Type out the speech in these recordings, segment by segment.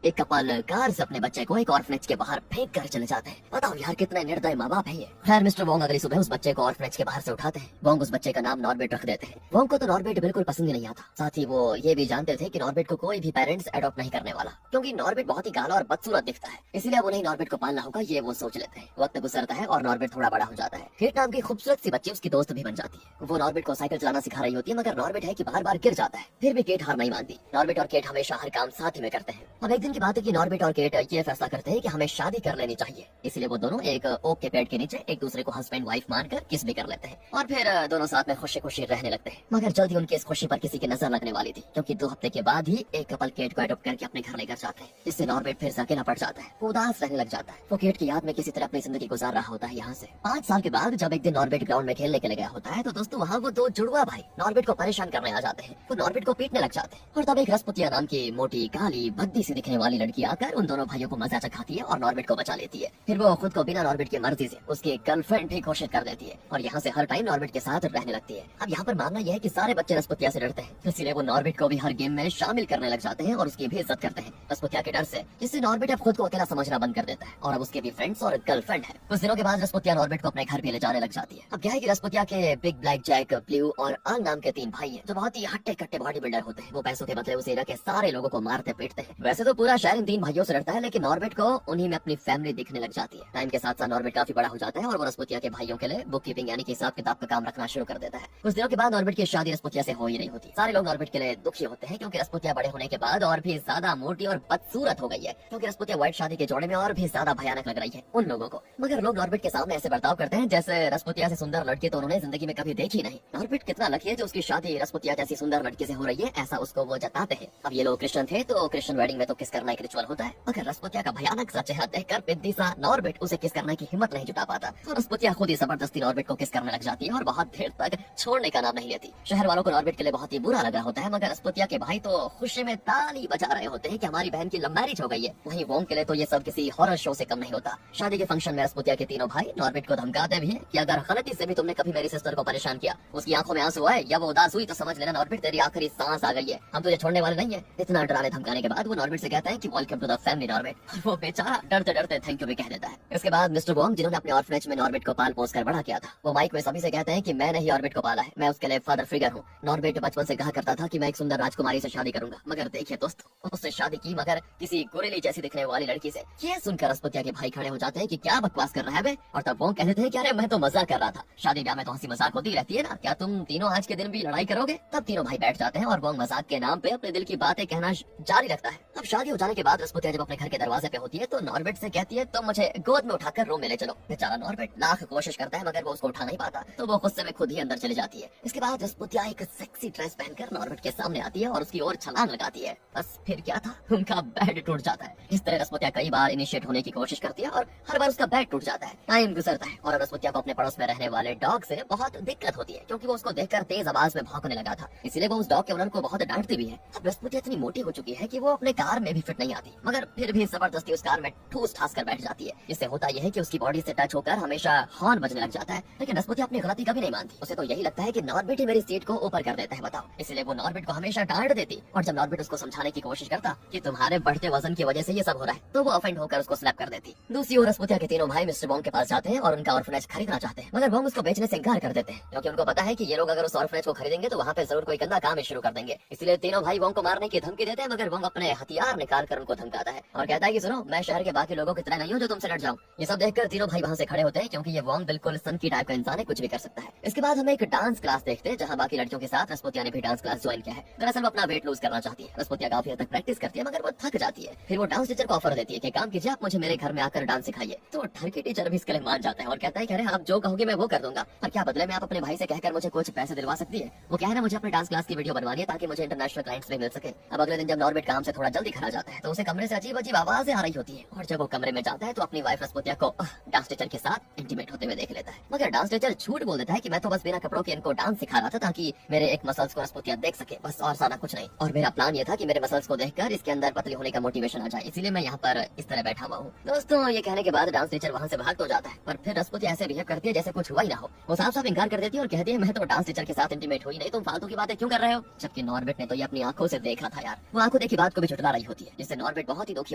एक couple car से अपने बच्चे को एक ऑर्फनेज के बाहर फेंक कर चले जाते हैं। बताओ यार कितने निर्दयी माँ बाप है ये। खैर मिस्टर वोंग अगली सुबह उस बच्चे को ऑर्फनेज के बाहर से उठाते हैं। वोंग उस बच्चे का नाम नॉर्बेट रख देते हैं। वोंग को तो नॉर्बेट बिल्कुल पसंद ही नहीं आता। साथ ही वो ये भी जानते थे कि नॉर्बेट को कोई भी पेरेंट्स अडॉप्ट नहीं करने वाला, क्योंकि नॉर्बेट बहुत ही काला और बदसूरत दिखता है। इसीलिए अब उन्हें नॉर्बेट को पालना होगा, ये वो सोच लेते हैं। वक्त गुजरता है और नॉर्बेट थोड़ा बड़ा हो जाता है। केट नाम की खूबसूरत सी बच्ची उसकी दोस्त भी बन जाती है। वो नॉर्बेट को साइकिल चलाना सिखा रही होती है, मगर नॉर्बेट है कि बार बार गिर जाता है। फिर भी केट हार नहीं मानती। नॉर्बेट और केट हमेशा हर काम साथ में करते हैं। अब एक दिन की बात है कि नॉर्बेट और केट ये फैसला करते हैं कि हमें शादी कर लेनी चाहिए। इसलिए वो दोनों एक ओक के पेड़ के नीचे एक दूसरे को हस्बैंड वाइफ मानकर किस भी कर लेते हैं और फिर दोनों साथ में खुशी खुशी रहने लगते हैं। मगर जल्द ही उनकी इस खुशी पर किसी की नजर लगने वाली थी, क्योंकि 2 हफ्ते के बाद ही एक कपल केट को अडॉप्ट करके अपने घर लेकर जाते हैं, जिससे नॉर्बेट फिर से अकेला पड़ जाता है। वो उदास रहने लग जाता है। वो केट की याद में किसी तरह अपनी जिंदगी गुजार रहा होता है। यहाँ से 5 साल के बाद जब एक दिन नॉर्बेट ग्राउंड में खेलने के लिए गया होता है, तो दोस्तों वहाँ वो 2 जुड़वा भाई नॉर्बेट को परेशान करने आ जाते हैं। वो नॉर्बेट को पीटने लग जाते हैं और तब एक रसपुतिया नाम की मोटी काली भद्दी सी दिखने वाली लड़की आकर उन दोनों भाइयों को मजा चखाती है और नॉर्बेट को बचा लेती है। फिर वो खुद को बिना नॉर्बेट की मर्जी से उसकी गर्लफ्रेंड भी घोषित कर देती है और यहाँ से हर टाइम नॉर्बेट के साथ रहने लगती है। अब यहाँ पर मामला यह है कि सारे बच्चे रसपुतिया से डरते हैं, इसीलिए वो नॉर्बेट को भी हर गेम में शामिल करने लग जाते हैं और उसकी भी इज्जत करते हैं रसपुतिया के डर से, जिससे नॉर्बेट अब खुद को अकेला समझना बंद कर देता है और अब उसके भी फ्रेंड्स और गर्लफ्रेंड है। कुछ दिनों के बाद रसपुतिया नॉर्बेट को अपने घर भी ले जाने लग जाती है। अब क्या है कि रसपुतिया के बिग ब्लैक जैक, ब्लू और आंग नाम के 3 भाई हैं, जो बहुत ही हट्टे कट्टे बॉडी बिल्डर होते हैं। वो पैसों के बदले उस एरिया के सारे लोगों को मारते पीटते हैं। वैसे तो पूरा शहर इन 3 भाइयों से डरता है, लेकिन नॉर्बेट को उन्हीं में अपनी फैमिली दिखने लग जाती है। टाइम के साथ साथ नॉर्बेट काफी बड़ा हो जाता है और वो रसपुतिया के भाइयों के लिए बुक कीपिंग यानी कि हिसाब किताब का काम रखना शुरू कर देता है। कुछ दिनों के बाद नॉर्बेट की शादी रसपुतिया से हो ही नहीं होती। सारे लोग नॉर्बेट के लिए दुखी होते हैं, क्योंकि रसपुतिया बड़े होने के बाद और भी ज्यादा मोटी और बदसूरत हो गई है, क्योंकि रसपुतिया व्हाइट शादी के जोड़े में और भी ज्यादा भयानक लग रही है उन लोगों को। मगर लोग नॉर्बेट के सामने ऐसे बर्ताव करते हैं जैसे रसपुतिया से सुंदर लड़की तो उन्होंने जिंदगी में कभी देखी नहीं। नॉर्बेट कितना लकी है जो उसकी शादी रसपुतिया जैसी सुंदर लड़की से हो रही है, ऐसा उसको वो जताते हैं। अब ये लोग क्रिश्चियन थे तो क्रिश्चियन वेडिंग में तो किस करना एक रिचुअल होता है, मगर रसपुतिया का भयानक सा चेहरा देखकर पिद्दी सा नॉर्बेट उसे किस करने की हिम्मत नहीं जुटा पाता। तो रसपुतिया खुद ही जबरदस्ती नॉर्बेट को किस करने लग जाती है और बहुत देर तक छोड़ने का नाम नहीं लेती। शहर वालों को नॉर्बेट के लिए बहुत ही बुरा लगा होता है, मगर रसपुतिया के भाई तो खुशी में ताली बजा रहे होते हैं कि हमारी बहन की लव मैरिज हो गई है। वहीं वोंग के लिए तो ये सब किसी हॉरर शो से कम नहीं होता। शादी के फंक्शन में रसपुतिया के तीनों भाई नॉर्बेट को धमकाते भी हैं कि अगर गलती से भी तुमने कभी मेरी सिस्टर को परेशान किया, उसकी आंखों में आंसू आए या वो उदास हुई, तो समझ लेना नॉर्बेट तेरी आखिरी सांस आ गई है, हम तुझे छोड़ने वाले नहीं है। इतना डराने धमकाने के बाद वो नॉर्बेट से कहता है कि वेलकम टू द फैमिली नॉर्बेट, और वो बेचारा डरते डरते थैंक यू भी कह देता है। इसके बाद मिस्टर वोंग, जिन्होंने अपने ऑर्फनेज में नॉर्बेट को पाल पोस कर बड़ा किया था, वो माइक में सभी से कहते हैं कि मैंने ही नॉर्बेट को पाला है, मैं उसके लिए फादर फिगर हूँ। नॉर्बेट बचपन से कहा करता था कि मैं एक सुंदर राजकुमारी से शादी करूंगा, मगर देखिए दोस्तों, उससे शादी की मगर किसी गोरेली जैसी दिखने वाली लड़की से। ये सुनकर रसपुतिया के भाई खड़े हो जाते हैं कि क्या बकवास कर रहा है बे, और तब वोंग कहते हैं कि अरे मैं तो मजाक कर रहा था, शादी ब्याह में तो हंसी मजाक होती रहती है ना, क्या तुम तीनों आज के दिन भी लड़ाई करोगे? तब तीनों भाई बैठ जाते हैं और वोंग मजाक के नाम पे अपने दिल की बातें कहना जारी रखता है। अब शादी हो जाने के बाद रसपुतिया जब अपने घर के दरवाजे पे होती है तो नॉर्बेट से कहती है तो मुझे गोद में उठाकर रूम में ले चलो। बेचारा नॉर्बेट लाख कोशिश करता है मगर वो उसको उठा नहीं पाता, तो वो गुस्से में खुद ही अंदर चली जाती है। इसके बाद रसपुतिया एक सेक्सी ड्रेस पहनकर नॉर्बेट के सामने आती है और उसकी ओर छलांग लगाती है। बस फिर क्या था, उनका बेड टूट जाता है। इस तरह रसपुतिया कई बार इनिशिएट होने की कोशिश करती है और हर बार उसका बेड टूट जाता है। टाइम गुजरता है और रसपुतिया को अपने पड़ोस में रहने वाले डॉग से बहुत दिक्कत होती है, क्योंकि वो उसको देखकर तेज आवाज में भौंकने लगा था, इसलिए वो उस डॉग के ओनर को बहुत डांटती भी है। अब रसपुतिया इतनी मोटी हो चुकी है कि वो अपने कार में भी फिट नहीं आती, मगर फिर भी जबरदस्ती उस कार में ठूस ठास कर बैठ जाती है। इससे होता यह है कि उसकी बॉडी से टच होकर हमेशा हॉर्न बजने लग जाता है, लेकिन रसपुतिया अपनी गलती कभी नहीं मानती। उसे तो यही लगता है कि नॉर्बेट ही मेरी सीट को ऊपर कर देता है, बताओ। इसलिए वो नॉर्बेट को हमेशा डांट देती, और जब नॉर्बेट उसको समझाने की कोशिश करता कि तुम्हारे बढ़ते वजन की वजह से ये सब हो रहा है, तो वो ऑफेंड होकर उसको स्लैप कर देती। दूसरी ओर रसपुतिया के तीनों भाई मिस्टर वोंग के पास जाते हैं और उनका ऑर्फनेज खरीदना चाहते हैं, मगर वोंग उसको बेचने से इनकार कर देते हैं, क्योंकि उनको पता है कि ये लोग अगर उस ऑर्फनेज को खरीदेंगे तो वहाँ पे जरूर कोई गंदा काम शुरू कर देंगे। इसलिए तीनों भाई वोंग को मारने की धमकी देते हैं, मगर वोंग अपने हथियार निकाल कर उनको धमकाता है और कहता है कि सुनो, मैं शहर के बाकी लोगों की तरह नहीं हूँ जो तुमसे डर जाऊँ। ये सब देखकर तीनों भाई वहाँ से खड़े होते हैं, क्योंकि ये वोंग बिल्कुल सनकी टाइप का इंसान है, कुछ भी कर सकता है। इसके बाद हम एक डांस क्लास देखते हैं, जहाँ बाकी लड़कियों के साथ रसपुतिया ने भी डांस क्लास ज्वाइन किया है। दरअसल वो अपना वेट लूज करना चाहती है। रसपुतिया काफी हद तक प्रैक्टिस करती है, मगर वो थक जाती है। फिर वो डांस टीचर को ऑफर देती है कि काम कीजिए, आप मुझे मेरे घर में आकर डांस सिखाइए। तो ठरकी टीचर भी इसके लिए मान जाता है और कहता है कि अरे आप जो कहोगे मैं वो कर दूंगा, पर क्या बदले में आप अपने भाई से कहकर मुझे कुछ पैसे दिलवा सकती है। वो क्या है ना, मुझे अपने डांस क्लास की वीडियो बनवानी है ताकि मुझे इंटरनेशनल क्लाइंट्स भी मिल सके। अब अगले दिन जब नॉर्बेट काम से थोड़ा जल्दी घर आ जाता है तो उसे कमरे से अजीब अजीब आवाजें आ रही होती है, और जब वो कमरे में जाता है तो अपनी वाइफ रसपुतिया को डांस टीचर के साथ इंटीमेट होते हुए देख लेता है। मगर डांस टीचर झूठ बोल देता है कि मैं तो बस बिना कपड़ों के इनको डांस सिखा रहा था ताकि मेरे एक मसल्स को रसपुतिया देख सके, बस और ज्यादा कुछ नहीं। और मेरा प्लान ये था कि मेरे मसल्स को देखकर इसके अंदर पतली होने का मोटिवेशन आ जाए, इसीलिए मैं यहाँ पर इस तरह बैठा हुआ हूँ। दोस्तों, ये कहने के बाद डांस टीचर वहाँ से भाग तो जाता है, पर फिर रसपुतिया ऐसे बिहेव करती है जैसे कुछ हुआ ही ना हो। वो साफ साफ इंकार कर देती है और कहती है मैं तो डांस टीचर के साथ इंटीमेट हुई नहीं, तुम फालतू की बातें क्यों कर रहे हो। जबकि नॉर्बेट ने तो ये अपनी आंखों से देखा था यार, वो आंखों देखी बात को भी झुठला रही होती है। देती है, जिससे नॉर्बिट बहुत ही दुखी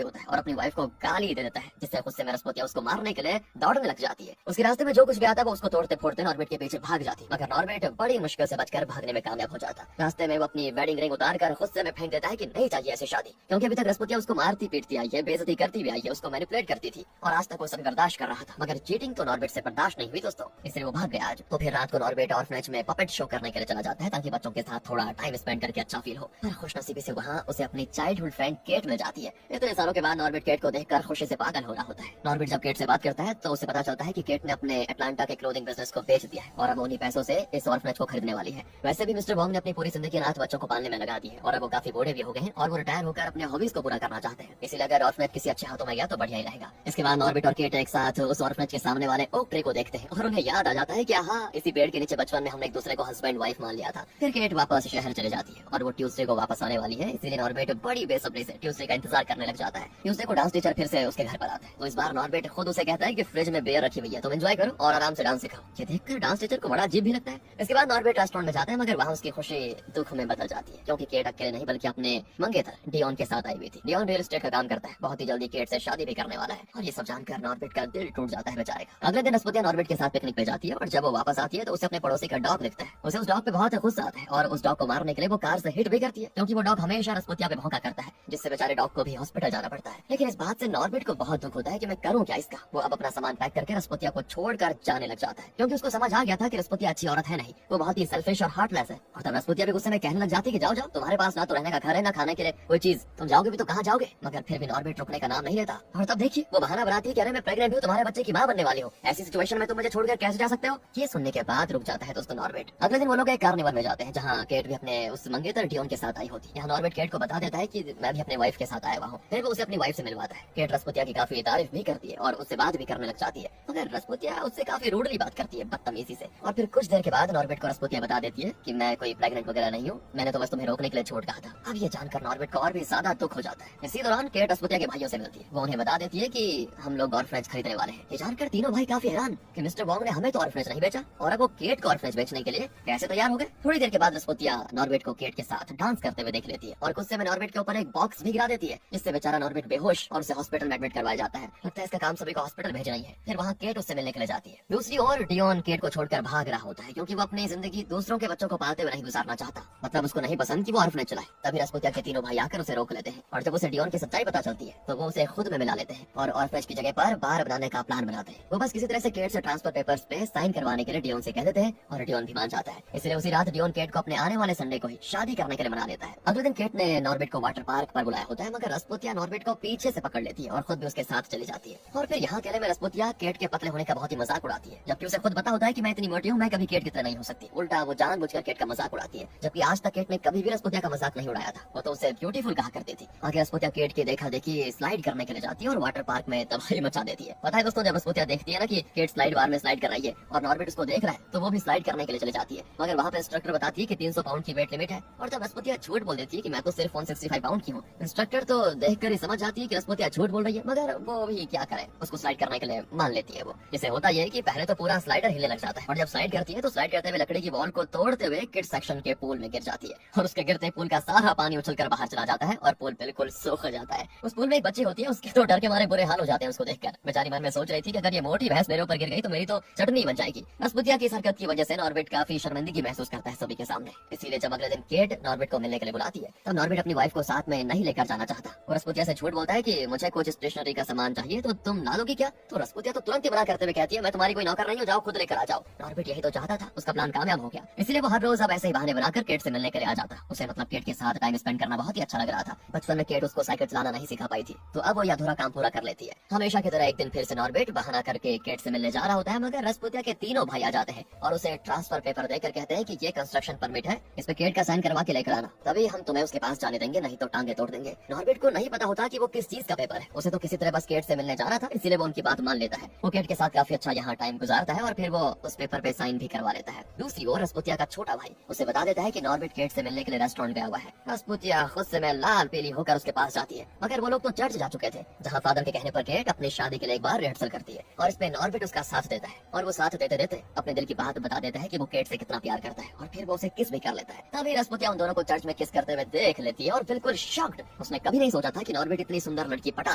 होता है और अपनी वाइफ को गाली दे देता है, जिससे गुस्से में रस्पुतिया उसको मारने के लिए दौड़ने लग जाती है। उसके रास्ते में जो कुछ भी आता है वो उसको तोड़ते फोड़ते नॉर्बिट के पीछे भाग जाती है, मगर नॉर्बिट बड़ी मुश्किल से बचकर भागने में कामयाब हो जाता है। रास्ते में वो अपनी वेडिंग रिंग उतार कर गुस्से में फेंक देता है कि नहीं चाहिए ऐसी शादी, क्योंकि अभी तक रस्पुतिया उसको मारती पीटती आई है, बेइज्जती करती भी आई है, उसको मैनिपुलेट करती थी और आज तक वो सब बर्दाश्त कर रहा था, मगर चीटिंग तो नॉर्बिट से बर्दाश्त नहीं हुई दोस्तों, इसलिए वो भाग गया आज। तो फिर रात को नॉर्बिट ऑर्फनेज में पपेट शो करने के लिए चला जाता है ताकि बच्चों के साथ थोड़ा टाइम स्पेंड करके अच्छा फील हो। पर खुशनसीबी से वहाँ उसे अपनी चाइल्डहुड फ्रेंड केट मिल जाती है। इतने सालों के बाद नॉर्बिट केट को देखकर खुशी से पागल हो रहा होता है। नॉर्बिट जब केट से बात करता है तो उसे पता चलता है कि केट ने अपने अटलांटा के क्लोथिंग बिजनेस को बेच दिया है और अब उन्हीं पैसों से इस ऑर्फनेज को खरीदने वाली है। वैसे भी मिस्टर वोंग ने अपनी पूरी जिंदगी अनाथ बच्चों को पालने में लगा दी है और अब वो काफी बूढ़े भी हो गए हैं और वो रिटायर होकर अपने हॉबीज को पूरा करना चाहते हैं, इसीलिए अगर ऑर्फनेज किसी अच्छे हाथों में गया तो बढ़िया ही रहेगा। इसके बाद नॉर्बिट और केट एक साथ उस ऑर्फनेज के सामने वाले ओक ट्री को देखते हैं और उन्हें याद आ जाता है कि हाँ, इसी पेड़ के नीचे बचपन में हमने एक दूसरे को हस्बैंड वाइफ मान लिया था। फिर केट वापस शहर चले जाती है और वो ट्यूसडे को वापस आने वाली है, इसीलिए नॉर्बिट बड़ी बेसब्री से ट्यूसडे का इंतजार करने लग जाता है। ट्यूसडे को डांस टीचर फिर से उसके घर पर आता है, तो इस बार नॉर्बिट खुद उसे कहता है कि फ्रिज में बियर रखी हुई है, तुम एंजॉय करो और आराम से डांस सिखाओ। ये देखकर डांस टीचर को बड़ा अजीब भी लगता है। इसके बाद नॉर्बिट रेस्टोरेंट में जाता है, मगर वहाँ उसकी खुशी दुख में बदल जाती है, क्योंकि केट अकेले नहीं बल्कि अपने मंगेतर डियोन के साथ आई हुई थी। डियोन रियल एस्टेट का काम करता है, बहुत ही जल्दी केट से शादी भी करने वाला है और ये सब जानकर नॉर्बिट का दिल टूट जाता है बेचारे का। अगले दिन रस्पुतिया नॉर्बिट के साथ पिकनिक पे जाती है और जब वो वापस आती है तो उसे अपने पड़ोसी का डॉग दिखता है। उसे उस डॉग पे बहुत गुस्सा आता है और उस डॉग को मारने के लिए वो कार से हिट भी करती है, क्योंकि वो डॉग हमेशा रस्पुतिया पे भौंका करता है, जिससे बेचारे डॉग को भी हॉस्पिटल जाना पड़ता है। लेकिन इस बात से नॉर्बिट को बहुत दुख होता है कि मैं करूँ क्या इसका। वो अब अपना सामान पैक करके रस्पुतिया को छोड़कर जाने लग जाता है, क्योंकि उसको समझ आ गया था कि रस्पुतिया अच्छी औरत है नहीं, वो बहुत ही सेल्फिश और हार्टलेस है। और तब रस्पुतिया भी गुस्से में कहने लग जाती है कि जाओ जाओ, तुम्हारे पास ना तो रहने का घर है ना खाने के लिए कोई चीज, तुम जाओगे भी तो कहाँ जाओगे। मगर फिर भी नॉर्बिट रुकने का नाम नहीं लेता और तब देखिए वो बहाना बनाती है कि अरे मैं प्रेग्नेंट हूँ, तुम्हारे बच्चे की माँ बनने वाली हो, ऐसी सिचुएशन में तुम मुझे छोड़कर कैसे जा सकते हो। ये सुनने के बाद रुक जाता है दोस्तों नॉर्बिट। अगले दिन वो लोग एक कार्निवल में जाते हैं जहाँ केट भी अपने उस मंगेतर डियोन के साथ आई होती है। यहाँ नॉर्बिट केट को बता देता है कि मैं भी अपने वाइफ के साथ आया हुआ हूँ। फिर वो उसे अपनी वाइफ से मिलवाता है। केट रस्पुतिया की काफी तारीफ भी करती है और उससे बात भी करने लग जाती है, मगर रस्पुतिया उससे काफी रूडली बात करती है, बदतमीजी से। और फिर कुछ देर के बाद नॉर्बिट को रस्पुतिया बता देती है कि मैं कोई प्रेग्नेंट वगैरह नहीं हूँ, मैंने तो बस तुम्हें रोकने के लिए छोड़ कहा था। अब ये जानकर नॉर्बिट को और भी ज्यादा दुख हो जाता है। इसी दौरान केट रस्पुतिया के भाइयों से मिलती है, वो उन्हें बता देती है कि हम लोग ऑर्फनेज खरीदने वाले हैं। ये जानकर तीनों भाई काफी हैरान कि मिस्टर वोंग ने हमें तो ऑर्फनेज नहीं बेचा और अब वो केट को ऑर्फनेज बेचने के लिए कैसे तैयार हो गए। थोड़ी देर के बाद रस्पुतिया नॉर्बिट को केट के साथ डांस करते हुए देख लेती है और गुस्से में नॉर्बिट के ऊपर एक बॉक्स भी गिरा देती है, जिससे बेचारा नॉर्बिट बेहोश और उसे हॉस्पिटल में एडमिट करवाया जाता है। लगता है इसका काम सभी को हॉस्पिटल भेजना ही है। फिर वहाँ केट उससे मिलने के लिए जाती है। दूसरी ओर डियोन केट को छोड़कर भाग रहा होता है, क्योंकि वो अपनी जिंदगी दूसरों के बच्चों को पालते हुए नहीं गुजारना चाहता, मतलब उसको नहीं पसंद कि वो ऑर्फनेज चलाए। तभी रस्पुतिया के तीनों भाई आकर उसे रोक लेते हैं और जब उसे डियोन की सच्चाई पता चलती है तो वो उसे खुद में मिला लेते हैं और ऑर्फनेज की जगह पर बार बनाने का प्लान बनाते हैं। वो बस किसी तरह से केट से ट्रांसफर पेपर्स पे साइन करवाने के लिए डियोन से कह देते हैं और डियोन भी मान जाता है। इसलिए उसी रात डियोन केट को अपने आने वाले संडे को ही शादी करने के लिए मना लेता है। अगले दिन केट ने नॉर्बिट को वाटर पार्क पर बुलाया होता है, मगर रस्पुतिया नॉर्बिट को पीछे से पकड़ लेती है और खुद भी उसके साथ चली जाती है। और फिर यहाँ अकेले में रस्पुतिया केट के पतले होने का बहुत ही मजाक उड़ाती है, जबकि उसे खुद पता होता है कि मैं इतनी मोटी हूँ, मैं कभी केट की तरह नहीं हो सकती। उल्टा वो जानबूझकर केट का मजाक उड़ाती है, जबकि आज तक केट ने कभी भी रस्पुतिया का मजाक नहीं उड़ाया था। वो तो उसे ब्यूटीफुल कहा करती थी। आगे रस्पुतिया केट की देखा देखी स्लाइड करने के लिए जाती है और वाटर पार्क में तबाही मचा देती है। पता है दोस्तों, जब रस्पुतिया देखती है ना कि केट स्लाइड बार में स्लाइड कर रही है और नॉर्बिट उसको देख रहा है, तो वो भी स्लाइड करने के लिए चली जाती है, मगर वहाँ पे इंस्ट्रक्टर बताती है कि 300 पाउंड की वेट लिमिट है। और जब रस्पुतिया झूठ बोल देती है कि मैं तो सिर्फ 165 पाउंड की हूँ, इंस्ट्रक्टर तो देखकर ही समझ जाती है कि रस्पुतिया झूठ बोल रही है, मगर वो भी क्या करे, उसको स्लाइड करने के लिए मान लेती है। वो जिसे होता है कि पहले तो पूरा स्लाइडर हिलने लग जाता है और जब स्लाइड करती है तो स्लाइड करते हुए लकड़ी की बॉल को तोड़ते हुए किड्स सेक्शन के पूल में गिर जाती है और उसके गिरते पूल का सारा पानी उछलकर बाहर चला जाता है और पूल बिल्कुल सूख जाता है। उस पूल में एक बच्ची होती है, उसके तो डर के मारे बुरे हाल हो जाते हैं उसको देखकर। बेचारी मन में सोच रही थी कि अगर ये मोटी भैंस मेरे ऊपर गिर गई तो मेरी तो चटनी बन जाएगी। रस्पुतिया की इस हरकत की वजह से नॉर्बिट काफी शर्मिंदगी महसूस करता है सभी के सामने। इसीलिए जब अगले दिन केट नॉर्बिट को मिलने के लिए बुलाती है तब नॉर्बिट अपनी वाइफ को साथ में नहीं लेकर जाना चाहता। वो रस्पुतिया से झूठ बोलता है कि मुझे कुछ स्टेशनरी का सामान चाहिए तो तुम ला दोगी क्या। तो रस्पुतिया तो तुरंत ही मना करते हुए कहती है मैं तुम्हारी कोई नौकर नहीं हूँ, जाओ खुद लेकर आ जाओ। नॉर्बिट यही तो चाहता था, उसका प्लान कामयाब हो गया। इसलिए वो हर रोज अब ऐसे ही बहाने बनाकर केट से मिलने के लिए आ जाता। उसे मतलब केट के साथ टाइम स्पेंड करना बहुत ही अच्छा लग रहा था। बचपन में केट उसको साइकिल चलाना नहीं सिखा पाई थी, तो अब वो यह अधूरा काम पूरा कर लेती है। हमेशा की तरह एक दिन फिर से नॉर्बिट बहाना करके केट से मिलने जा रहा होता है, मगर रस्पुतिया के तीनों भाई आ जाते हैं और उसे ट्रांसफर पेपर देकर कहते हैं कि ये कंस्ट्रक्शन परमिट है, इस पे केट का साइन करवा के लेकर आना, तभी हम तुम्हें उसके पास जाने देंगे, नहीं तो टांगे तोड़ देंगे। नॉर्बिट को नहीं पता होता कि वो किस चीज का पेपर है, उसे तो किसी तरह बस केट से मिलने जाना था, इसीलिए वो उनकी बात मान लेता है। वो केट के साथ काफी अच्छा यहाँ टाइम गुजारता है और फिर वो उस पेपर पे साइन भी करवा लेता है। दूसरी ओर रस्पुतिया का छोटा भाई उसे बता देता है कि नॉर्बिट केट से मिलने के लिए रेस्टोरेंट गया हुआ है। रस्पुतिया गुस्से में लाल पीली होकर उसके पास जाती है, मगर वो लोग तो चर्च जा चुके थे जहाँ फादर के कहने पर केट अपनी शादी के लिए एक बार रिहर्सल करती है और इसमें नॉर्बिट उसका साथ देता है और वो साथ देते देते अपने दिल की बात बता देता है कि वो केट से कितना प्यार करता है और फिर वो उसे किस भी कर लेता है। तभी रस्पुतिया उन दोनों को चर्च में किस करते हुए देख लेती है और बिल्कुल शॉक्ड उसने कभी नहीं सोचा था कि नॉर्बिट इतनी सुंदर लड़की पटा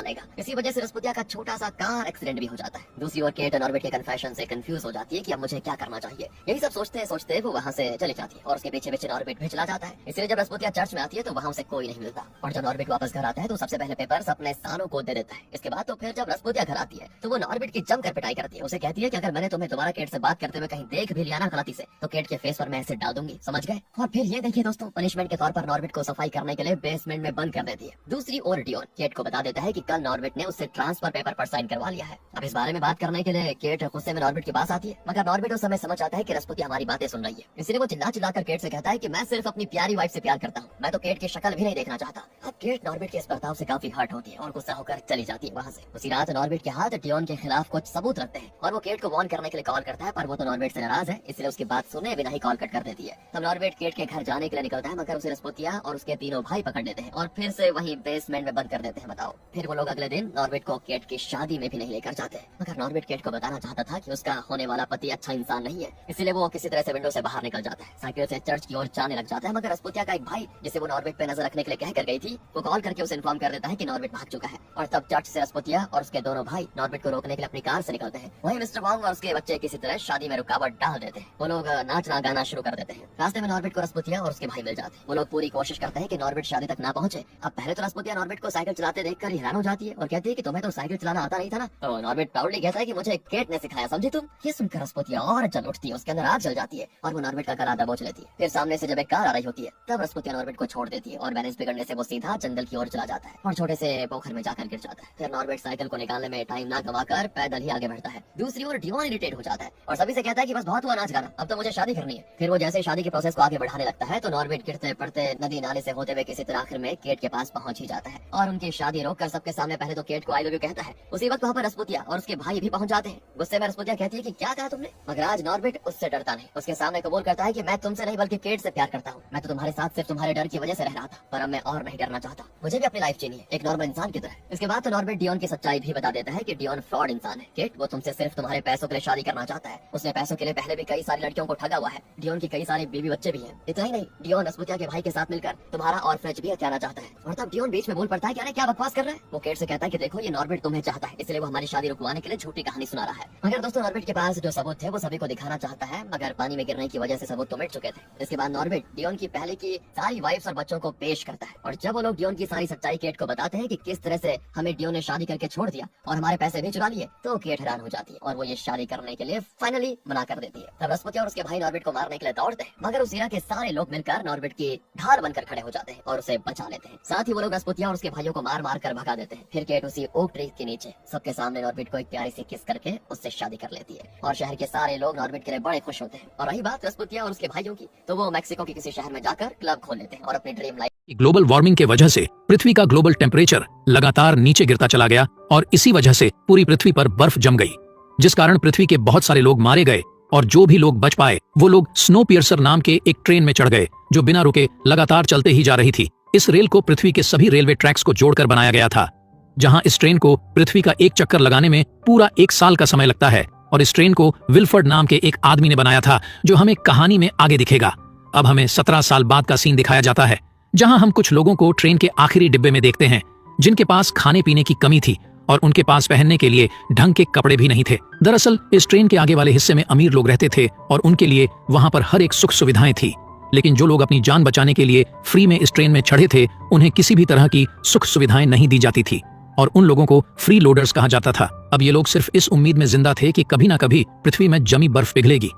लेगा। इसी वजह से रसपुतिया का छोटा सा कार एक्सीडेंट भी हो जाता है। दूसरी ओर केट नॉर्बिट के कन्फेशन से कंफ्यूज हो जाती है कि अब मुझे क्या करना चाहिए। यही सब सोचते सोचते वो वहाँ से चली जाती है और उसके पीछे पीछे नॉर्बिट भी चला जाता है। इसलिए जब रसपुतिया चर्च में आती है तो वहाँ उसे कोई नहीं मिलता और जब नॉर्बिट वापस घर आता है तो सबसे पहले पेपर्स अपने सालों को दे देता है। इसके बाद तो फिर जब रसपुतिया घर आती है तो वो नॉर्बिट की जमकर पिटाई करती है। उसे कहती है कि अगर मैंने तुम्हें दोबारा केट से बात करते हुए कहीं देख भी लिया ना गलती से तो केट के फेस पर मैं एसिड डाल दूंगी, समझ गए। और फिर ये देखिए दोस्तों, पनिशमेंट के तौर पर नॉर्बिट को सफाई करने के लिए बेसमेंट में बंद कर देती है। दूसरी ओर डियोन केट को बता देता है कि कल नॉर्बिट ने उससे ट्रांसफर पेपर पर साइन करवा लिया है। अब इस बारे में बात करने के लिए केट गुस्से में नॉर्बिट के पास आती है, मगर नॉर्बिट उस समय समझ आता है कि रसपुतिया हमारी बातें सुन रही है। इसलिए वो चिल्ला चिल्लाकर केट से कहता है कि मैं सिर्फ अपनी प्यारी वाइफ से प्यार करता हूँ, मैं तो केट की शक्ल भी नहीं देखना चाहता। अब केट नॉर्बिट के इस बर्ताव से काफी हर्ट होती है और गुस्सा होकर चली जाती है वहाँ से। उसी रात नॉर्बिट के हाथ डियोन के खिलाफ कुछ सबूत रखते हैं और वो केट को वार्न करने के लिए कॉल करता है, पर वो तो नॉर्बिट से नाराज है, इसलिए उसकी बात सुने बिना ही कॉल कट कर देती है। तब नॉर्बिट केट के घर जाने के लिए निकलता है, मगर उसे रसपुतिया और उसके तीनों भाई पकड़ लेते हैं और फिर से वहीं बेसमेंट में बंद कर देते हैं। बताओ, फिर वो लोग अगले दिन नॉर्बिट को केट की शादी में भी नहीं लेकर जाते, मगर नॉर्बिट केट को बताना चाहता था कि उसका होने वाला पति अच्छा इंसान नहीं है, इसलिए वो किसी तरह से विंडो से बाहर निकल जाता है, साइकिल से चर्च की ओर जाने लग जाता है। मगर रसपुतिया का एक भाई जिसे वो नॉर्बिट पे नजर रखने के लिए कह कर गई थी, वो कॉल करके उसे इन्फॉर्म कर देता है कि नॉर्बिट भाग चुका है। और तब चर्च से रसपुतिया और उसके दोनों भाई नॉर्बिट को रोकने के लिए अपनी कार से निकलते हैं। वहीं मिस्टर वॉन्ग और उसके बच्चे किसी तरह शादी में रुकावट डाल देते हैं। वो लोग नाचना गाना शुरू कर देते हैं। रास्ते में नॉर्बिट को रसपुतिया और उसके भाई मिल जाते हैं। वो लोग पूरी कोशिश करते हैं कि नॉर्बिट शादी तक ना पहुंचे। अब पहले तो रसपुतिया नॉर्बिट को साइकिल चलाते देखकर हैरान हो जाती है और कहती है कि तुम्हें तो साइकिल चलाना आता नहीं था ना। तो नॉर्बिट प्राउडली कहता है कि मुझे केट ने सिखाया, समझी तुम। ये सुनकर रसपुतिया और जल उठती है, उसके अंदर आग जल जाती है और वो नॉर्बिट का गला दबोच लेती है। फिर सामने से जब एक कार आ रही होती है तब रसपुतिया नॉर्बिट को छोड़ देती है और बैलेंस बिगड़ने से वो सीधा जंगल की ओर चला जाता है और छोटे से पोखर में जाकर गिर जाता है। फिर नॉर्बिट साइकिल को निकालने में टाइम ना गवाकर पैदल ही आगे बढ़ता है। दूसरी ओर डियोन इरिटेट हो जाता है और सभी से कहता है कि बस बहुत हुआ नाच गाना, अब तो मुझे शादी करनी है। फिर वो जैसे शादी के प्रोसेस को आगे बढ़ाने लगता है तो नॉर्बिट गिरते पड़ते नदी नाले से होते हुए किसी तरह आखिर में केट के पास पहुंच ही जाता है और उनकी शादी रोककर सबके सामने पहले तो केट को आई लव यू कहता है। उसी वक्त वहाँ पर रसपुतिया और उसके भाई भी पहुंच जाते हैं। गुस्से में रसपुतिया कहती है कि क्या कहा तुमने, मगर आज नॉर्बिट उससे डरता नहीं, उसके सामने कबूल करता है कि मैं तुमसे नहीं बल्कि केट से प्यार करता हूँ। मैं तो तुम्हारे साथ सिर्फ तुम्हारे डर की वजह से रह रहा था, पर अब मैं और नहीं डरना चाहता, मुझे भी अपनी लाइफ जीनी है एक नॉर्मल इंसान की तरह। इसके बाद तो नॉर्बिट डियोन की सच्चाई भी बता देता है कि डियोन फ्रॉड इंसान है। केट वो तुमसे सिर्फ तुम्हारे पैसों के लिए शादी करना चाहता है, उसने पैसों के लिए पहले भी कई सारी लड़कियों को ठगा हुआ है। डियोन की कई सारी बीवी बच्चे भी हैं। इतना ही नहीं, डियोन रसपुतिया के भाई के साथ मिलकर तुम्हारा ऑर्फनेज भी हथियाना चाहता है। और तब डियोन बीच में बोल पड़ता है कि अरे क्या बकवास कर रहा है। वो केट से कहता है कि देखो ये नॉर्बिट तुम्हें चाहता है, इसलिए वो हमारी शादी रुकवाने के लिए झूठी कहानी सुना रहा है। मगर दोस्तों नॉर्बिट के पास जो सबूत थे वो सभी को दिखाना चाहता है, मगर पानी में गिरने की वजह से सबूत तो मिट चुके थे। इसके बाद नॉर्बिट डियोन की पहले की सारी वाइफ्स और बच्चों को पेश करता है और जब वो लोग डियोन की सारी सच्चाई केट को बताते हैं कि किस तरह से हमें डियोन ने शादी करके छोड़ दिया और हमारे पैसे भी चुरा लिए, तो केट हैरान हो जाती है और वो ये शादी करने के लिए फाइनली मना कर देती है। तब रसपुतिया और उसके भाई नॉर्बिट को मारने के लिए दौड़ते हैं, मगर उस इरा के सारे लोग मिलकर नॉर्बिट की ढाल बनकर खड़े हो जाते हैं और उसे बचा लेते हैं। साथ ही वो लोग रसपुतिया और उसके भाइयों को मार मार कर भगा देते हैं। फिर केट उसी ओक ट्री के नीचे सबके सामने नॉर्बिट को एक प्यारी सी किस करके उससे शादी कर लेती है और शहर के सारे लोग नॉर्बिट के लिए बड़े खुश होते हैं। और रही बात रसपुतिया और उसके भाइयों की, तो वो मैक्सिको के किसी शहर में जाकर क्लब खोल लेते हैं और अपनी ड्रीम लाइफ। ग्लोबल वार्मिंग के वजह से पृथ्वी का ग्लोबल टेम्परेचर लगातार नीचे गिरता चला गया और इसी वजह से पूरी पृथ्वी पर बर्फ जम गई, जिस कारण पृथ्वी के बहुत सारे लोग मारे गए और जो भी लोग बच पाए वो लोग स्नो पियर्सर नाम के एक ट्रेन में चढ़ गए जो बिना रुके लगातार चलते ही जा रही थी। इस रेल को पृथ्वी के सभी रेलवे ट्रैक्स को जोड़कर बनाया गया था, जहां इस ट्रेन को पृथ्वी का एक चक्कर लगाने में पूरा 1 साल का समय लगता है। और इस ट्रेन को विल्फर्ड नाम के एक आदमी ने बनाया था, जो हमें कहानी में आगे दिखेगा। अब हमें 17 साल बाद का सीन दिखाया जाता है, जहां हम कुछ लोगों को ट्रेन के आखिरी डिब्बे में देखते हैं, जिनके पास खाने पीने की कमी थी और उनके पास पहनने के लिए ढंग के कपड़े भी नहीं थे। दरअसल इस ट्रेन के आगे वाले हिस्से में अमीर लोग रहते थे और उनके लिए वहां पर हर एक सुख सुविधाएं थी, लेकिन जो लोग अपनी जान बचाने के लिए फ्री में इस ट्रेन में चढ़े थे उन्हें किसी भी तरह की सुख सुविधाएं नहीं दी जाती थी और उन लोगों को फ्री लोडर्स कहा जाता था। अब ये लोग सिर्फ इस उम्मीद में जिंदा थे कि कभी ना कभी पृथ्वी में जमी बर्फ पिघलेगी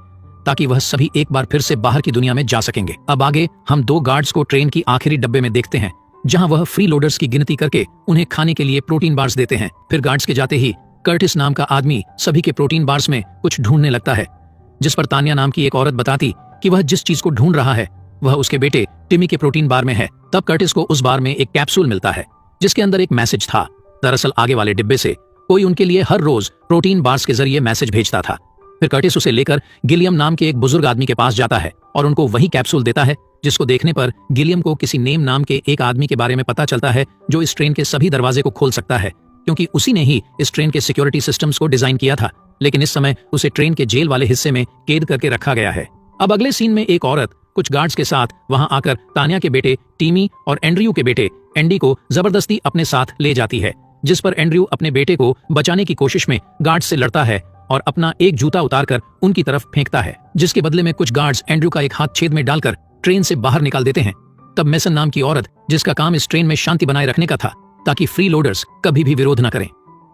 ताकि वह सभी एक बार फिर से बाहर की दुनिया में जा सकेंगे। अब आगे हम 2 गार्ड्स को ट्रेन की आखिरी डब्बे में देखते हैं, जहां वह फ्री लोडर्स की गिनती करके उन्हें खाने के लिए प्रोटीन बार्स देते हैं। फिर गार्ड्स के जाते ही कर्टिस नाम का आदमी सभी के प्रोटीन बार्स में कुछ ढूंढने लगता है, जिस पर तान्या नाम की एक औरत बताती कि वह जिस चीज को ढूंढ रहा है वह उसके बेटे टिमी के प्रोटीन बार में है। तब कर्टिस को उस बार में एक कैप्सूल मिलता है जिसके अंदर एक मैसेज था। दरअसल आगे वाले डिब्बे से कोई उनके लिए हर रोज प्रोटीन बार्स के जरिए मैसेज भेजता था। फिर कर्टिस उसे लेकर गिलियम नाम के एक बुजुर्ग आदमी के पास जाता है और उनको वही कैप्सूल देता है, जिसको देखने पर गिलियम को किसी नेम नाम के एक आदमी के बारे में पता चलता है जो इस ट्रेन के सभी दरवाजे को खोल सकता है, क्योंकि उसी ने ही इस ट्रेन के सिक्योरिटी सिस्टम्स को डिजाइन किया था। लेकिन इस समय उसे ट्रेन के जेल वाले हिस्से में कैद करके रखा गया है। अब अगले सीन में एक औरत कुछ गार्ड्स के साथ वहां आकर तान्या के बेटे टीमी और एंड्रयू के बेटे एंडी को जबरदस्ती अपने साथ ले जाती है, जिस पर एंड्रयू अपने बेटे को बचाने की कोशिश में गार्ड्स से लड़ता है और अपना एक जूता उतारकर उनकी तरफ फेंकता है, जिसके बदले में कुछ गार्ड्स एंड्रयू का एक हाथ छेद में डालकर ट्रेन से बाहर निकाल देते हैं। तब मेसन नाम की औरत, जिसका काम इस ट्रेन में शांति बनाए रखने का था ताकि फ्री लोडर्स कभी भी विरोध न करें,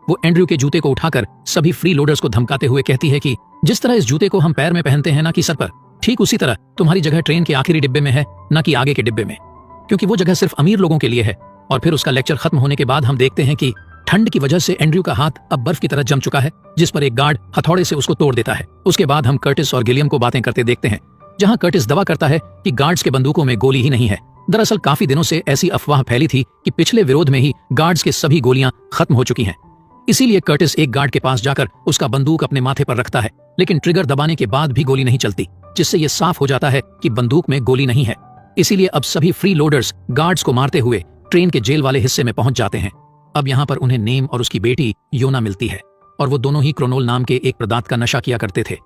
वो एंड्रयू के जूते को उठाकर सभी फ्री लोडर्स को धमकाते हुए कहती है कि जिस तरह इस जूते को हम पैर में पहनते हैं ना कि सर पर, ठीक उसी तरह तुम्हारी जगह ट्रेन के आखिरी डिब्बे में है, न कि आगे के डिब्बे में, क्योंकि वो जगह सिर्फ अमीर लोगों के लिए है। और फिर उसका लेक्चर खत्म होने के बाद हम देखते हैं कि ठंड की वजह से एंड्रयू का हाथ अब बर्फ की तरह जम चुका है, जिस पर एक गार्ड हथौड़े से उसको तोड़ देता है। उसके बाद हम कर्टिस और गिलियम को बातें करते देखते हैं, जहां कर्टिस दावा करता है कि गार्ड्स के बंदूकों में गोली ही नहीं है। दरअसल काफी दिनों से ऐसी अफवाह फैली थी कि पिछले विरोध में ही गार्ड्स के सभी गोलियां खत्म हो चुकी हैं। इसीलिए कर्टिस एक गार्ड के पास जाकर उसका बंदूक अपने माथे पर रखता है, लेकिन ट्रिगर दबाने के बाद भी गोली नहीं चलती, जिससे ये साफ हो जाता है कि बंदूक में गोली नहीं है। इसीलिए अब सभी फ्री लोडर्स गार्ड्स को मारते हुए ट्रेन के जेल वाले हिस्से में पहुंच जाते हैं। अब यहाँ पर उन्हें नेम और उसकी बेटी योना मिलती है, और वो दोनों ही क्रोनोल नाम के एक पदार्थ का नशा किया करते थे।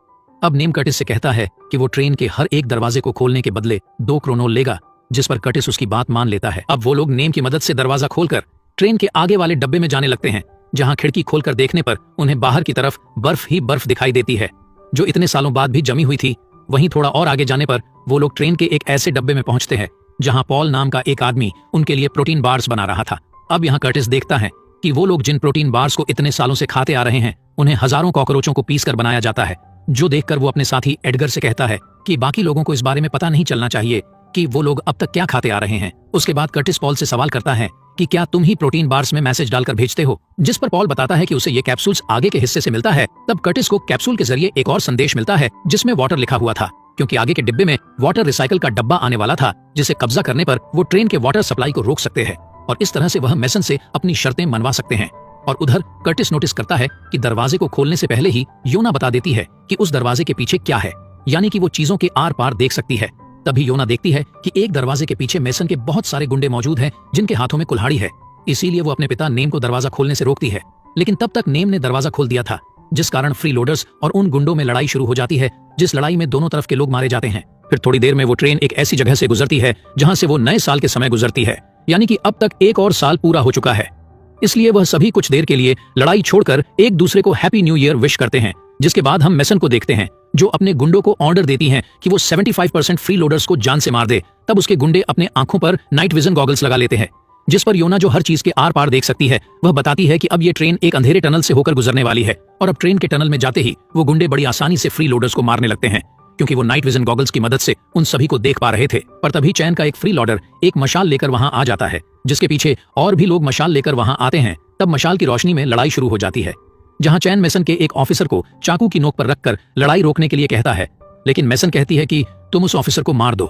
अब नेम कर्टिस से कहता है कि वो ट्रेन के हर एक दरवाजे को खोलने के बदले 2 क्रोनोल लेगा, जिस पर कर्टिस उसकी बात मान लेता है। अब वो लोग नेम की मदद से दरवाजा खोलकर ट्रेन के आगे वाले डब्बे में जाने लगते हैं, जहां खिड़की खोलकर देखने पर उन्हें बाहर की तरफ बर्फ ही बर्फ दिखाई देती है, जो इतने सालों बाद भी जमी हुई थी। वहीं थोड़ा और आगे जाने पर वो लोग ट्रेन के एक ऐसे डब्बे में पहुंचते हैं जहां पॉल नाम का एक आदमी उनके लिए प्रोटीन बार्स बना रहा था। अब यहाँ कर्टिस देखता है कि वो लोग जिन प्रोटीन बार्स को इतने सालों से खाते आ रहे हैं, उन्हें हजारों कॉकरोचों को पीस कर बनाया जाता है, जो देखकर वो अपने साथी एडगर से कहता है कि बाकी लोगों को इस बारे में पता नहीं चलना चाहिए कि वो लोग अब तक क्या खाते आ रहे हैं। उसके बाद कर्टिस पॉल से सवाल करता है कि क्या तुम ही प्रोटीन बार्स में मैसेज डालकर भेजते हो, जिस पर पॉल बताता है कि उसे ये कैप्सूल्स आगे के हिस्से से मिलता है। तब कर्टिस को कैप्सूल के जरिए एक और संदेश मिलता है, जिसमें वाटर लिखा हुआ था, क्योंकि आगे के डिब्बे में वाटर रिसाइकल का डब्बा आने वाला था, जिसे कब्जा करने पर वो ट्रेन के वाटर सप्लाई को रोक सकते हैं और इस तरह से वह मेसन से अपनी शर्तें मनवा सकते हैं। और उधर कर्टिस नोटिस करता है कि दरवाजे को खोलने से पहले ही योना बता देती है कि उस दरवाजे के पीछे क्या है, यानी कि वो चीजों के आर पार देख सकती है। तभी योना देखती है कि एक दरवाजे के पीछे मेसन के बहुत सारे गुंडे मौजूद हैं, जिनके हाथों में कुल्हाड़ी है। इसीलिए वो अपने पिता नेम को दरवाजा खोलने से रोकती है, लेकिन तब तक नेम ने दरवाजा खोल दिया था, जिस कारण फ्री लोडर्स और उन गुंडों में लड़ाई शुरू हो जाती है, जिस लड़ाई में दोनों तरफ के लोग मारे जाते हैं। फिर थोड़ी देर में वो ट्रेन एक ऐसी जगह से गुजरती है जहां से वो नए साल के समय गुजरती है, यानी कि अब तक एक और साल पूरा हो चुका है। इसलिए वह सभी कुछ देर के लिए लड़ाई छोड़कर एक दूसरे को हैप्पी न्यू ईयर विश करते हैं। जिसके बाद हम मेसन को देखते हैं, जो अपने गुंडों को ऑर्डर देती हैं कि वो 75% फ्री लोडर्स को जान से मार दे। तब उसके गुंडे अपने आंखों पर नाइट विजन गॉगल्स लगा लेते हैं, जिस पर योना, जो हर चीज के आर पार देख सकती है, वह बताती है कि अब ये ट्रेन एक अंधेरे टनल से होकर गुजरने वाली है। और अब ट्रेन के टनल में जाते ही वो गुंडे बड़ी आसानी से फ्री लोडर्स को मारने लगते हैं, क्योंकि वो नाइट विजन गॉगल्स की मदद से उन सभी को देख पा रहे थे। पर तभी चैन का एक फ्री लोडर एक मशाल लेकर वहां आ जाता है, जिसके पीछे और भी लोग मशाल लेकर वहां आते हैं। तब मशाल की रोशनी में लड़ाई शुरू हो जाती है, जहां चैन मेसन के एक ऑफिसर को चाकू की नोक पर रखकर लड़ाई रोकने के लिए कहता है, लेकिन मेसन कहती है कि तुम उस ऑफिसर को मार दो,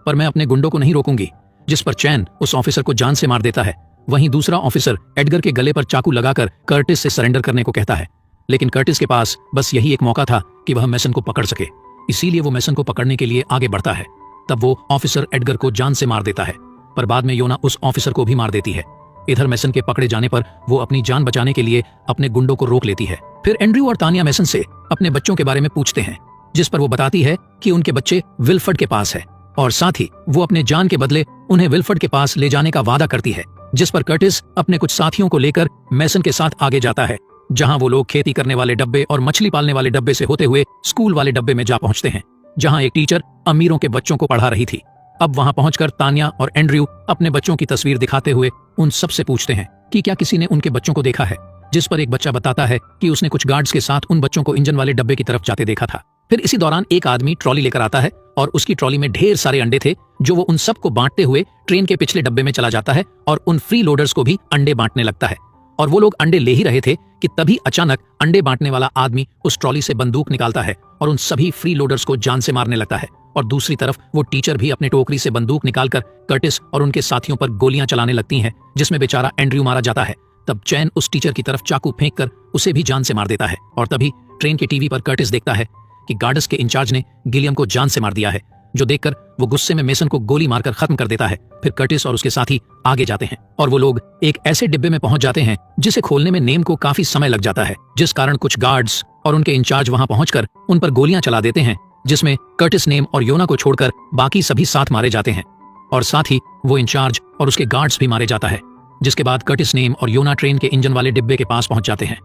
पर मैं अपने गुंडों को नहीं रोकूंगी। जिस पर चैन उस ऑफिसर को जान से मार देता है। वहीं दूसरा ऑफिसर एडगर के गले पर चाकू लगाकर कर्टिस से सरेंडर करने को कहता है, लेकिन कर्टिस के पास बस यही एक मौका था कि वह मेसन को पकड़ सके। इसीलिए वो मेसन को पकड़ने के लिए आगे बढ़ता है। तब वो ऑफिसर एडगर को जान से मार देता है, पर बाद में योना उस ऑफिसर को भी मार देती है। इधर मेसन के पकड़े जाने पर वो अपनी जान बचाने के लिए अपने गुंडों को रोक लेती है। फिर एंड्रयू और तानिया मेसन से अपने बच्चों के बारे में पूछते हैं, जिस पर वो बताती है कि उनके बच्चे विल्फर्ड के पास है, और साथ ही वो अपने जान के बदले उन्हें विल्फर्ड के पास ले जाने का वादा करती है। जिस पर कर्टिस अपने कुछ साथियों को लेकर मेसन के साथ आगे जाता है, जहां वो लोग खेती करने वाले डब्बे और मछली पालने वाले डब्बे से होते हुए स्कूल वाले डब्बे में जा पहुंचते हैं, जहां एक टीचर अमीरों के बच्चों को पढ़ा रही थी। अब वहां पहुंचकर तानिया और एंड्रयू अपने बच्चों की तस्वीर दिखाते हुए उन सब से पूछते हैं कि क्या किसी ने उनके बच्चों को देखा है। जिस पर एक बच्चा बताता है कि उसने कुछ गार्ड्स के साथ उन बच्चों को इंजन वाले डब्बे की तरफ जाते देखा था। फिर इसी दौरान एक आदमी ट्रॉली लेकर आता है और उसकी ट्रॉली में ढेर सारे अंडे थे, जो वो उन सबको बांटते हुए ट्रेन के पिछले डब्बे में चला जाता है और उन फ्री लोडर्स को भी अंडे बांटने लगता है। और वो लोग अंडे ले ही रहे थे कि तभी अचानक अंडे बांटने वाला आदमी उस ट्रॉली से बंदूक निकालता है और उन सभी फ्री लोडर्स को जान से मारने लगता है। और दूसरी तरफ वो टीचर भी अपने टोकरी से बंदूक निकालकर कर्टिस और उनके साथियों पर गोलियां चलाने लगती हैं, जिसमें बेचारा एंड्रयू मारा जाता है। तब चैन उस टीचर की तरफ चाकू फेंककर उसे भी जान से मार देता है। और तभी ट्रेन के टीवी पर कर्टिस देखता है कि गार्ड्स के इंचार्ज ने गिलियम को जान से मार दिया है, जो देखकर वो गुस्से में मेसन को गोली मारकर खत्म कर देता है। फिर कर्टिस और उसके साथी आगे जाते हैं और वो लोग एक ऐसे डिब्बे में पहुंच जाते हैं जिसे खोलने में नेम को काफी समय लग जाता है, जिस कारण कुछ गार्ड्स और उनके इंचार्ज वहां पहुंचकर उन पर गोलियां चला देते हैं, जिसमें कर्टिस, नेम और योना को छोड़कर बाकी सभी साथ मारे जाते हैं। और साथ ही वो इंचार्ज और उसके गार्ड्स भी मारे जाता है। जिसके बाद कर्टिस, नेम और योना ट्रेन के इंजन वाले डिब्बे के पास पहुंच जाते हैं,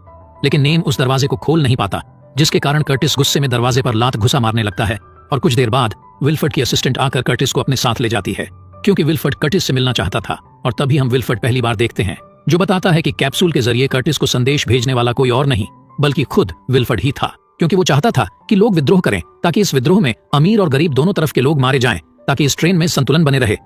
लेकिन नेम उस दरवाजे को खोल नहीं पाता, जिसके कारण कर्टिस गुस्से में दरवाजे पर लात घुसा मारने लगता है। और कुछ देर बाद विल्फर्ड की असिस्टेंट आकर कर्टिस को अपने साथ ले जाती है, क्योंकि विल्फर्ड कर्टिस से मिलना चाहता था। और तभी हम विल्फर्ड पहली बार देखते हैं, जो बताता है कि कैप्सूल के जरिए कर्टिस को संदेश भेजने वाला कोई और नहीं बल्कि खुद विल्फर्ड ही था, क्योंकि वो चाहता था कि लोग विद्रोह करें ताकि इस विद्रोह में अमीर और गरीब दोनों तरफ के लोग मारे जाएं, ताकि इस ट्रेन में संतुलन बने रहे।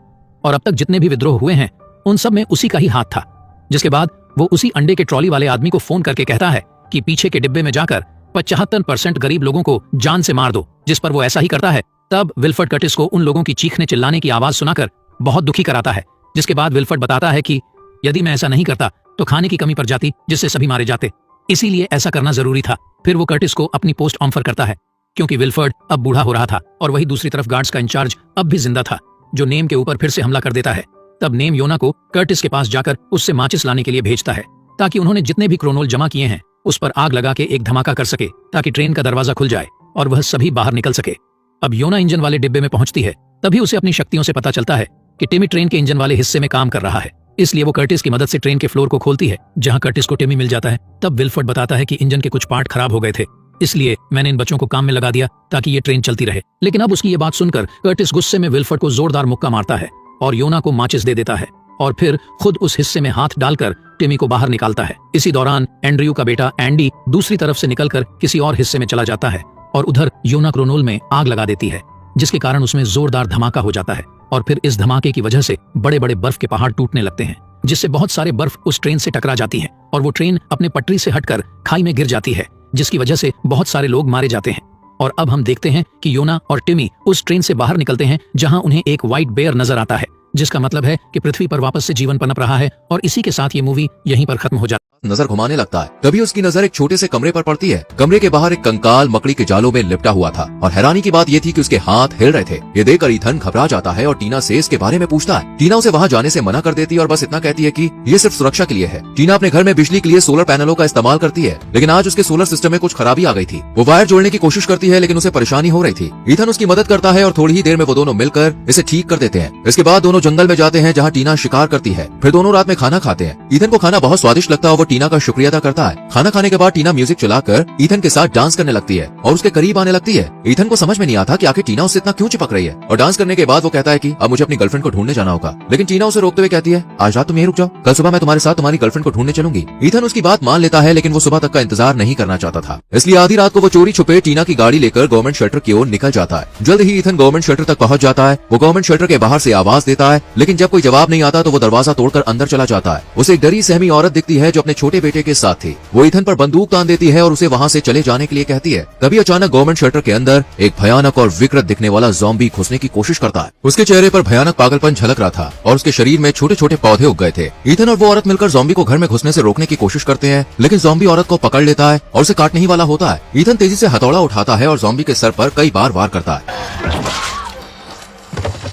और अब तक जितने भी विद्रोह हुए हैं उन सब में उसी का ही हाथ था। जिसके बाद वो उसी अंडे के ट्रॉली वाले आदमी को फोन करके कहता है कि पीछे के डिब्बे में जाकर 75% गरीब लोगों को जान से मार दो, जिस पर वो ऐसा ही करता है। तब विल्फर्ड कर्टिस को उन लोगों की चीखने चिल्लाने की आवाज सुनाकर बहुत दुखी कराता है, जिसके बाद विल्फर्ड बताता है कि यदि मैं ऐसा नहीं करता तो खाने की कमी पड़ जाती, जिससे सभी मारे जाते, इसीलिए ऐसा करना जरूरी था। फिर वो कर्टिस को अपनी पोस्ट ऑफर करता है, क्योंकि विल्फर्ड अब बूढ़ा हो रहा था और वही दूसरी तरफ गार्ड्स का इंचार्ज अब भी जिंदा था, जो नेम के ऊपर फिर से हमला कर देता है। तब नेम योना को कर्टिस के पास जाकर उससे माचिस लाने के लिए भेजता है, ताकि उन्होंने जितने भी क्रोनोल जमा किए हैं उस पर आग लगा के एक धमाका कर सके, ताकि ट्रेन का दरवाजा खुल जाए और वह सभी बाहर निकल सके। अब योना इंजन वाले डिब्बे में पहुंचती है, तभी उसे अपनी शक्तियों से पता चलता है कि टिमी ट्रेन के इंजन वाले हिस्से में काम कर रहा है। इसलिए वो कर्टिस की मदद से ट्रेन के फ्लोर को खोलती है, जहां कर्टिस को टिमी मिल जाता है। तब विल्फर्ड बताता है कि इंजन के कुछ पार्ट खराब हो गए थे, इसलिए मैंने इन बच्चों को काम में लगा दिया ताकि ये ट्रेन चलती रहे। लेकिन अब उसकी ये बात सुनकर कर्टिस गुस्से में विल्फर्ड को जोरदार मुक्का मारता है और योना को माचिस दे देता है, और फिर खुद उस हिस्से में हाथ डालकर टिमी को बाहर निकालता है। इसी दौरान एंड्रयू का बेटा एंडी दूसरी तरफ से निकलकर किसी और हिस्से में चला जाता है और उधर योना क्रोनोल में आग लगा देती है, जिसके कारण उसमें जोरदार धमाका हो जाता है। और फिर इस धमाके की वजह से बड़े बड़े बर्फ के पहाड़ टूटने लगते हैं, जिससे बहुत सारे बर्फ उस ट्रेन से टकरा जाती है और वो ट्रेन अपने पटरी से हटकर खाई में गिर जाती है, जिसकी वजह से बहुत सारे लोग मारे जाते हैं। और अब हम देखते हैं कि योना और टिमी उस ट्रेन से बाहर निकलते हैं, जहां उन्हें एक व्हाइट बेयर नजर आता है, जिसका मतलब है कि पृथ्वी पर वापस से जीवन पनप रहा है। और इसी के साथ ये मूवी यहीं पर खत्म हो जाती है। नजर घुमाने लगता है, तभी उसकी नजर एक छोटे से कमरे पर पड़ती है। कमरे के बाहर एक कंकाल मकड़ी के जालों में लिपटा हुआ था और हैरानी की बात ये थी कि उसके हाथ हिल रहे थे। ये देखकर ईथन घबरा जाता है और टीना से इसके बारे में पूछता है। टीना उसे वहाँ जाने से मना कर देती है और बस इतना कहती है कि ये सिर्फ सुरक्षा के लिए है। टीना अपने घर में बिजली के लिए सोलर पैनलों का इस्तेमाल करती है, लेकिन आज उसके सोलर सिस्टम में कुछ खराबी आ गई थी। वो वायर जोड़ने की कोशिश करती है, लेकिन उसे परेशानी हो रही थी। ईथन उसकी मदद करता है और थोड़ी ही देर में वो दोनों मिलकर इसे ठीक कर देते हैं। इसके बाद दोनों जंगल में जाते हैं, जहाँ टीना शिकार करती है। फिर दोनों रात में खाना खाते हैं। ईथन को खाना बहुत स्वादिष्ट लगता है और वो टीना का शुक्रिया अदा करता है। खाना खाने के बाद टीना म्यूजिक चलाकर ईथन के साथ डांस करने लगती है और उसके करीब आने लगती है। ईथन को समझ में नहीं आता कि आखिर टीना उससे इतना क्यों चिपक रही है। और डांस करने के बाद वो कहता है कि अब मुझे अपनी गर्लफ्रेंड को ढूंढने जाना होगा, लेकिन टीना उसे रोकते हुए कहती है, आज रात तुम यहीं रुक जाओ, कल सुबह मैं तुम्हारे साथ तुम्हारी गर्लफ्रेंड को ढूंढने चलूंगी। ईथन उसकी बात मान लेता है, लेकिन वो सुबह तक का इंतजार नहीं करना चाहता था, इसलिए आधी रात को वो चोरी छुपे टीना की गाड़ी लेकर गवर्नमेंट शेल्टर की ओर निकल जाता है। जल्द ही ईथन गवर्नमेंट शेल्टर तक पहुंच जाता है। वो गवर्नमेंट शेल्टर के बाहर से आवाज देता है, लेकिन जब कोई जवाब नहीं आता तो वो दरवाजा तोड़कर अंदर चला जाता है। उसे एक डरी सहमी औरत दिखती है जो अपने छोटे बेटे के साथ थी। वो ईथन पर बंदूक तान देती है और उसे वहाँ से चले जाने के लिए कहती है। तभी अचानक गवर्नमेंट शेल्टर के अंदर एक भयानक और विकृत दिखने वाला ज़ॉम्बी घुसने की कोशिश करता है। उसके चेहरे पर भयानक पागलपन झलक रहा था और उसके शरीर में छोटे छोटे पौधे उग गए थे। ईथन और वो औरत मिलकर ज़ॉम्बी को घर में घुसने से रोकने की कोशिश करते हैं, लेकिन ज़ॉम्बी औरत को पकड़ लेता है और उसे काटने ही वाला होता है। ईथन तेजी से हथौड़ा उठाता है और ज़ॉम्बी के सर पर कई बार वार करता है,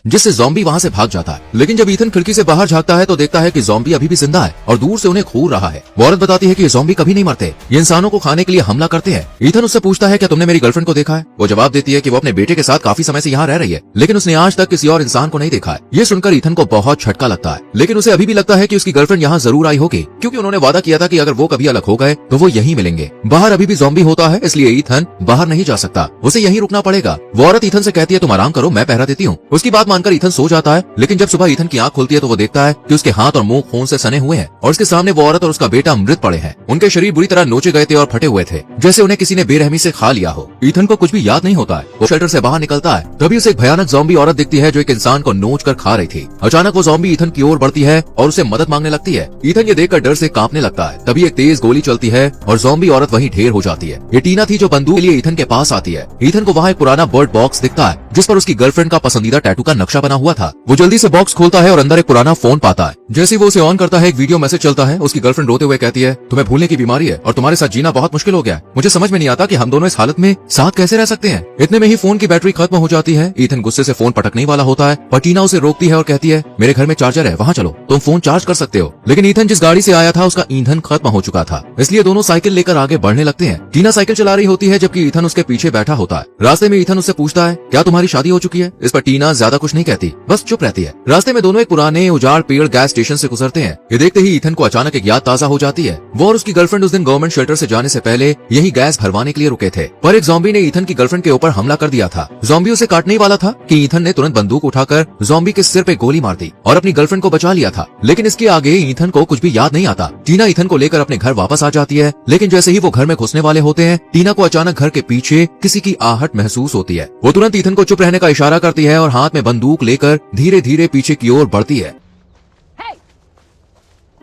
जिससे ज़ॉम्बी वहाँ से भाग जाता है। लेकिन जब ईथन खिड़की से बाहर झांकता है तो देखता है कि ज़ॉम्बी अभी भी जिंदा है और दूर से उन्हें घूर रहा है। वो औरत बताती है कि ये ज़ॉम्बी कभी नहीं मरते, ये इंसानों को खाने के लिए हमला करते हैं। ईथन उससे पूछता है, क्या तुमने मेरी गर्लफ्रेंड को देखा है? वो जवाब देती है कि वो अपने बेटे के साथ काफी समय से यहाँ रह रही है, लेकिन उसने आज तक किसी और इंसान को नहीं देखा है। ये सुनकर ईथन को बहुत झटका लगता है, लेकिन उसे अभी भी लगता है कि उसकी गर्लफ्रेंड यहाँ जरूर आई होगी, क्योंकि उन्होंने वादा किया था कि अगर वो कभी अलग हो गए तो वो यहीं मिलेंगे। बाहर अभी भी ज़ॉम्बी होता है, इसलिए ईथन बाहर नहीं जा सकता, उसे यहीं रुकना पड़ेगा। वो औरत ईथन से कहती है, तुम आराम करो, मैं पहरा देती हूँ। उसकी बात मानकर ईथन सो जाता है, लेकिन जब सुबह ईथन की आंख खुलती है तो वो देखता है कि उसके हाथ और मुंह खून से सने हुए हैं और उसके सामने वो औरत और उसका बेटा मृत पड़े हैं। उनके शरीर बुरी तरह नोचे गए थे और फटे हुए थे, जैसे उन्हें किसी ने बेरहमी से खा लिया हो। ईथन को कुछ भी याद नहीं होता है। वो शेल्टर से बाहर निकलता है, तभी उसे एक भयानक ज़ॉम्बी औरत दिखती है जो एक इंसान को नोच कर खा रही थी। अचानक वो ज़ॉम्बी ईथन की ओर बढ़ती है और उसे मदद मांगने लगती है। ईथन ये देखकर डर से कांपने लगता है। तभी एक तेज गोली चलती है और ज़ॉम्बी औरत वहीं ढेर हो जाती है। ये टीना थी जो बंदूक के लिए ईथन के पास आती है। ईथन को वहाँ एक पुराना बर्ड बॉक्स दिखता है जिस पर उसकी गर्लफ्रेंड का पसंदीदा टैटू का नक्शा बना हुआ था। वो जल्दी से बॉक्स खोलता है और अंदर एक पुराना फोन पाता है। जैसे वो उसे ऑन करता है, एक वीडियो मैसेज चलता है। उसकी गर्लफ्रेंड रोते हुए कहती है, तुम्हें भूलने की बीमारी है और तुम्हारे साथ जीना बहुत मुश्किल हो गया है। मुझे समझ में नहीं आता कि हम दोनों इस हालत में साथ कैसे रह सकते हैं। इतने में ही फोन की बैटरी खत्म हो जाती है। ईथन गुस्से से फोन पटकने ही वाला होता है, पर टीना उसे रोकती है और कहती है, मेरे घर में चार्जर है, वहाँ चलो, तुम फोन चार्ज कर सकते हो। लेकिन ईथन जिस गाड़ी से आया था उसका ईंधन खत्म हो चुका था, इसलिए दोनों साइकिल लेकर आगे बढ़ने लगते हैं। टीना साइकिल चला रही होती है जबकि ईथन उसके पीछे बैठा होता है। रास्ते में ईथन उससे पूछता है, क्या तुम्हारी शादी हो चुकी है? इस पर टीना ज्यादा कुछ कुछ नहीं कहती, बस चुप रहती है। रास्ते में दोनों एक पुराने उजाड़ पेड़ गैस स्टेशन से गुजरते हैं। ये देखते ही ईथन को अचानक एक याद ताजा हो जाती है। वो और उसकी गर्लफ्रेंड उस दिन गवर्नमेंट शेल्टर से जाने से पहले यही गैस भरवाने के लिए रुके थे, पर एक ज़ॉम्बी ने ईथन की गर्लफ्रेंड के ऊपर हमला कर दिया था। ज़ॉम्बी उसे काटने ही वाला था कि ईथन ने तुरंत बंदूक उठाकर ज़ॉम्बी के सिर पे गोली मार दी और अपनी गर्लफ्रेंड को बचा लिया था। लेकिन इसके आगे ईथन को कुछ भी याद नहीं आता। टीना ईथन को लेकर अपने घर वापस आ जाती है, लेकिन जैसे ही वो घर में घुसने वाले होते हैं, टीना को अचानक घर के पीछे किसी की आहट महसूस होती है। वो तुरंत ईथन को चुप रहने का इशारा करती है और हाथ में बंदूक लेकर धीरे धीरे पीछे की ओर बढ़ती है।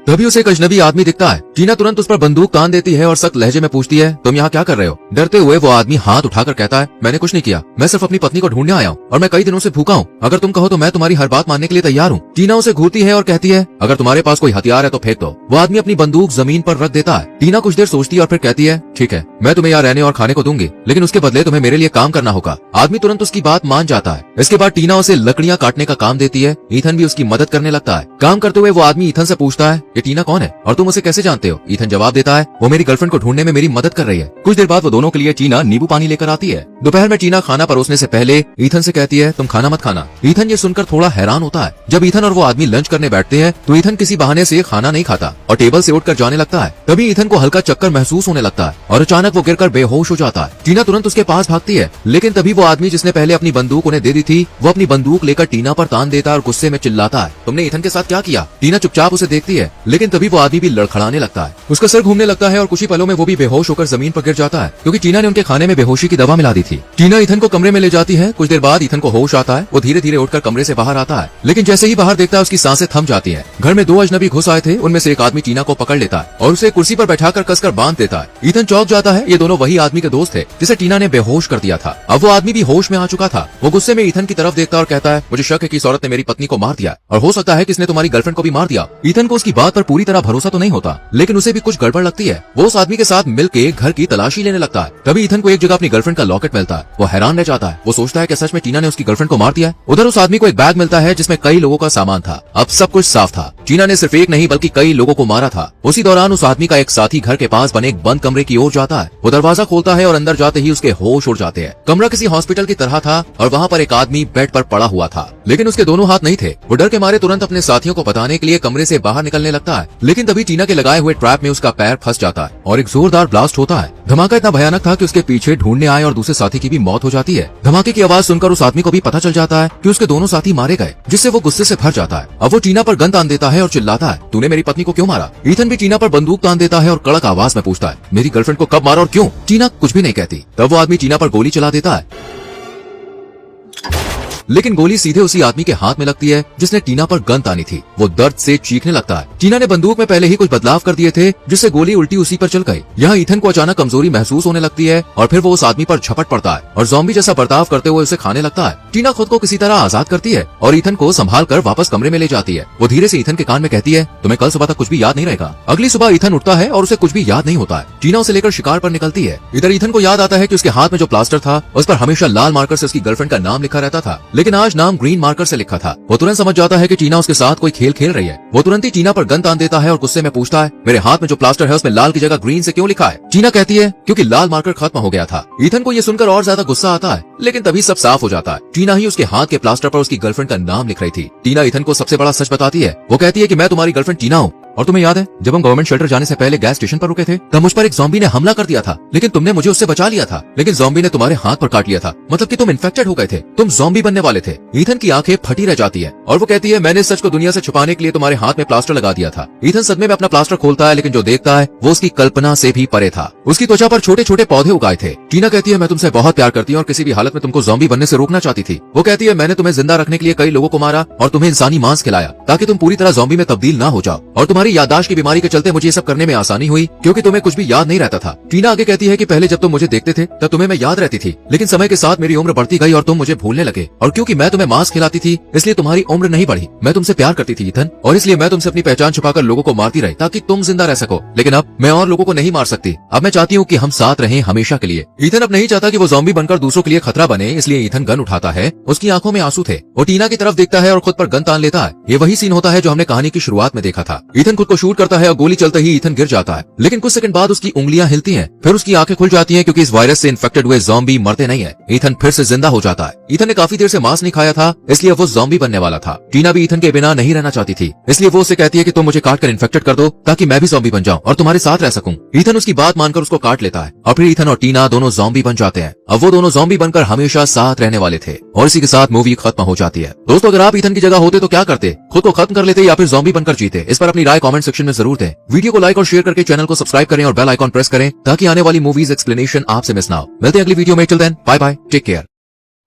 तभी उसे एक अजनबी आदमी दिखता है। टीना तुरंत उस पर बंदूक तान देती है और सख्त लहजे में पूछती है, तुम यहाँ क्या कर रहे हो? डरते हुए वो आदमी हाथ उठाकर कहता है, मैंने कुछ नहीं किया, मैं सिर्फ अपनी पत्नी को ढूंढने आया हूँ और मैं कई दिनों से भूखा हूँ। अगर तुम कहो तो मैं तुम्हारी हर बात मानने के लिए तैयार हूँ। टीना उसे घूरती है और कहती है, अगर तुम्हारे पास कोई हथियार है तो फेंक दो। वो आदमी अपनी बंदूक जमीन पर रख देता है। टीना कुछ देर सोचती है और फिर कहती है, ठीक है, मैं तुम्हें यहाँ रहने और खाने को दूंगी, लेकिन उसके बदले तुम्हें मेरे लिए काम करना होगा। आदमी तुरंत उसकी बात मान जाता है। इसके बाद टीना उसे लकड़ियाँ काटने का काम देती है। ईथन भी उसकी मदद करने लगता है। काम करते हुए वो आदमी ईथन से पूछता है, ये टीना कौन है और तुम उसे कैसे जानते हो? ईथन जवाब देता है, वो मेरी गर्लफ्रेंड को ढूंढने में मेरी मदद कर रही है। कुछ देर बाद वो दोनों के लिए टीना नींबू पानी लेकर आती है। दोपहर में टीना खाना परोसने से पहले ईथन से कहती है, तुम खाना मत खाना। ईथन ये सुनकर थोड़ा हैरान होता है। जब ईथन और वो आदमी लंच करने बैठते हैं तो ईथन किसी बहाने से खाना नहीं खाता और टेबल से उठकर जाने लगता है। तभी ईथन को हल्का चक्कर महसूस होने लगता है और अचानक वो गिरकर बेहोश हो जाता है। टीना तुरंत उसके पास भागती है, लेकिन तभी वो आदमी जिसने पहले अपनी बंदूक उन्हें दे दी थी, वो अपनी बंदूक लेकर टीना पर तान देता है और गुस्से में चिल्लाता है, तुमने ईथन के साथ क्या किया? टीना चुपचाप उसे देखती है, लेकिन तभी वो आदमी भी लड़खड़ाने लगता है। उसका सर घूमने लगता है और कुछ ही पलों में वो भी बेहोश होकर जमीन पर गिर जाता है, क्योंकि टीना ने उनके खाने में बेहोशी की दवा मिला दी थी। टीना ईथन को कमरे में ले जाती है। कुछ देर बाद ईथन को होश आता है। वो धीरे धीरे उठकर कमरे से बाहर आता है, लेकिन जैसे ही बाहर देखता है उसकी सांसें थम जाती हैं। घर में दो अजनबी घुस आए थे। उनमें से एक आदमी टीना को पकड़ लेता है और उसे कुर्सी पर बैठाकर कसकर बांध देता है। ईथन चौंक जाता है। ये दोनों वही आदमी के दोस्त थे जिसे टीना ने बेहोश कर दिया था। अब वो आदमी भी होश में आ चुका था। वो गुस्से में ईथन की तरफ देखता और कहता है, मुझे शक है कि इस औरत ने मेरी पत्नी को मार दिया और हो सकता है कि इसने तुम्हारी गर्लफ्रेंड को भी मार दिया। ईथन को उसकी बात पर पूरी तरह भरोसा तो नहीं होता, लेकिन उसे भी कुछ गड़बड़ लगती है। वो उस आदमी के साथ मिलकर घर की तलाशी लेने लगता है। तभी ईथन को एक जगह अपनी गर्लफ्रेंड का लॉकेट मिलता है। वो हैरान रह जाता है। वो सोचता है कि सच में टीना ने उसकी गर्लफ्रेंड को मार दिया। उधर उस आदमी को एक बैग मिलता है जिसमें कई लोगों का सामान था। अब सब कुछ साफ था। टीना ने सिर्फ एक नहीं बल्कि कई लोगों को मारा था। उसी दौरान उस आदमी का एक साथी घर के पास बने एक बंद कमरे की ओर जाता है। वो दरवाजा खोलता है और अंदर जाते ही उसके होश उड़ जाते हैं। कमरा किसी हॉस्पिटल की तरह था और वहाँ पर एक आदमी बेड पर पड़ा हुआ था, लेकिन उसके दोनों हाथ नहीं थे। वो डर के मारे तुरंत अपने साथियों को बताने के लिए कमरे से बाहर निकलने लगता है, लेकिन तभी टीना के लगाए हुए ट्रैप में उसका पैर फंस जाता है और एक जोरदार ब्लास्ट होता है। धमाका इतना भयानक था कि उसके पीछे ढूंढने आए और दूसरे साथी की भी मौत हो जाती है। धमाके की आवाज सुनकर उस आदमी को भी पता चल जाता है कि उसके दोनों साथी मारे गए, जिससे वो गुस्से से भर जाता है। अब वो टीना पर गन तान देता है और चिल्लाता है, तूने मेरी पत्नी को क्यों मारा? ईथन भी टीना पर बंदूक तान देता है और कड़क आवाज में पूछता है, मेरी गर्लफ्रेंड को कब मारा और क्यों? टीना कुछ भी नहीं कहती। तब वो आदमी टीना पर गोली चला देता है, लेकिन गोली सीधे उसी आदमी के हाथ में लगती है जिसने टीना पर गन तानी थी। वो दर्द से चीखने लगता है। टीना ने बंदूक में पहले ही कुछ बदलाव कर दिए थे, जिससे गोली उल्टी उसी पर चल गई। यहाँ ईथन को अचानक कमजोरी महसूस होने लगती है और फिर वो उस आदमी पर झपट पड़ता है और ज़ॉम्बी जैसा बर्ताव करते हुए उसे खाने लगता है। टीना खुद को किसी तरह आजाद करती है और ईथन को संभाल कर वापस कमरे में ले जाती है। वो धीरे से ईथन के कान में कहती है, तुम्हें कल सुबह तक कुछ भी याद नहीं रहेगा। अगली सुबह ईथन उठता है और उसे कुछ भी याद नहीं होता है। टीना उसे लेकर शिकार पर निकलती है। इधर ईथन को याद आता है कि उसके हाथ में जो प्लास्टर था उस पर हमेशा लाल मार्कर से उसकी गर्लफ्रेंड का नाम लिखा रहता था, लेकिन आज नाम ग्रीन मार्कर से लिखा था। वो तुरंत समझ जाता है कि टीना उसके साथ कोई खेल खेल रही है। वो तुरंत ही टीना पर गन तान देता है और गुस्से में पूछता है, मेरे हाथ में जो प्लास्टर है उसमें लाल की जगह ग्रीन से क्यों लिखा है? टीना कहती है, क्योंकि लाल मार्कर खत्म हो गया था। ईथन को ये सुनकर और ज्यादा गुस्सा आता है, लेकिन तभी सब साफ हो जाता है। टीना ही उसके हाथ के प्लास्टर पर उसकी गर्लफ्रेंड का नाम लिख रही थी। टीना ईथन को सबसे बड़ा सच बताती है। वो कहती है कि मैं तुम्हारी गर्लफ्रेंड टीना हूँ और तुम्हें याद है जब हम गवर्नमेंट शेल्टर जाने से पहले गैस स्टेशन पर रुके थे तब मुझ पर एक ज़ॉम्बी ने हमला कर दिया था, लेकिन तुमने मुझे उससे बचा लिया था। लेकिन ज़ॉम्बी ने तुम्हारे हाथ पर काट लिया था, मतलब कि तुम इन्फेक्टेड हो गए थे, तुम ज़ॉम्बी बनने वाले थे। ईथन की आंखें फटी रह जाती है और वो कहती है, मैंने सच को दुनिया से छुपाने के लिए तुम्हारे हाथ में प्लास्टर लगा दिया था। ईथन सदमे में अपना प्लास्टर खोलता है, लेकिन जो देखता है वो उसकी कल्पना से भी परे था। उसकी त्वचा पर छोटे छोटे पौधे उगाए थे। टीना कहती है, मैं तुमसे बहुत प्यार करती हूँ और किसी भी हालत में तुमको ज़ॉम्बी बनने से रोकना चाहती थी। वो कहती है, मैंने तुम्हें जिंदा रखने के लिए कई लोगों को मारा और तुम्हें इंसानी मांस खिलाया ताकि तुम पूरी तरह ज़ॉम्बी में तब्दील ना हो जाओ, और तुम्हारी याददाश्त की बीमारी के चलते मुझे ये सब करने में आसानी हुई क्योंकि तुम्हें कुछ भी याद नहीं रहता था। टीना आगे कहती है कि पहले जब तुम मुझे देखते थे तब तुम्हें मैं याद रहती थी, लेकिन समय के साथ मेरी उम्र बढ़ती गई और तुम मुझे भूलने लगे, और क्योंकि मैं तुम्हें मांस खिलाती थी इसलिए तुम्हारी उम्र नहीं बढ़ी। मैं तुमसे प्यार करती थी ईथन, और इसलिए मैं तुमसे अपनी पहचान छुपाकर लोगों को मारती रही ताकि तुम जिंदा रह सको, लेकिन अब मैं और लोगों को नहीं मार सकती। अब मैं चाहती हूँ कि हम साथ रहें हमेशा के लिए। ईथन अब नहीं चाहता कि वो ज़ॉम्बी बनकर दूसरों के लिए खतरा बने, इसलिए ईथन गन उठाता है। उसकी आंखों में आंसू थे। वो टीना की तरफ देखता है और खुद पर गन तान लेता है। ये वही सीन होता है जो हमने कहानी की शुरुआत में देखा था। ईथन ईथन खुद को शूट करता है और गोली चलते ही ईथन गिर जाता है, लेकिन कुछ सेकंड बाद उसकी उंगलियां हिलती हैं, फिर उसकी आंखें खुल जाती हैं क्योंकि इस वायरस से इन्फेक्टेड हुए ज़ॉम्बी मरते नहीं है। ईथन फिर से जिंदा हो जाता है। ईथन ने काफी देर से मांस नहीं खाया था, इसलिए वो ज़ॉम्बी बनने वाला था। टीना भी ईथन के बिना नहीं रहना चाहती थी, इसलिए वो उसे कहती है कि तुम मुझे काट कर इन्फेक्टेड कर दो ताकि मैं भी ज़ॉम्बी बन जाऊं और तुम्हारे साथ रह सकूं। ईथन उसकी बात मानकर उसको काट लेता है और फिर ईथन और टीना दोनों ज़ॉम्बी बन जाते हैं। अब वो दोनों ज़ॉम्बी बनकर हमेशा साथ रहने वाले थे और इसी के साथ मूवी खत्म हो जाती है। दोस्तों, अगर आप ईथन की जगह होते तो क्या करते? खुद को खत्म कर लेते या फिर ज़ॉम्बी बनकर जीते? इस पर अपनी राय कमेंट सेक्शन में जरूर दें। वीडियो को लाइक और शेयर करके चैनल को सब्सक्राइब करें और बेल आइकॉन प्रेस करें ताकि आने वाली मूवीज एक्सप्लेनेशन आपसे मिस ना हो। मिलते हैं अगली वीडियो में। Till then bye bye, take care.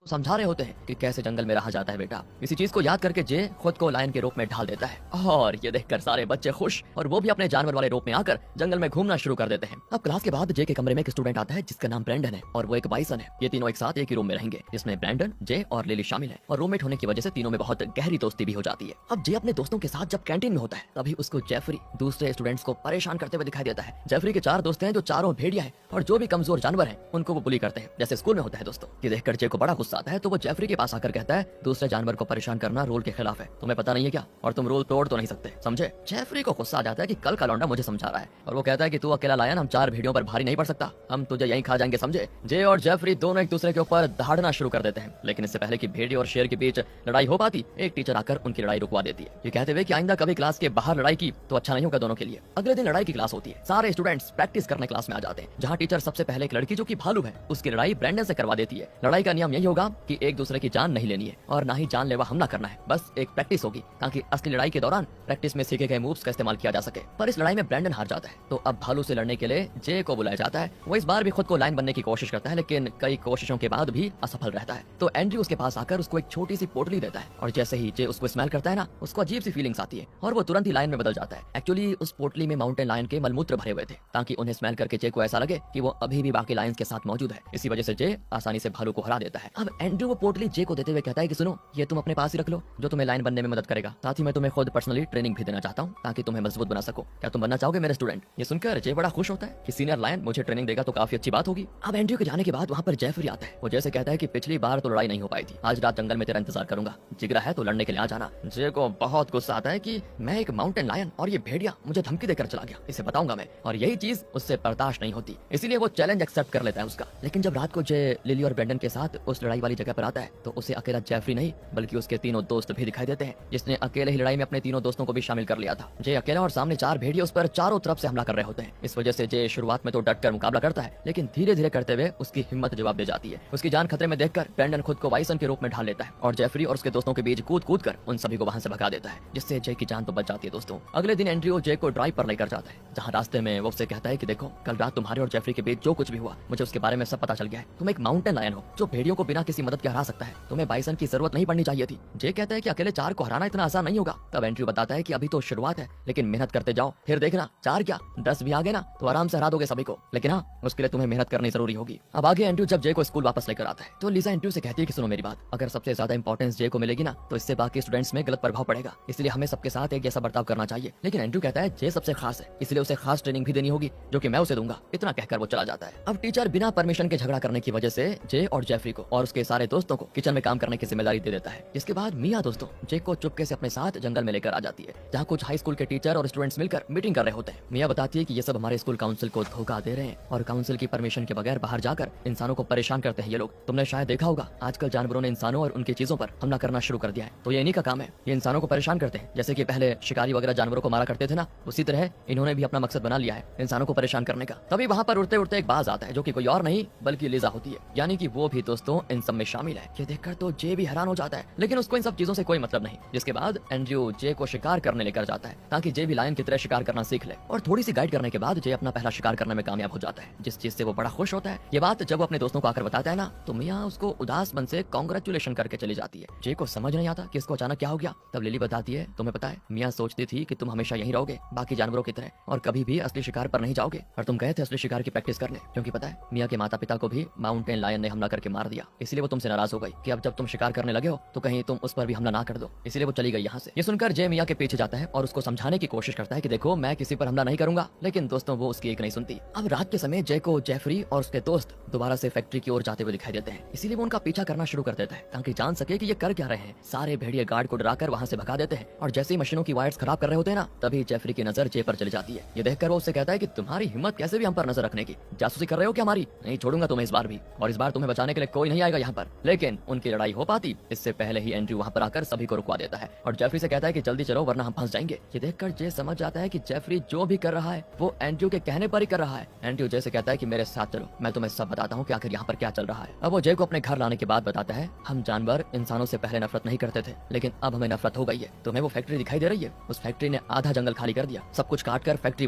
समझा रहे होते हैं कि कैसे जंगल में रहा जाता है बेटा। इसी चीज को याद करके जे खुद को लायन के रूप में ढाल देता है और ये देखकर सारे बच्चे खुश और वो भी अपने जानवर वाले रूप में आकर जंगल में घूमना शुरू कर देते हैं। अब क्लास के बाद जे के कमरे में एक स्टूडेंट आता है जिसका नाम ब्रैंडन है और वो एक बाइसन है। ये तीनों एक साथ एक ही रूम में रहेंगे जिसमें ब्रैंडन, जे और लिली शामिल है और रूममेट होने की वजह से तीनों में बहुत गहरी दोस्ती भी हो जाती है। अब जे अपने दोस्तों के साथ जब कैंटीन में होता है तभी उसको जेफरी दूसरे स्टूडेंट्स को परेशान करते हुए दिखाई देता है। जेफरी के 4 दोस्त हैं जो चारों भेड़िया हैं और जो भी कमजोर जानवर हैं उनको वो बुली करते हैं जैसे स्कूल में होता है। दोस्तों, ये देखकर जे को बड़ा गुस्सा आता है तो वो जेफरी के पास आकर कहता है दूसरे जानवर को परेशान करना रूल के खिलाफ है, तुम्हें पता नहीं है क्या? और तुम रूल तोड़ तो नहीं सकते, समझे? जेफरी को गुस्सा आ जाता है कि कल का लौंडा मुझे समझा रहा है और वो कहता है कि तू अकेला लायन हम 4 भेड़ियों पर भारी नहीं पड़ सकता, हम तुझे यहीं खा जाएंगे, समझे? जे और जेफरी दोनों एक दूसरे के ऊपर दहाड़ना शुरू कर देते हैं, लेकिन इससे पहले कि भेड़िए और शेर के बीच लड़ाई हो पाती एक टीचर आकर उनकी लड़ाई रुकवा देती है, ये कहते हुए कि आइंदा कभी क्लास के बाहर लड़ाई की तो अच्छा नहीं होगा दोनों के लिए। अगले दिन लड़ाई की क्लास होती है। सारे स्टूडेंट्स प्रैक्टिस करने क्लास में आ जाते हैं जहाँ टीचर सबसे पहले एक लड़की जो की भालू है उसकी लड़ाई ब्रैंडन से करवा देती है। लड़ाई का नियम यही होगा कि एक दूसरे की जान नहीं लेनी है और ना ही जानलेवा हमला करना है, बस एक प्रैक्टिस होगी ताकि असली लड़ाई के दौरान प्रैक्टिस में सीखे गए मूव्स का इस्तेमाल किया जा सके। पर इस लड़ाई में ब्रैंडन हार जाता है तो अब भालू से लड़ने के लिए जे को बुलाया जाता है। वो इस बार भी खुद को लायन बनने की कोशिश करता है लेकिन कई कोशिशों के बाद भी असफल रहता है। तो एंड्रयू उसके पास आकर उसको एक छोटी सी पोटली देता है और जैसे ही जे उसको स्मेल करता है ना उसको अजीब सी फीलिंग्स आती है और वो तुरंत ही लायन में बदल जाता है। एक्चुअली उस पोटली में माउंटेन लायन के मलमूत्र भरे हुए थे ताकि उन्हें स्मेल करके जे को ऐसा लगे कि वो अभी भी बाकी लायंस के साथ मौजूद है। इसी वजह से जे आसानी से भालू को हरा देता है। अब एंड्रयू वो पोटली जे को देते हुए कहता है कि सुनो, ये तुम अपने पास ही रख लो, जो तुम्हें लाइन बनने में मदद करेगा। साथ ही मैं तुम्हें खुद पर्सनली ट्रेनिंग भी देना चाहता हूँ ताकि तुम्हें मजबूत बना सको। क्या तुम बनना चाहोगे मेरे स्टूडेंट? ये सुनकर जे बड़ा खुश होता है कि सीनियर लायन मुझे ट्रेनिंग देगा तो काफी अच्छी बात होगी। अब एंड्रयू के जाने के बाद वहाँ पर जेफरी आता है। वो जैसे कहता है कि पिछली बार तो लड़ाई नहीं हो पाई थी, आज रात जंगल में तेरा इंतजार करूंगा, जिगरा है तो लड़ने के लिए आ जाना। जे को बहुत गुस्सा आता है कि मैं एक माउंटेन लायन और ये भेड़िया मुझे धमकी देकर चला गया, इसे बताऊंगा मैं, और यही चीज उससे बर्दाश्त नहीं होती, इसीलिए वो चैलेंज एक्सेप्ट कर लेता है उसका। लेकिन जब रात को जे लिली और ब्रैंडन के साथ उस लड़ाई वाली जगह पर आता है तो उसे अकेला जेफरी नहीं बल्कि उसके तीनों दोस्त भी दिखाई देते हैं जिसने अकेले ही लड़ाई में अपने तीनों दोस्तों को भी शामिल कर लिया था। जे अकेला और सामने 4 भेड़िए उस पर चारों तरफ से हमला कर रहे होते हैं। इस वजह से जे शुरुआत में तो डट कर मुकाबला करता है लेकिन धीरे धीरे करते हुए उसकी हिम्मत जवाब दे जाती है। उसकी जान खतरे में देखकर ब्रैंडन खुद को वाइसन के रूप में ढाल लेता है और जेफरी और उसके दोस्तों के बीच कूद कूद कर उन सभी को वहां से भगा देता है जिससे जे की जान तो बच जाती है। दोस्तों, अगले दिन एंड्रयू जे को ड्राइव पर लेकर जाता है जहाँ रास्ते में वो उससे कहता है कि देखो, कल रात तुम्हारे और जेफरी के बीच जो कुछ भी हुआ मुझे उसके बारे में सब पता चल गया है। तुम एक माउंटेन लायन हो जो भेड़ियों को बिना किसी मदद के हरा सकता है, तुम्हें बाइसन की जरूरत नहीं पड़नी चाहिए थी। जे कहता है कि अकेले 4 को हराना इतना आसान नहीं होगा। तब एंड्रयू बताता है कि अभी तो शुरुआत है लेकिन मेहनत करते जाओ, फिर देखना 4 क्या 10 भी आ गए ना तो आराम से हरा दोगे सभी को, लेकिन हाँ उसके लिए तुम्हें मेहनत करनी जरूरी होगी। अब आगे एंड्रयू जब जे को स्कूल वापस लेकर आता है तो लिजा एंड्रयू से कहती है कि सुनो मेरी बात, अगर सबसे ज्यादा इंपॉर्टेंस जे को मिलेगी ना तो इससे बाकी स्टूडेंट्स में गलत प्रभाव पड़ेगा, इसलिए हमें सबके साथ एक जैसा बर्ताव करना चाहिए। लेकिन एंड्रयू कहता है जे सबसे खास है इसलिए उसे खास ट्रेनिंग भी देनी होगी जो कि मैं उसे दूंगा। इतना कहकर वो चला जाता है। अब टीचर बिना परमिशन के झगड़ा करने की वजह से जे और जेफरी को और उसके सारे दोस्तों को किचन में काम करने की जिम्मेदारी दे देता है। जिसके बाद मिया दोस्तों जे को चुपके से अपने साथ जंगल में लेकर आ जाती है जहाँ कुछ हाई स्कूल के टीचर और स्टूडेंट्स मिलकर मीटिंग कर रहे होते हैं। मिया बताती है कि ये सब हमारे स्कूल काउंसिल को धोखा दे रहे हैं और काउंसिल की परमिशन के बगैर बाहर जाकर इंसानों को परेशान करते हैं ये लोग। तुमने शायद देखा होगा आजकल जानवरों ने इंसानों और उनकी चीजों पर हमला करना शुरू कर दिया है, तो ये इन्हीं का काम है, ये इंसानों को परेशान करते हैं। जैसे कि पहले शिकारी वगैरह जानवरों को मारा करते थे ना, उसी तरह इन्होंने भी अपना मकसद बना लिया है इंसानों को परेशान करने का। तभी वहाँ पर उड़ते उड़ते एक बाज आता है जो कि कोई और नहीं बल्कि लिजा होती है, यानी कि वो भी दोस्तों इन सब में शामिल है। ये देखकर तो जे भी हैरान हो जाता है लेकिन उसको इन सब चीजों से कोई मतलब नहीं। जिसके बाद एंड्रयू जे को शिकार करने लेकर जाता है ताकि जे भी लायन की तरह शिकार करना सीख ले, और थोड़ी सी गाइड करने के बाद जे अपना पहला शिकार करने में कामयाब हो जाता है जिस चीज से वो बड़ा खुश होता है। ये बात जब वो अपने दोस्तों को आकर बताता है ना तो मिया उसको उदास मन से कांग्रेचुलेशन करके चली जाती है। जे को समझ नहीं आता कि इसको अचानक क्या हो गया। तब लिली बताती है तुम्हें पता है मिया सोचती थी कि तुम हमेशा यहीं रहोगे बाकी जानवरों की तरह और कभी भी असली शिकार पर नहीं जाओगे, और तुम गए थे असली शिकार की प्रैक्टिस करने क्योंकि पता है मिया के माता पिता को भी माउंटेन लायन ने हमला करके मार दिया, इसीलिए वो तुमसे नाराज हो गई कि अब जब तुम शिकार करने लगे हो तो कहीं तुम उस पर भी हमला ना कर दो, इसीलिए वो चली गई यहाँ से। ये सुनकर जे मिया के पीछे जाता है और उसको समझाने की कोशिश करता है कि देखो मैं किसी पर हमला नहीं करूंगा, लेकिन दोस्तों वो उसकी एक नहीं सुनती। अब रात के समय जे को जेफरी और उसके दोस्त दोबारा से फैक्ट्री की ओर जाते हुए दिखाई देते हैं, इसीलिए वो उनका पीछा करना शुरू कर देता है ताकि जान सके कि ये कर क्या रहे हैं। सारे भेड़िए गार्ड को डराकर वहाँ से भगा देते हैं और जैसे ही मशीनों की वायर्स खराब कर रहे होते हैं ना, तभी जेफरी की नजर जे पर चली जाती है। ये देखकर वो उससे कहता है कि तुम्हारी हिम्मत कैसे भी हम पर नजर रखने की, जासूसी कर रहे हो क्या हमारी? नहीं छोड़ूंगा तुम्हें इस बार भी, और इस बार तुम्हें बचाने के लिए कोई नहीं आएगा यहाँ पर। लेकिन उनकी लड़ाई हो पाती इससे पहले ही एंड्रयू वहाँ पर आकर सभी को रुकवा देता है और जेफरी से कहता है कि जल्दी चलो वरना हम फंस जाएंगे। ये देखकर जे समझ जाता है कि जेफरी जो भी कर रहा है वो एंड्रयू के कहने पर ही कर रहा है। एंड्रयू जे से कहता है कि मेरे साथ चलो, मैं तुम्हें सब बताता हूँ कि आखिर यहाँ पर क्या चल रहा है। अब वो जे को अपने घर लाने के बाद बताता है, हम जानवर इंसानों से पहले नफरत नहीं करते थे, लेकिन अब हमें नफरत हो गई है। तुम्हें वो फैक्ट्री दिखाई दे रही है, उस फैक्ट्री ने आधा जंगल खाली कर दिया, सब कुछ काट कर फैक्ट्री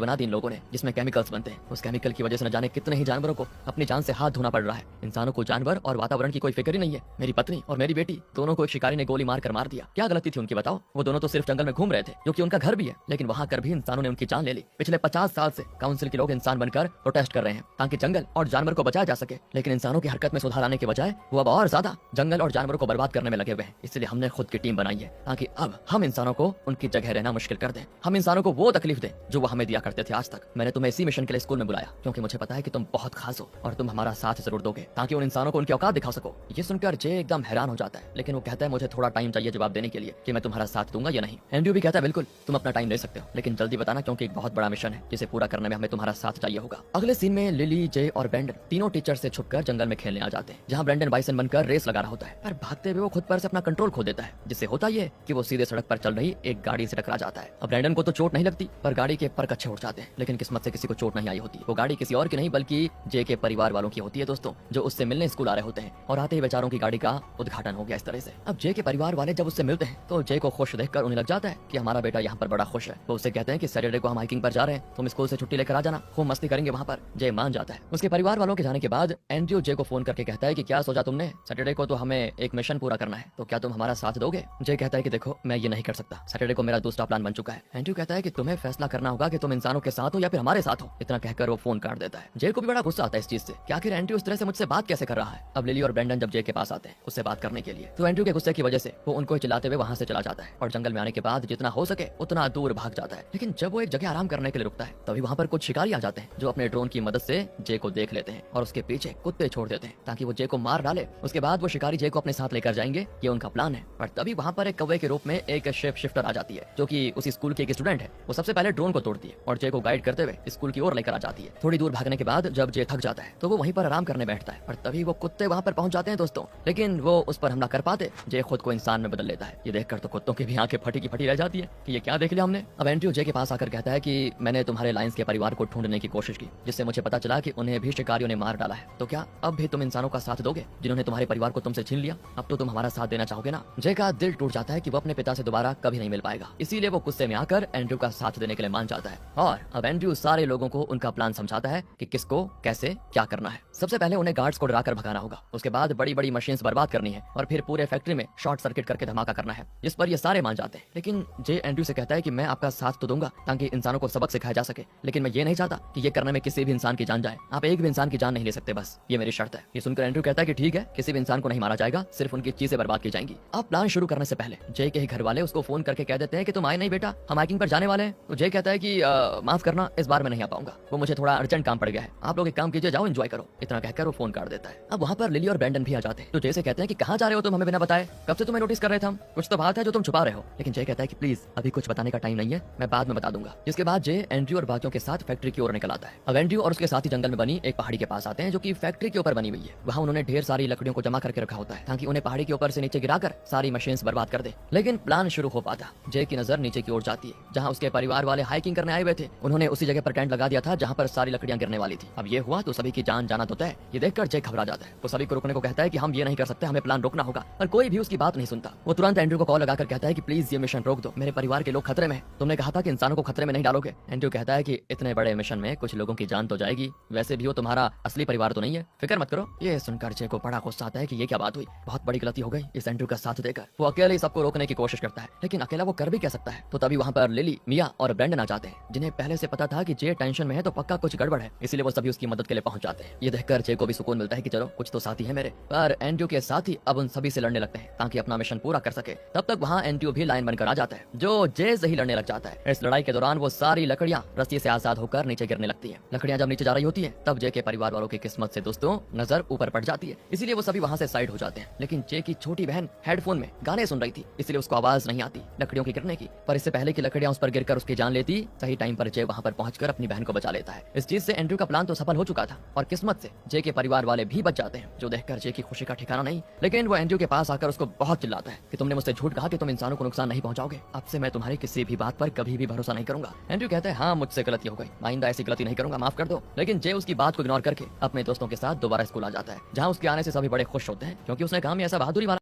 बना दी इन लोगों ने जिसमें केमिकल्स बनते हैं। उस केमिकल की वजह से न जाने कितने ही जानवरों को अपनी जान से हाथ धोना पड़ रहा है। इंसानों को जानवर और वातावरण की कोई फिक्र ही नहीं है। मेरी पत्नी और मेरी बेटी दोनों को एक शिकारी ने गोली मारकर मार दिया। क्या गलती थी उनकी बताओ? वो दोनों तो सिर्फ जंगल में घूम रहे थे जो कि उनका घर भी है, लेकिन वहाँ कर भी इंसानों ने उनकी जान ले ली। पिछले 50 साल से काउंसिल के लोग इंसान बनकर प्रोटेस्ट कर रहे हैं ताकि जंगल और जानवर को बचाया जा सके, लेकिन इंसानों की हरकत में सुधार आने के बजाय वो अब और ज्यादा जंगल और जानवरों को बर्बाद करने में लगे हुए हैं। इसलिए हमने खुद की टीम बनाई है ताकि अब हम इंसानों को उनकी जगह रहना मुश्किल कर दें, हम इंसानों को वो तकलीफ दें जो वो हमें दिया करते थे आज तक। मैंने तुम्हें इसी मिशन के लिए स्कूल में बुलाया क्योंकि मुझे पता है कि तुम बहुत खास हो और तुम हमारा साथ जरूर दोगे ताकि उन इंसानों को उनकी औकात दिखा सको। ये सुनकर जे एकदम हैरान हो जाता है, लेकिन वो कहता है मुझे थोड़ा टाइम चाहिए जवाब देने के लिए कि मैं तुम्हारा साथ दूंगा या नहीं। एंड्रयू भी कहता है बिल्कुल तुम अपना टाइम ले सकते हो, लेकिन जल्दी बताना क्योंकि एक बहुत बड़ा मिशन है जिसे पूरा करने में हमें तुम्हारा साथ चाहिए होगा। अगले सीन में लिली, जे और ब्रेंडन तीनों टीचर से छुपकर जंगल में खेलने आ जाते हैं, जहाँ ब्रेंडन बाइसन बनकर रेस लगा रहा होता है, पर भागते हुए वो खुद पर से अपना कंट्रोल खो देता है, जिससे होता ये कि वो सीधे सड़क पर चल रही एक गाड़ी से टकरा जाता है। अब ब्रेंडन को तो चोट नहीं लगती, पर गाड़ी के पर कच्चे उड़ जाते हैं, लेकिन किस्मत से किसी को चोट नहीं आई होती। वो गाड़ी किसी और की नहीं बल्कि जे के परिवार वालों की होती है दोस्तों, जो उससे मिलने स्कूल आ रहे होते हैं, और आते ही बेचारों की गाड़ी का उद्घाटन हो गया इस तरह से। अब जे के परिवार वाले जब उससे मिलते हैं तो जे को खुश देखकर उन्हें लग जाता है कि हमारा बेटा यहाँ पर बड़ा खुश है। वो उससे कहते हैं कि सैटरडे को हम हाइकिंग पर जा रहे हैं, तुम स्कूल से छुट्टी लेकर आ जाना, खूब मस्ती करेंगे वहाँ पर। जे मान जाता है। उसके परिवार वालों के जाने के बाद एंड्रयू जे को फोन करके कहता है कि क्या सोचा तुमने, सैटरडे को तो हमें एक मिशन पूरा करना है, तो क्या तुम हमारा साथ दोगे? जे कहता है कि देखो मैं ये नहीं कर सकता, सैटरडे को मेरा दूसरा प्लान बन चुका है। एंड्रयू कहता है कि तुम्हें फैसला करना होगा कि तुम इंसानों के साथ हो या फिर हमारे साथ हो। इतना कहकर वो फोन काट देता है। जे को भी बड़ा गुस्सा आता है इस चीज से कि आखिर एंड्रयू इस तरह से मुझसे बात कैसे कर रहा है। अब लिली और ब्रेंडन जब जे के पास आते हैं उससे बात करने के लिए, तो एंड्रयू के गुस्से की वजह से वो उनको चिल्लाते हुए वहां से चला जाता है और जंगल में आने के बाद जितना हो सके उतना दूर भाग जाता है। लेकिन जब वो एक जगह आराम करने के लिए रुकता है तभी वहाँ पर कुछ शिकारी आ जाते हैं जो अपने ड्रोन की मदद से जे को देख लेते हैं और उसके पीछे कुत्ते छोड़ देते हैं ताकि वो जे को मार डाले। उसके बाद वो शिकारी जे को अपने साथ लेकर जाएंगे, ये उनका प्लान है। पर तभी वहाँ पर एक कौवे के रूप में एक शेप शिफ्टर आ जाती है जो कि उसी स्कूल की एक स्टूडेंट है। वो सबसे पहले ड्रोन को तोड़ती है और जे को गाइड करते हुए स्कूल की ओर लेकर आ जाती है। थोड़ी दूर भागने के बाद जब जे थक जाता है तो वो वहीं पर आराम करने बैठता है, पर तभी वो कुत्ते वहाँ पर पहुंच जाते हैं दोस्तों, लेकिन वो उस पर हमला कर पाते। जे खुद को इंसान में बदल लेता है। ये देखकर तो कुत्तों की भी आंखें फटी की फटी रह जाती है कि ये क्या देख लिया हमने। अब एंड्रयू जे के पास आकर कहता है कि मैंने तुम्हारे लायंस के परिवार को ढूंढने की कोशिश की, जिससे मुझे पता चला कि उन्हें भी शिकारियों ने मार डाला है। तो क्या अब भी तुम इंसानों का साथ दोगे जिन्होंने तुम्हारे परिवार को तुमसे छीन लिया? अब तो तुम हमारा साथ देना चाहोगे ना? जे का दिल टूट जाता है कि वो अपने पिता से दोबारा कभी नहीं मिल पाएगा, इसीलिए वो गुस्से में आकर एंड्रयू का साथ देने के लिए मान जाता है। और अब एंड्रयू सारे लोगों को उनका प्लान समझाता है कि किसको कैसे क्या करना है। सबसे पहले उन्हें गार्ड्स को डराकर भगाना होगा, उसके बाद बड़ी बड़ी मशीन्स बर्बाद करनी है और फिर पूरे फैक्ट्री में शॉर्ट सर्किट करके धमाका करना है, जिस पर ये सारे मान जाते हैं। लेकिन जे एंड्रयू से कहता है कि मैं आपका साथ तो दूंगा ताकि इंसानों को सबक सिखाया जा सके, लेकिन मैं ये नहीं चाहता कि ये करने में किसी भी इंसान की जान जाए। आप एक भी इंसान की जान नहीं ले सकते, बस ये मेरी शर्त है। ये सुनकर एंड्रयू कहता है कि ठीक है, किसी भी इंसान को नहीं मारा जाएगा, सिर्फ उनकी चीजें बर्बाद की जाएंगी। अब प्लान शुरू करने से पहले जे के ही घर वाले उसको फोन करके कह देते हैं कि तुम आए नहीं बेटा, हम हाइकिंग पर जाने वाले हैं। तो जे कहता है कि माफ करना, इस बार मैं नहीं आ पाऊंगा, वो मुझे थोड़ा अर्जेंट काम पड़ गया है, आप लोग एक काम कीजिए, जाओ एंजॉय करो। इतना कहकर वो फोन काट देता है। अब वहाँ पर लिली और ब्रेंडन भी आ जाते हैं, तो जे से कहते हैं कि कहाँ जा रहे हो तुम हमें बिना बताए, कब से तुम्हें नोटिस कर रहे थे हम, कुछ तो बात है जो तुम छुपा रहे हो। लेकिन जे कहता है कि प्लीज अभी कुछ बताने का टाइम नहीं है, मैं बाद में बता दूंगा। जिसके बाद जे एंड्रयू और बाकियों के साथ फैक्ट्री की ओर निकल आता है। अब एंड्रयू और उसके साथी जंगल में बनी एक पहाड़ी के पास आते हैं जो कि फैक्ट्री के ऊपर बनी हुई है। वहाँ उन्होंने ढेर सारी लकड़ियों को जमा करके रखा होता है ताकि उन्हें पहाड़ी के ऊपर से नीचे गिराकर सारी मशीन्स बर्बाद कर दे। लेकिन प्लान शुरू हो पाता, जे की नजर नीचे की ओर जाती है जहाँ उसके परिवार वाले हाइकिंग करने आए हुए थे। उन्होंने उसी जगह पर टेंट लगा दिया था जहाँ पर सारी लकड़ियां गिरने वाली थी। अब ये हुआ तो सभी की जान जाना तो तय। ये देखकर जे घबरा जाता है, वो सभी को रुकने को कहता है कि हम ये नहीं कर सकते, हमें प्लान रोकना होगा, पर कोई भी उसकी बात नहीं सुनता। वो तुरंत एंड्रयू को कॉल लगाकर कहता है कि प्लीज ये मिशन रोक दो, मेरे परिवार के लोग खतरे में, तुमने कहा था कि इंसानों को खतरे में नहीं डालोगे। एंड्रयू कहता है कि इतने बड़े मिशन में कुछ लोगों की जान तो जाएगी, वैसे भी वो तुम्हारा असली परिवार तो नहीं है, फिक्र मत करो। ये सुनकर जे को बड़ा गुस्सा आता है कि ये क्या बात हुई, बहुत बड़ी गलती हो गई इस एंड्रयू का साथ देकर। वो अकेले ही सबको रोकने की कोशिश करता है, लेकिन अकेला वो कर भी क्या सकता है। तो तभी वहाँ पर लिली, मिया और ब्रेंडन आ जाते हैं, जिन्हें पहले से पता था कि जे टेंशन में है तो पक्का कुछ गड़बड़ है, इसीलिए वो सभी उसकी मदद के लिए पहुंच जाते हैं। ये देखकर जे को भी सुकून मिलता है कि चलो कुछ तो साथी है मेरे, पर एंड्रयू के साथ ही अब उन सभी से लड़ने लगते हैं ताकि अपना मिशन पूरा कर सके। तब तक वहाँ एंड्रयू भी लाइन बनकर आ जाता है, जो जे से ही लड़ने लग जाता है। इस लड़ाई के दौरान वो सारी लकड़ियाँ रस्सी से आजाद होकर नीचे गिरने लगती है। लकड़ियाँ जब नीचे जा रही होती है तब जे के परिवार वालों की किस्मत से दोस्तों नजर ऊपर पड़ जाती है, इसीलिए वो सभी वहाँ से साइड हो जाते हैं। लेकिन जे की छोटी बहन हेडफोन में गाने सुन रही थी, इसलिए उसको आवाज नहीं आती लकड़ियों के गिरने की। पर इससे पहले की लकड़ियाँ उस पर गिरकर उसकी जान लेती, सही टाइम पर जे वहाँ पर पहुंचकर अपनी बहन को बचा लेता है। इस चीज से एंड्रयू का प्लान तो सफल हो चुका था और किस्मत से जे के परिवार वाले भी बच जाते हैं, जो देखकर जे की खुशी का ठिकाना नहीं। लेकिन वो एंड्रयू के पास आकर उसको बहुत चिल्लाता है कि तुमने मुझसे झूठ कहा कि तुम इंसानों को नुकसान नहीं पहुंचाओगे, अब से मैं तुम्हारी किसी भी बात पर कभी भी भरोसा नहीं करूंगा। एंड्रयू कहता है हाँ मुझसे गलती हो गई, आइंदा ऐसी गलती नहीं करूंगा, माफ कर दो। लेकिन जे उसकी बात को इग्नोर करके अपने दोस्तों के साथ दोबारा स्कूल आ जाता है, जहाँ उसके आने से सभी बड़े खुश होते हैं क्योंकि उसने काम ऐसा बहादुरी वाला।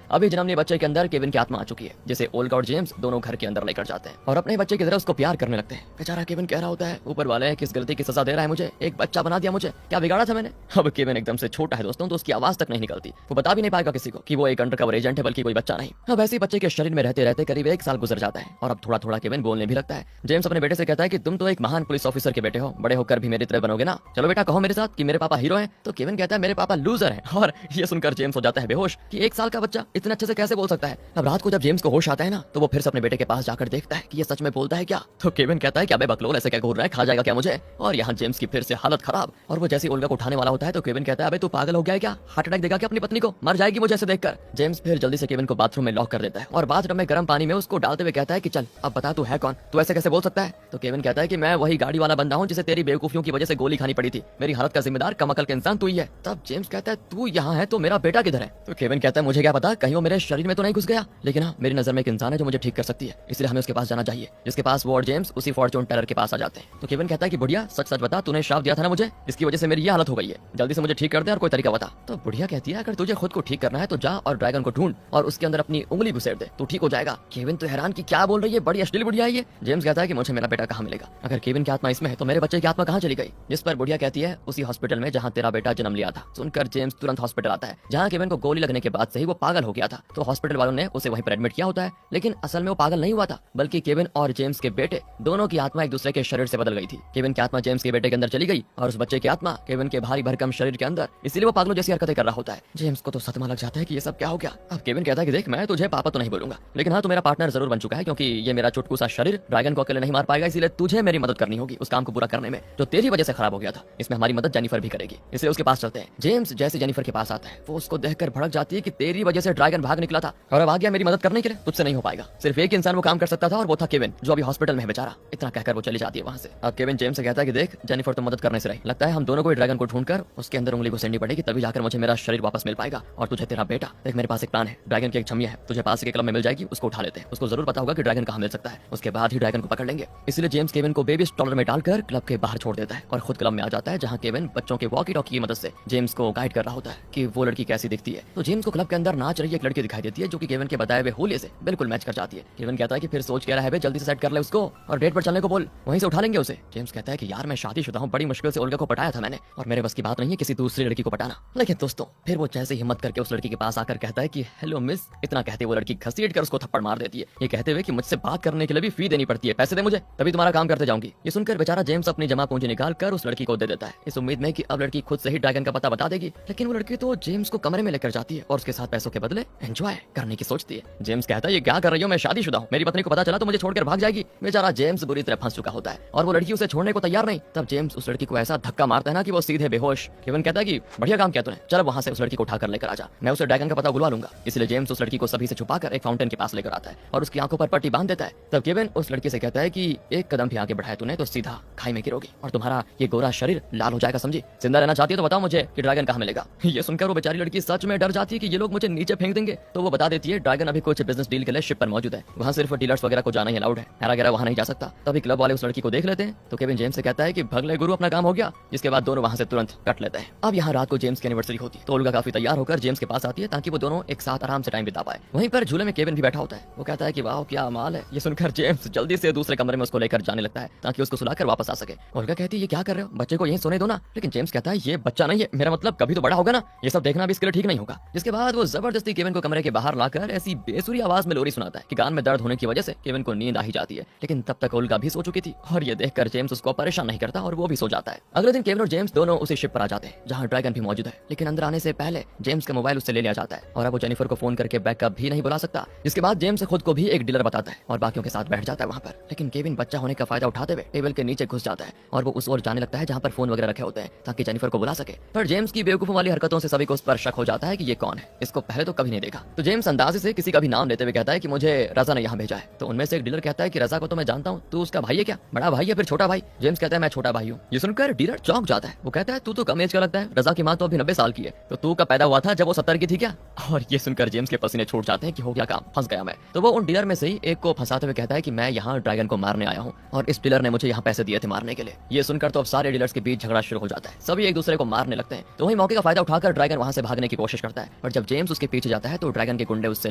अभी जन्मने बच्चे के अंदर केविन की आत्मा आ चुकी है, जिसे ओल्गा और जेम्स दोनों घर के अंदर लेकर जाते हैं और अपने बच्चे की तरह उसको प्यार करने लगते हैं। बेचारा केविन कह रहा होता है ऊपर वाले किस गलती की सजा दे रहा है मुझे, एक बच्चा बना दिया मुझे, क्या बिगाड़ा था मैंने। अब केविन एकदम से छोटा है दोस्तों, तो उसकी आवाज तक नहीं निकलती, वो बता भी नहीं पाएगा किसी को कि वो एक अंडरकवर एजेंट है बल्कि कोई बच्चा नहीं। अब ऐसे बच्चे के शरीर में रहते रहते करीब 1 साल गुजर जाता है और अब थोड़ा थोड़ा केविन बोलने भी लगता है। जेम्स अपने बेटे से कहता है कि तुम तो एक महान पुलिस ऑफिसर के बेटे हो, बड़े होकर भी मेरी तरह बनोगे ना, चलो बेटा कहो मेरे साथ कि मेरे पापा हीरो हैं। तो केविन कहता है मेरे पापा लूजर हैं, और ये सुनकर जेम्स हो जाता है बेहोश कि 1 साल का बच्चा इतने अच्छे से कैसे बोल सकता है। अब रात को जब जेम्स को होश आता है ना, तो वो फिर से अपने बेटे के पास जाकर देखता है कि ये सच में बोलता है क्या। तो केविन कहता है कि अबे बकलोल ऐसे क्या घूर रहा है, खा जाएगा क्या मुझे। और यहाँ जेम्स की फिर से हालत खराब, और वो जैसे ओल्गा को उठाने वाला होता है तो केविन कहता है अबे तू पागल हो गया है क्या, हार्ट अटैक देगा क्या अपनी पत्नी को, मर जाएगी मुझे ऐसे देखकर। जेम्स फिर जल्दी से केविन को बाथरूम में लॉक कर देता है और बाथरूम में गर्म पानी में उसको डालते हुए कहता है कि चल अब बता तू है कौन, तू ऐसे कैसे बोल सकता है। तो केविन कहता है कि मैं वही गाड़ी वाला बंदा हूँ जिसे तेरी बेवकूफियों की वजह से गोली खानी पड़ी थी, मेरी हालत का जिम्मेदार कमअकल के इंसान तू ही है। तब जेम्स कहता है तू यहाँ है तो मेरा बेटा किधर है। तो केविन कहता है मुझे क्या पता, कहीं वो मेरे शरीर में तो नहीं घुस गया, लेकिन हाँ मेरी नजर में एक इंसान है जो मुझे ठीक कर सकती है, इसलिए हमें उसके पास जाना चाहिए। जिसके पास वो और जेम्स उसी फॉर्च्यून टेलर के पास आ जाते हैं। तो केविन कहता है कि बुढ़िया सच सच बता, तूने श्राप दिया था ना मुझे, इसकी वजह से मेरी ये हालत हो गई है, जल्दी से मुझे ठीक कर दे और कोई तरीका बता। तो बुढ़िया कहती है अगर तुझे खुद को ठीक करना है तो जा और ड्रैगन को ढूंढ और उसके अंदर अपनी उंगली घुसेड़ दे, तू ठीक हो जाएगा। केविन तो हैरान कि क्या बोल रही है, बड़ी अश्लील बुढ़िया है ये। जेम्स कहता है कि मुझे मेरा बेटा कहाँ मिलेगा, अगर केविन की आत्मा इसमें है तो मेरे बच्चे की आत्मा कहाँ चली गई। जिस पर बुढ़िया कहती है उसी हॉस्पिटल में जहाँ तेरा बेटा जन्म लिया था। सुनकर जेम्स तुरंत हॉस्पिटल आता है, जहाँ केविन को गोली लगने के बाद से ही वो पागल हो गया था। तो हॉस्पिटल वालों ने उसे वहीं पर एडमिट किया होता है, लेकिन असल में वो पागल नहीं हुआ था, बल्कि केविन और जेम्स के बेटे दोनों की आत्मा एक दूसरे के शरीर से बदल गई थी। केविन की आत्मा जेम्स के बेटे के अंदर चली गई और उस बच्चे की आत्मा केविन के भारी भरकम शरीर के अंदर, इसलिए वो पागलों जैसी हरकतें कर रहा होता है। जेम्स को तो सदमा लग जाता है कि ये सब क्या हो गया। अब केविन कहता है कि देख मैं तुझे पापा तो नहीं बोलूंगा, लेकिन हाँ तू मेरा पार्टनर जरूर बन चुका है, क्योंकि ये मेरा चुटकू सा शरीर ड्रैगन को अकेले नहीं मार पाएगा, इसलिए तुझे मेरी मदद करनी होगी उस काम को पूरा करने में जो तेरी वजह से खराब हो गया था। इसमें हमारी मदद जेनिफर भी करेगी, इसलिए उसके पास चलते हैं। जेम्स जैसे जेनिफर के पास आता है वो उसको देखकर भड़क जाती है कि तेरी वजह से ड्रैगन भाग निकला था और अब आ गया मेरी मदद करने के लिए, तुझसे नहीं हो पाएगा। सिर्फ एक इंसान वो काम कर सकता था और वो था केविन, जो अभी हॉस्पिटल में है बेचारा। इतना कहकर वो चली जाती है वहां से। अब केविन जेम्स से कहता है कि देख जेनिफर तो मदद करने से रही, लगता है हम दोनों को ड्रैगन को ढूंढकर उसके अंदर उंगली घुसेड़नी पड़ेगी, तभी जाकर मुझे मेरा शरीर वापस मिल पाएगा और तुझे तेरा बेटा। देख मेरे पास एक प्लान है, ड्रैगन की एक छमिया है, तुझे पास के क्लब में मिल जाएगी, उसको उठा लेते हैं। उसको जरूर पता होगा कि ड्रैगन कहाँ मिल सकता है, उसके बाद ही ड्रैगन को पकड़ लेंगे। इसलिए जेम्स केविन को बेबी स्टॉलर में डालकर क्लब के बाहर छोड़ देता है और खुद क्लब में आ जाता है, जहाँ केविन बच्चों के वॉकी टॉकी की मदद से जेम्स को गाइड कर रहा होता है कि वो लड़की कैसी दिखती है। तो जेम्स को क्लब के अंदर नाच रही एक लड़की दिखाई देती है जो कि केविन के बताए हुए होलिये से बिल्कुल मैच कर जाती है। केविन कहता है कि फिर सोच क्या रहा है, जल्दी से सेट कर ले उसको और डेट पर चलने को बोल, वहीं से उठा लेंगे उसे। जेम्स कहता है कि यार मैं शादीशुदा हूँ, बड़ी मुश्किल से ओल्गा को पटाया था मैंने और मेरे बस की बात नहीं है किसी दूसरी लड़की को पटाना। लेकिन दोस्तों फिर वो जैसे हिम्मत करके उस लड़की के पास आकर कहता है कि हेलो मिस, इतना कहते वो लड़की घसीट कर उसको थप्पड़ मार देती है, ये कहते हुए कि मुझसे बात करने के लिए भी फी देनी पड़ती है, पैसे दे मुझे तभी तुम्हारा काम करते जाऊंगी। ये सुनकर बेचारा जेम्स अपनी जमा पूंजी निकाल कर उस लड़की को दे देता है, इस उम्मीद में कि अब लड़की खुद से ही ड्रैगन का पता बता देगी। लेकिन वो लड़की तो जेम्स को कमरे में लेकर जाती है और उसके साथ पैसों के बदले एंजॉय करने की सोचती है। जेम्स कहता है ये क्या कर रही हो, मैं शादीशुदा हूँ, मेरी पत्नी को पता चला तो मुझे छोड़कर भाग जाएगी। बेचारा जेम्स बुरी तरह फंस चुका होता है और वो लड़की उसे छोड़ने को तैयार नहीं। तब जेम्स उस लड़की को ऐसा धक्का मारता है ना कि वो सीधे बेहोश। केविन कहता है कि बढ़िया काम किया तूने, चल वहां से उस लड़की को उठाकर लेकर आ जा, मैं उसे ड्रैगन का पता बुलवा लूंगा। इसलिए जेम्स उस लड़की को सभी से छुपाकर एक फाउंटेन के पास लेकर आता है और उसकी आंखों पर पट्टी बांध देता है। तब केविन उस लड़की से कहता है कि एक कदम भी आगे बढ़ाया तूने तो सीधा खाई में गिरोगी और तुम्हारा ये गोरा शरीर लाल हो जाएगा, समझी। जिंदा रहना चाहती है तो बताओ मुझे कि ड्रैगन कहाँ मिलेगा। ये सुनकर वो बेचारी लड़की सच में डर जाती है कि ये लोग मुझे नीचे फेंक देंगे। तो वो बता देती है ड्रैगन अभी कुछ बिजनेस डील के लिए शिप पर मौजूद है, वहाँ सिर्फ डीलर्स वगैरह को जाना ही अलाउड है, हैरा गैरा वहाँ नहीं जा सकता। तभी क्लब वाले उस लड़की को देख लेते हैं तो केविन जेम्स से कहता है कि भगले गुरु अपना काम हो गया, जिसके बाद दोनों वहाँ से तुरंत कट लेते हैं। अब यहाँ रात को जेम्स की एनिवर्सरी होती है तो ओल्गा काफी तैयार होकर जेम्स के पास आती है ताकि वो दोनों एक साथ आराम से टाइम बिता पाए। वहीं पर झूले में केविन भी बैठा होता है, वो कहता है कि वाह क्या माल है। ये सुनकर जेम्स जल्दी से दूसरे कमरे में उसको लेकर जाने लगता है ताकि उसको सुलाकर वापस आ सके। ओल्गा कहती है ये क्या कर रहे हो, बच्चे को यहीं सोने दो ना। लेकिन जेम्स कहता है ये बच्चा नहीं है, मेरा मतलब कभी तो बड़ा होगा ना, ये सब देखना भी इसके लिए ठीक नहीं होगा। जिसके बाद वो जबरदस्ती केविन को कमरे के बाहर लाकर ऐसी बेसुरी आवाज में लोरी सुनाता है कि कान में दर्द होने की वजह से केविन को नींद आ ही जाती है। लेकिन तब तक ओल्गा भी सो चुकी थी और ये देखकर जेम्स उसको परेशान नहीं करता और वो भी सो जाता है। अगले दिन केविन और जेम्स दोनों उसी शिप पर आ जाते हैं जहाँ ड्रैगन भी मौजूद है। लेकिन अंदर आने से पहले जेम्स का मोबाइल उससे ले लिया जाता है और अब वो जेनिफर को फोन करके बैकअप भी नहीं बुला सकता। जिसके बाद जेम्स खुद को भी एक डीलर बताता है और बाकियों के साथ बैठ जाता है वहाँ पर। लेकिन केविन बच्चा होने का फायदा उठाते हुए टेबल के नीचे घुस जाता है और वो उस ओर जाने लगता है जहाँ पर फोन वगैरह रखे होते हैं ताकि जेनिफर को बुला सके। पर जेम्स की बेवकूफों वाली हरकतों से सभी को उस पर शक हो जाता है कि ये कौन है, इसको पहले तो कभी नहीं देखा। तो जेम्स अंदाजे से किसी का भी नाम लेते हुए कहता है कि मुझे रजा ने यहाँ भेजा है। तो उनमें से एक डीलर कहता है कि रजा को तो मैं जानता हूँ, तू उसका भाई है क्या, बड़ा भाई है फिर छोटा भाई? जेम्स कहता है मैं छोटा भाई हूँ। ये सुनकर डीलर चौंक जाता है। वो कहता है तू तो कम एज का लगता है, रजा की माँ तो अभी 90 साल की है, तो तू कब पैदा हुआ था, जब वो 70 की थी क्या? और ये सुनकर जेम्स के पसीने छूट जाते हैं कि हो गया काम, फंस गया मैं। तो वो उन डीलर में से ही एक को फंसाते हुए कहता है कि मैं यहाँ ड्रैगन को मारने आया हूँ और इस डीलर ने मुझे यहाँ पैसे दिए थे मारने के लिए। ये सुनकर तो अब सारे डीलर्स के बीच झगड़ा शुरू हो जाता है, सभी एक दूसरे को मारने लगते हैं। तो वही मौके का फायदा उठाकर ड्रैगन वहां से भागने की कोशिश करता है, पर जब जेम्स उसके पीछे जाता है तो ड्रैगन के गुंडे उससे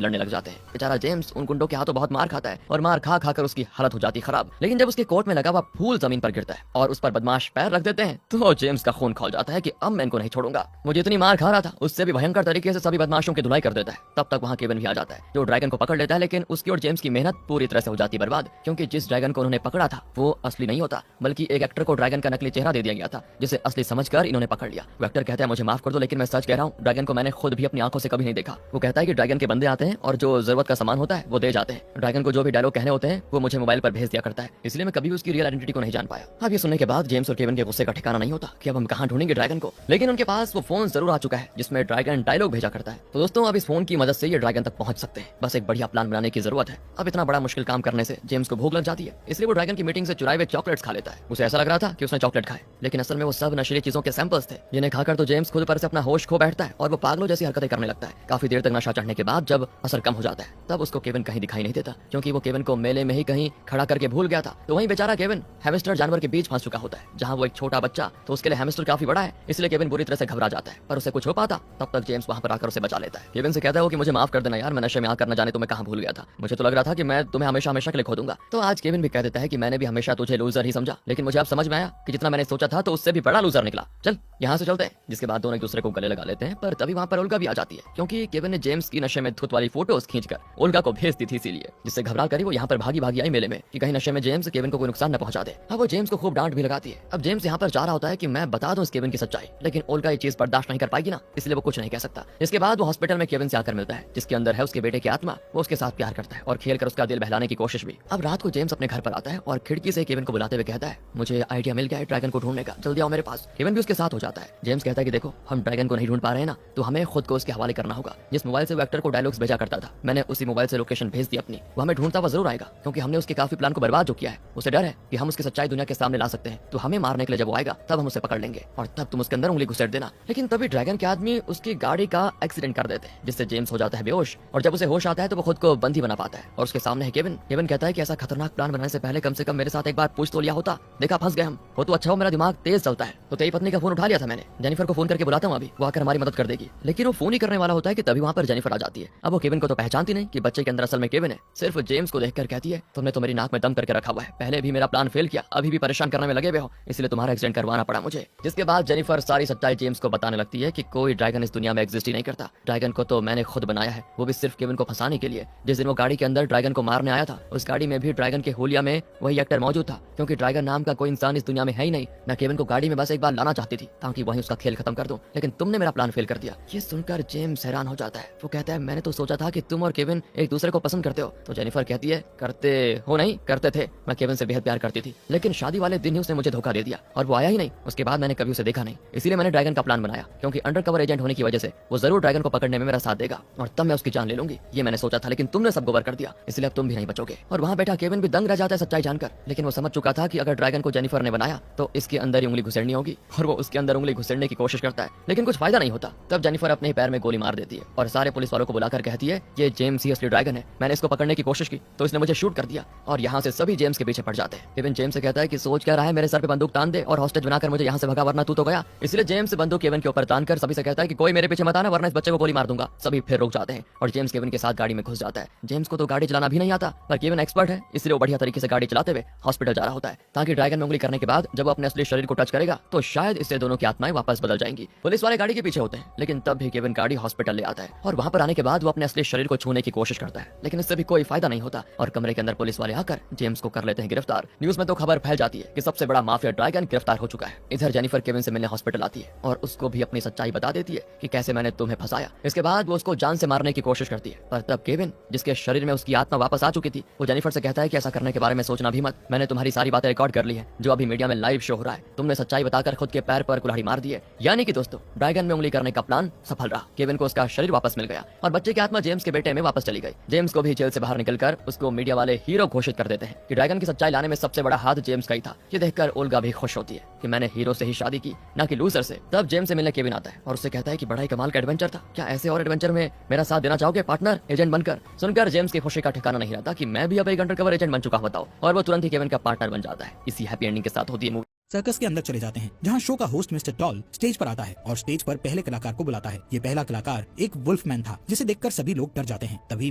लड़ने लग जाते हैं। बेचारा जेम्स उन गुंडों के हाथों बहुत मार खाता है और मार खा खाकर उसकी हालत हो जाती है खराब। लेकिन जब उसके कोट में लगा हुआ फूल जमीन पर गिरता है और उस पर बदमाश पैर रख देते हैं तो जेम्स का खून खौल जाता है कि अब मैं इनको नहीं छोड़ूंगा। मुझे इतनी मार खा रहा था, उससे भी भयंकर तरीके से सभी बदमाशों की धुलाई कर देता है। तब तक वहाँ केविन भी आ जाता है जो ड्रैगन को पकड़ लेता है। लेकिन उसकी और जेम्स की मेहनत पूरी तरह से हो जाती है बर्बाद, क्योंकि जिस ड्रैगन को उन्होंने पकड़ा था वो असली नहीं होता, बल्कि एक एक्टर को ड्रैगन का नकली चेहरा दे दिया गया था जिसे असली समझकर इन्होंने पकड़ लिया। वो एक्टर कहता है मुझे माफ कर दो, लेकिन मैं सच कह रहा हूँ, ड्रैगन को मैंने खुद भी अपनी आंखों से कभी नहीं देखा। वो कहता है कि ड्रैगन के बंदे आते हैं और जो जरूरत का सामान होता है वो दे जाते हैं। ड्रैगन को जो भी डायलॉग कहने होते हैं वो मुझे मोबाइल पर भेज दिया करता है, इसलिए मैं कभी उसकी रियल आइडेंटिटी को नहीं जान पाया। अब ये सुनने के बाद जेम्स और केविन के गुस्से का ठिकाना नहीं होता कि अब हम कहाँ ढूंढेंगे ड्रैगन को। लेकिन उनके पास वो फोन जरूर आ चुका है जिसमें ड्रैगन डायलॉग भेजा करता है। तो दोस्तों अब इस फोन की मदद से ये ड्रैगन तक पहुंच सकते हैं, बस एक बढ़िया प्लान बनाने की जरूरत है। अब इतना बड़ा मुश्किल काम करने से जेम्स को भूख लग जाती है, इसलिए वो ड्रैगन की मीटिंग से चुराए हुए चॉकलेट्स खा लेता है। उसे ऐसा लग रहा था कि उसने चॉकलेट खाए, लेकिन असल में वो सब नशीली चीजों के सैंपल्स थे जिन्हें खाकर तो जेम्स खुद पर से अपना होश खो बैठता है और वो पागलों जैसी हरकतें करने लगता है। काफी देर तक नशा चढ़ने के बाद जब असर कम हो जाता है तब उसको केविन कहीं दिखाई नहीं देता, क्योंकि वो केविन को मेले में ही कहीं खड़ा करके भूल गया था। तो वहीं बेचारा केविन हैमस्टर जानवर के बीच फंस चुका होता है, जहाँ वो एक छोटा बच्चा, तो उसके लिए हैमस्टर काफी बड़ा है, इसलिए केविन बुरी तरह से घबरा जाता है। पर उसे कुछ हो पाता तब तक जेम्स वहाँ पर आकर उसे बचा लेता है। केविन से कहता है कि मुझे माफ कर देना यार, मैं नशे में आकर न जाने तुम्हें कहाँ भूल गया था, मुझे तो लग रहा था कि मैं तुम्हें हमेशा हमेशा के लिए खो दूंगा। तो आज केविन भी कह देता है कि मैंने भी हमेशा तुझे लूजर ही समझा, लेकिन मुझे अब समझ में आया कि जितना मैंने सोचा था तो उससे भी बड़ा लूजर निकला, चल यहाँ से चलते हैं। जिसके बाद दोनों एक दूसरे को गले लगा लेते हैं। पर तभी वहाँ पर ओल्गा भी आ जाती है, क्योंकि केविन ने जेम्स की नशे में धुत वाली फोटोज खींचकर ओल्गा को भेज दी थी, इसीलिए जिससे घबरा कर वो यहाँ पर भागी भागी आई मेले में कि कहीं नशे में जेम्स केविन को कोई नुकसान न पहुंचा दे। अब वो जेम्स को खूब डांट भी लगाती है। अब जेम्स यहाँ पर चाह रहा होता है कि मैं बता दूं इस केविन की सच्चाई, लेकिन ओल्गा ये चीज बर्दाश्त नहीं कर पाएगी ना, इसलिए वो कुछ नहीं कह सकता। इसके बाद वो हॉस्पिटल में केविन से आकर मिलता है जिसके अंदर है उसके बेटे की आत्मा। वो उसके साथ प्यार करता है और खेल कर उसका दिल बहलाने की कोशिश भी। अब रात को जेम्स अपने घर पर आता है और खिड़की से केविन को बुलाते हुए कहता है मुझे आइडिया मिल गया है ड्रैगन को ढूंढने का, जल्दी आओ मेरे पास। केविन भी उसके साथ हो जाता है। जेम्स कहता है कि देखो हम ड्रैगन को नहीं ढूंढ पा रहे हैं ना, तो हमें खुद को उसके हवाले करना होगा। जिस मोबाइल से वो एक्टर को डायलॉग्स भेजा करता था, मैंने उसी मोबाइल से लोकेशन भेज दी अपनी, वो हमें ढूंढता हुआ जरूर आएगा, क्योंकि हमने उसके काफी प्लान को बर्बाद जो किया है। उसे डर है कि हम उसकी सच्चाई दुनिया के सामने ला सकते हैं, तो हमें मारने के लिए जब वो आएगा तब हम उसे पकड़ लेंगे और तब तुम उसके अंदर उंगली घुसेड़ देना। लेकिन तभी ड्रैगन के आदमी उसकी गाड़ी का एक्सीडेंट कर देते हैं, जिससे जेम्स हो जाता है बेहोश और जब उसे होश आता है तो वो खुद को बंदी बना पाता है और उसके सामने है केविन। केविन कहता है कि ऐसा खतरनाक प्लान बनाने से पहले कम से कम मेरे साथ एक बार पूछ तो लिया होता, देखा फंस गए हम, हो तो अच्छा हो मेरा दिमाग तेज चलता है। तो तेरी पत्नी का फोन उठा लिया था मैंने, जेनिफर को फोन करके बुलाता हूँ अभी, वो आकर हमारी मदद कर देगी। लेकिन वो फोन ही करने वाला होता है कि तभी वहाँ पर जेनिफर आ जाती है। अब वो केविन को तो पहचानती नहीं कि बच्चे के अंदर असल में केविन है, सिर्फ जेम्स को देखकर कहती है तुमने तो मेरी नाक में दम करके रखा हुआ है, पहले भी मेरा प्लान फेल किया, अभी भी परेशान करने में लगे हुए हो, इसलिए तुम्हारा एक्सीडेंट करवाना पड़ा मुझे। जिसके बाद जेनिफर सारी सच्चाई जेम्स को बताने लगती है कि कोई ड्रैगन इस दुनिया में एग्जिस्ट ही नहीं करता, ड्रैगन को तो मैंने खुद बनाया है, वो भी सिर्फ केविन को फंसाने के लिए। जिस दिन वो गाड़ी के अंदर ड्रैगन को मारने आया था, उस गाड़ी में भी ड्रैगन के होलिया में वही एक्टर मौजूद था, क्योंकि ड्रैगन नाम का कोई इंसान इस दुनिया में है ही नहीं। मैं केविन को गाड़ी में बस एक बार लाना चाहती थी ताकि वहीं उसका खेल खत्म कर दूं, लेकिन तुमने मेरा प्लान फेल कर दिया। ये सुनकर जेम्स हैरान हो जाता है। वो कहता है मैंने तो सोचा था कि तुम और केविन एक दूसरे को पसंद करते हो। तो जेनिफर कहती है करते हो नहीं, करते थे, मैं केविन से बेहद प्यार करती थी, लेकिन शादी वाले दिन ही उसने मुझे धोखा दे दिया और वो आया ही नहीं। उसके बाद मैंने कभी उसे देखा नहीं, इसीलिए मैंने ड्रैगन का प्लान बनाया, क्योंकि अंडरकवर एजेंट होने की वजह से वो जरूर ड्रैगन को पकड़ने में मेरा साथ देगा और तब मैं उसकी जान ले लूंगी। ये मैंने सोचा था, लेकिन तुमने सब गोबर कर दिया, इसलिए अब तुम भी नहीं बचोगे। और वहाँ बैठा केविन भी दंग रह जाता है सच्चाई जानकर, लेकिन वो समझ चुका था कि अगर ड्रैगन को जेनिफर ने बनाया तो इसके अंदर ही उंगली घुसेड़नी होगी और वो उसके अंदर उंगली घुसेड़ने की कोशिश करता है, लेकिन कुछ फायदा नहीं होता। तब जेनिफर अपने ही पैर में गोली मार देती है और सारे पुलिस वालों को बुलाकर कहती है ये जेम्स ही असली ड्रैगन है, मैंने इसको पकड़ने की कोशिश की तो इसने मुझे शूट कर दिया। और यहाँ से सभी जेम्स के पीछे पड़ जाते हैं। केविन जेम्स से कहता है कि सोच क्या रहा है, मेरे सर पे बंदूक तान दे और हॉस्टेज बनाकर मुझे यहाँ से भगा, वरना तू तो गया। इसलिए जेम्स बंदूक केविन के ऊपर तान कर सभी से कहता है कि कोई मेरे पीछे मत आना, वरना इस बच्चे को गोली मार दूंगा। सभी फिर रुक जाते हैं और जेम्स केविन के साथ गाड़ी में घुस जाता है। जेम्स को तो गाड़ी चलाना भी नहीं आता, पर केविन एक्सपर्ट है, इसलिए वो बढ़िया तरीके से गाड़ी चलाते हुए हॉस्पिटल जा रहा होता है, ताकि ड्रैगन में उंगली करने के बाद जब वो अपने असली शरीर को टच करेगा तो शायद इससे दोनों की आत्माएं वापस बदल जाएंगी। पुलिस वाले गाड़ी के पीछे होते हैं, लेकिन तब भी केविन गाड़ी हॉस्पिटल ले आता है और वहाँ पर आने के बाद वो अपने असली शरीर को छूने की कोशिश करता है, लेकिन इससे भी कोई फायदा नहीं होता और कमरे के अंदर पुलिस वाले आकर जेम्स को कर लेते हैं गिरफ्तार। न्यूज में तो खबर फैल जाती है कि सबसे बड़ा माफिया ड्रैगन गिरफ्तार हो चुका है। इधर जेनिफर केविन से मिलने हॉस्पिटल आती है और उसको भी अपनी सच्चाई बता देती है कि कैसे मैंने तुम्हें फंसाया। इसके बाद वो उसको जान से मारने की कोशिश करती है, पर तब केविन, जिसके शरीर में उसकी आत्मा वापस आ चुकी थी, वो जेनिफर से कहता है कि ऐसा करने के बारे में सोचना भी मत। मैंने तुम्हारी सारी बातें रिकॉर्ड कर ली है जो अभी मीडिया में लाइव शो हो रहा है। तुमने सच्चाई बताकर खुद के पैर पर कुल्हाड़ी मार दी है। यानी कि दोस्तों, ड्रैगन में उंगली करने का प्लान सफल रहा। केविन को उसका शरीर वापस मिल गया और बच्चे की आत्मा जेम्स के बेटे में वापस चली गई। जेम्स को भी जेल से बाहर निकलकर उसको मीडिया वाले हीरो घोषित कर देते हैं कि ड्रैगन की सच्चाई लाने में सबसे बड़ा हाथ जेम्स का ही था। ये देखकर ओल्गा भी खुश होती है कि मैंने हीरो से ही शादी की, ना कि लूजर से। तब जेम्स से मिलने केविन आता है और उससे कहता है कि बड़ा ही कमाल का एडवेंचर था, क्या ऐसे और एडवेंचर में मेरा साथ देना चाहोगे पार्टनर, एजेंट बनकर। सुनकर जेम्स की खुशी का ठिकाना नहीं रहता कि मैं भी अब एक अंडरकवर एजेंट बन चुका हूं बताओ, और वो तुरंत ही केविन का पार्टनर बन जाता है। इसी हैप्पी एंडिंग के साथ होती है मूवी। सर्कस के अंदर चले जाते हैं जहां शो का होस्ट मिस्टर टॉल स्टेज पर आता है और स्टेज पर पहले कलाकार को बुलाता है। ये पहला कलाकार एक वुल्फमैन था जिसे देखकर सभी लोग डर जाते हैं। तभी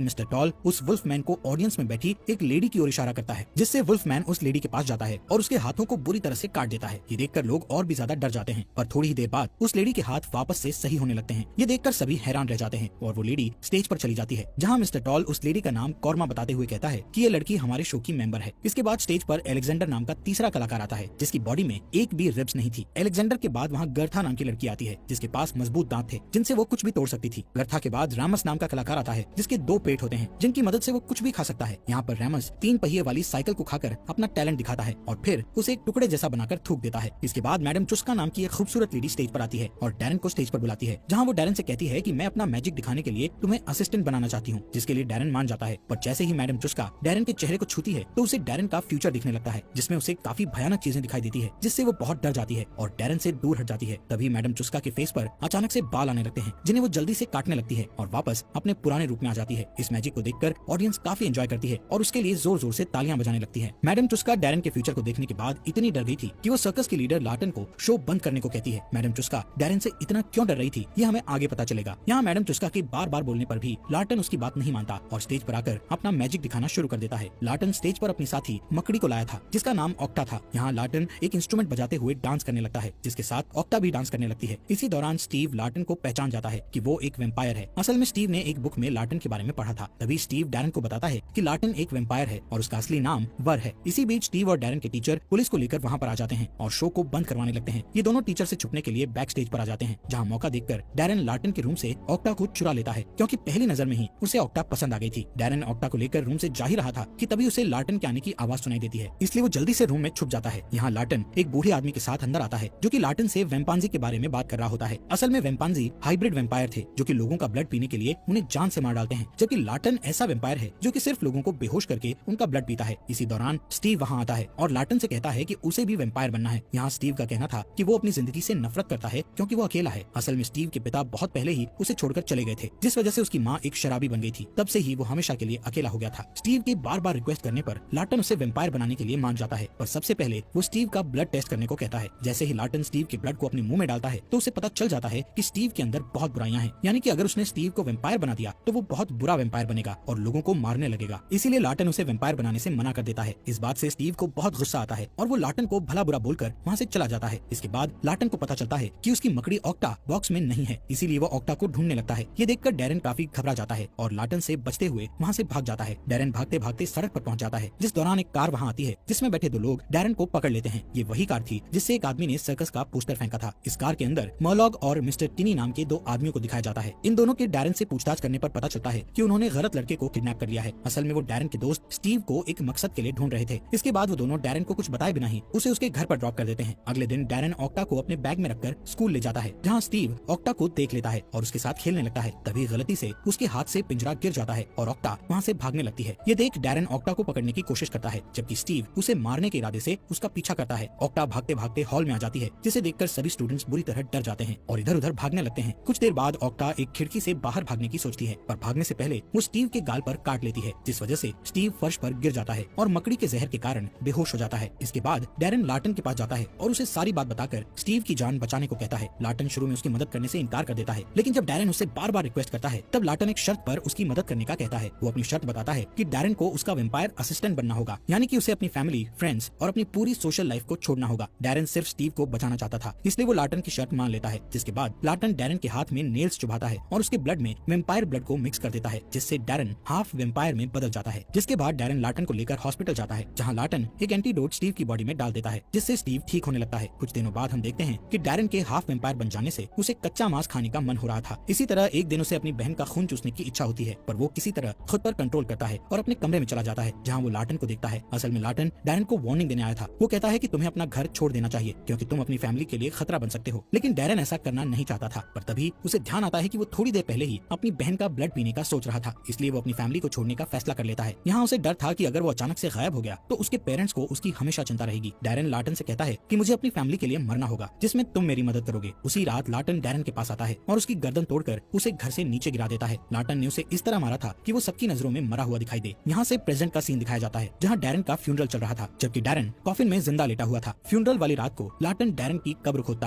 मिस्टर टॉल उस वुल्फमैन को ऑडियंस में बैठी एक लेडी की ओर इशारा करता है, जिससे वुल्फमैन उस लेडी के पास जाता है और उसके हाथों को बुरी तरह से काट देता है। ये देखकर लोग और भी ज्यादा डर जाते हैं, पर थोड़ी ही देर बाद उस लेडी के हाथ वापस से सही होने लगते हैं। ये देखकर सभी हैरान रह जाते हैं और वो लेडी स्टेज पर चली जाती है, जहाँ मिस्टर टॉल उस लेडी का नाम कॉर्मा बताते हुए कहता है कि ये लड़की हमारे शो की मेंबर है। इसके बाद स्टेज पर एलेक्जेंडर नाम का तीसरा कलाकार आता है, जिसकी बॉडी में एक भी रिब्स नहीं थी। एलेक्जेंडर के बाद वहाँ गर्था नाम की लड़की आती है, जिसके पास मजबूत दांत थे जिनसे वो कुछ भी तोड़ सकती थी। गर्था के बाद रामस नाम का कलाकार आता है, जिसके 2 पेट होते हैं जिनकी मदद से वो कुछ भी खा सकता है। यहाँ पर रामस 3 पहिए वाली साइकिल को खाकर अपना टैलेंट दिखाता है और फिर उसे एक टुकड़े जैसा बनाकर थूक देता है। इसके बाद मैडम चुस्का नाम की एक खूबसूरत लेडी स्टेज पर आती है और डैरन को स्टेज पर बुलाती है, जहाँ वो डैरन से कहती है कि मैं अपना मैजिक दिखाने के लिए तुम्हें असिस्टेंट बनाना चाहती हूँ, जिसके लिए डैरन मान जाता है। पर जैसे ही मैडम चुस्का डैरन के चेहरे को छूती है तो उसे डैरन का फ्यूचर दिखने लगता है, जिसमें उसे काफी भयानक चीजें दिखाई देती है, जिससे वो बहुत डर जाती है और डैरन से दूर हट जाती है। तभी मैडम चुस्का के फेस पर अचानक से बाल आने लगते हैं, जिन्हें वो जल्दी से काटने लगती है और वापस अपने पुराने रूप में आ जाती है। इस मैजिक को देखकर ऑडियंस काफी एंजॉय करती है और उसके लिए जोर जोर से तालियां बजाने लगती है। मैडम चुस्का डैरन के फ्यूचर को देखने के बाद इतनी डर गई थी कि वो सर्कस के लीडर लार्टन को शो बंद करने को कहती है। मैडम चुस्का डैरन से इतना क्यों डर रही थी, ये हमें आगे पता चलेगा। यहाँ मैडम चुस्का के बार बार बोलने पर भी लार्टन उसकी बात नहीं मानता और स्टेज पर आकर अपना मैजिक दिखाना शुरू कर देता है। लार्टन स्टेज पर अपनी साथी मकड़ी को लाया था, जिसका नाम ऑक्टा था। यहाँ लार्टन एक इंस्ट्रूमेंट बजाते हुए डांस करने लगता है, जिसके साथ ऑक्टा भी डांस करने लगती है। इसी दौरान स्टीव लार्टन को पहचान जाता है कि वो एक वेम्पायर है। असल में स्टीव ने एक बुक में लार्टन के बारे में पढ़ा था। तभी स्टीव डैरन को बताता है कि लार्टन एक वेम्पायर है और उसका असली नाम वर है। इसी बीच स्टीव और डैरन के टीचर पुलिस को लेकर वहाँ पर आ जाते हैं और शो को बंद करवाने लगते हैं। ये दोनों टीचर से छुपने के लिए बैक स्टेज पर आ जाते हैं, जहाँ मौका देखकर डैरन लार्टन के रूम से ऑक्टा को चुरा लेता है, क्योंकि पहली नजर में ही उसे ऑक्टा पसंद आ गई थी। डैरन ऑक्टा को लेकर रूम से जा ही रहा था कि तभी उसे लार्टन के आने की आवाज सुनाई देती है, इसलिए वो जल्दी से रूम में छुप जाता है। यहाँ लार्टन एक बूढ़े आदमी के साथ अंदर आता है, जो कि लार्टन से वेम्पांजी के बारे में बात कर रहा होता है। असल में वेम्पांजी हाइब्रिड वेम्पायर थे, जो कि लोगों का ब्लड पीने के लिए उन्हें जान से मार डालते हैं, जबकि लार्टन ऐसा वेम्पायर है जो कि सिर्फ लोगों को बेहोश करके उनका ब्लड पीता है। इसी दौरान स्टीव वहाँ आता है और लार्टन से कहता है कि उसे भी वेम्पायर बनना है। यहाँ स्टीव का कहना था कि वो अपनी जिंदगी से नफरत करता है क्योंकि वो अकेला है। असल में स्टीव के पिता बहुत पहले ही उसे छोड़कर चले गए थे, जिस वजह से उसकी माँ एक शराबी बन गई थी। तब से ही वो हमेशा के लिए अकेला हो गया था। स्टीव के बार बार रिक्वेस्ट करने पर लार्टन उसे वेम्पायर बनाने के लिए मान जाता है, पर सबसे पहले वो स्टीव का ब्लड टेस्ट करने को कहता है। जैसे ही लार्टन स्टीव के ब्लड को अपने मुंह में डालता है तो उसे पता चल जाता है कि स्टीव के अंदर बहुत बुराइयां हैं, यानी कि अगर उसने स्टीव को वेम्पायर बना दिया तो वो बहुत बुरा वेम्पायर बनेगा और लोगों को मारने लगेगा। इसीलिए लार्टन उसे वेम्पायर बनाने से मना कर देता है। इस बात से स्टीव को बहुत गुस्सा आता है और वो लार्टन को भला बुरा बोलकर वहाँ से चला जाता है। इसके बाद लार्टन को पता चलता है कि उसकी मकड़ी ऑक्टा बॉक्स में नहीं है, इसीलिए वो ऑक्टा को ढूंढने लगता है। ये देखकर डैरन काफी घबरा जाता है और लार्टन से बचते हुए वहाँ से भाग जाता है। डैरन भागते भागते सड़क पर पहुँच जाता है, जिस दौरान एक कार वहाँ आती है, जिसमें बैठे 2 लोग डैरन को पकड़ लेते हैं। ये वही कार थी जिससे एक आदमी ने सर्कस का पोस्टर फेंका था। इस कार के अंदर मर्लॉग और मिस्टर टिनी नाम के 2 आदमियों को दिखाया जाता है। इन दोनों के डैरन से पूछताछ करने पर पता चलता है कि उन्होंने गलत लड़के को किडनैप कर लिया है। असल में वो डैरन के दोस्त स्टीव को एक मकसद के लिए ढूंढ रहे थे। इसके बाद वो दोनों डैरन को कुछ बताए बिना ही उसे उसके घर पर ड्रॉप कर देते हैं। अगले दिन डैरन ऑक्टा को अपने बैग में रखकर स्कूल ले जाता है, जहाँ स्टीव ऑक्टा को देख लेता है और उसके साथ खेलने लगता है। तभी गलती से उसके हाथ से पिंजरा गिर जाता है और ऑक्टा वहाँ से भागने लगती है। ये देख डैरन ऑक्टा को पकड़ने की कोशिश करता है, जबकि स्टीव उसे मारने के इरादे से उसका पीछा करता है। ऑक्टा भागते भागते हॉल में आ जाती है, जिसे देखकर सभी स्टूडेंट्स बुरी तरह डर जाते हैं और इधर उधर भागने लगते हैं। कुछ देर बाद ऑक्टा एक खिड़की से बाहर भागने की सोचती है, पर भागने से पहले वो स्टीव के गाल पर काट लेती है, जिस वजह से स्टीव फर्श पर गिर जाता है और मकड़ी के जहर के कारण बेहोश हो जाता है। इसके बाद डैरन लार्टन के पास जाता है और उसे सारी बात बताकर स्टीव की जान बचाने को कहता है। लार्टन शुरू में उसकी मदद करने से इनकार कर देता है, लेकिन जब डैरन उससे बार बार रिक्वेस्ट करता है तब लार्टन एक शर्त पर उसकी मदद करने का कहता है। वो अपनी शर्त बताता है कि डैरन को उसका वेम्पायर असिस्टेंट बनना होगा, यानी कि उसे अपनी फैमिली, फ्रेंड्स और अपनी पूरी सोशल लाइफ को छोड़ छोड़ना होगा। डैरेन सिर्फ स्टीव को बचाना चाहता था, इसलिए वो लाटन की शर्त मान लेता है। जिसके बाद लाटन डैरेन के हाथ में नेल्स चुभाता है और उसके ब्लड में वेम्पायर ब्लड को मिक्स कर देता है, जिससे डैरेन हाफ वेम्पायर में बदल जाता है। जिसके बाद डैरेन लाटन को लेकर हॉस्पिटल जाता है, जहाँ लाटन एक एंटीडोट स्टीव की बॉडी में डाल देता है, जिससे स्टीव ठीक होने लगता है। कुछ दिनों बाद हम देखते हैं कि डैरेन के हाफ वेम्पायर बन जाने से उसे कच्चा मांस खाने का मन हो रहा था। इसी तरह एक दिन उसे अपनी बहन का खून चूसने की इच्छा होती है, पर वो किसी तरह खुद पर कंट्रोल करता है और अपने कमरे में चला जाता है, जहाँ वो लाटन को देखता है। असल में लाटन डैरेन को वार्निंग देने आया था। वो कहता है कि तुम्हें अपना घर छोड़ देना चाहिए, क्योंकि तुम अपनी फैमिली के लिए खतरा बन सकते हो। लेकिन डैरेन ऐसा करना नहीं चाहता था, पर तभी उसे ध्यान आता है कि वो थोड़ी देर पहले ही अपनी बहन का ब्लड पीने का सोच रहा था, इसलिए वो अपनी फैमिली को छोड़ने का फैसला कर लेता है। यहाँ उसे डर था कि अगर वो अचानक से गायब हो गया तो उसके पेरेंट्स को उसकी हमेशा चिंता रहेगी। डैरेन लाटन से कहता है कि मुझे अपनी फैमिली के लिए मरना होगा, जिसमें तुम मेरी मदद करोगे। उसी रात लाटन डैरेन के पास आता है और उसकी गर्दन तोड़कर उसे घर से नीचे गिरा देता है। लाटन ने उसे इस तरह मारा था कि वो सबकी नजरों में मरा हुआ दिखाई दे। यहाँ से प्रेजेंट का सीन दिखाया जाता है, जहाँ डैरेन का फ्यूनरल चल रहा था, जबकि डैरेन कॉफिन में जिंदा लेटा हुआ था। फ्यूनरल वाली रात को लाटन डैरेन की कब्र खोदता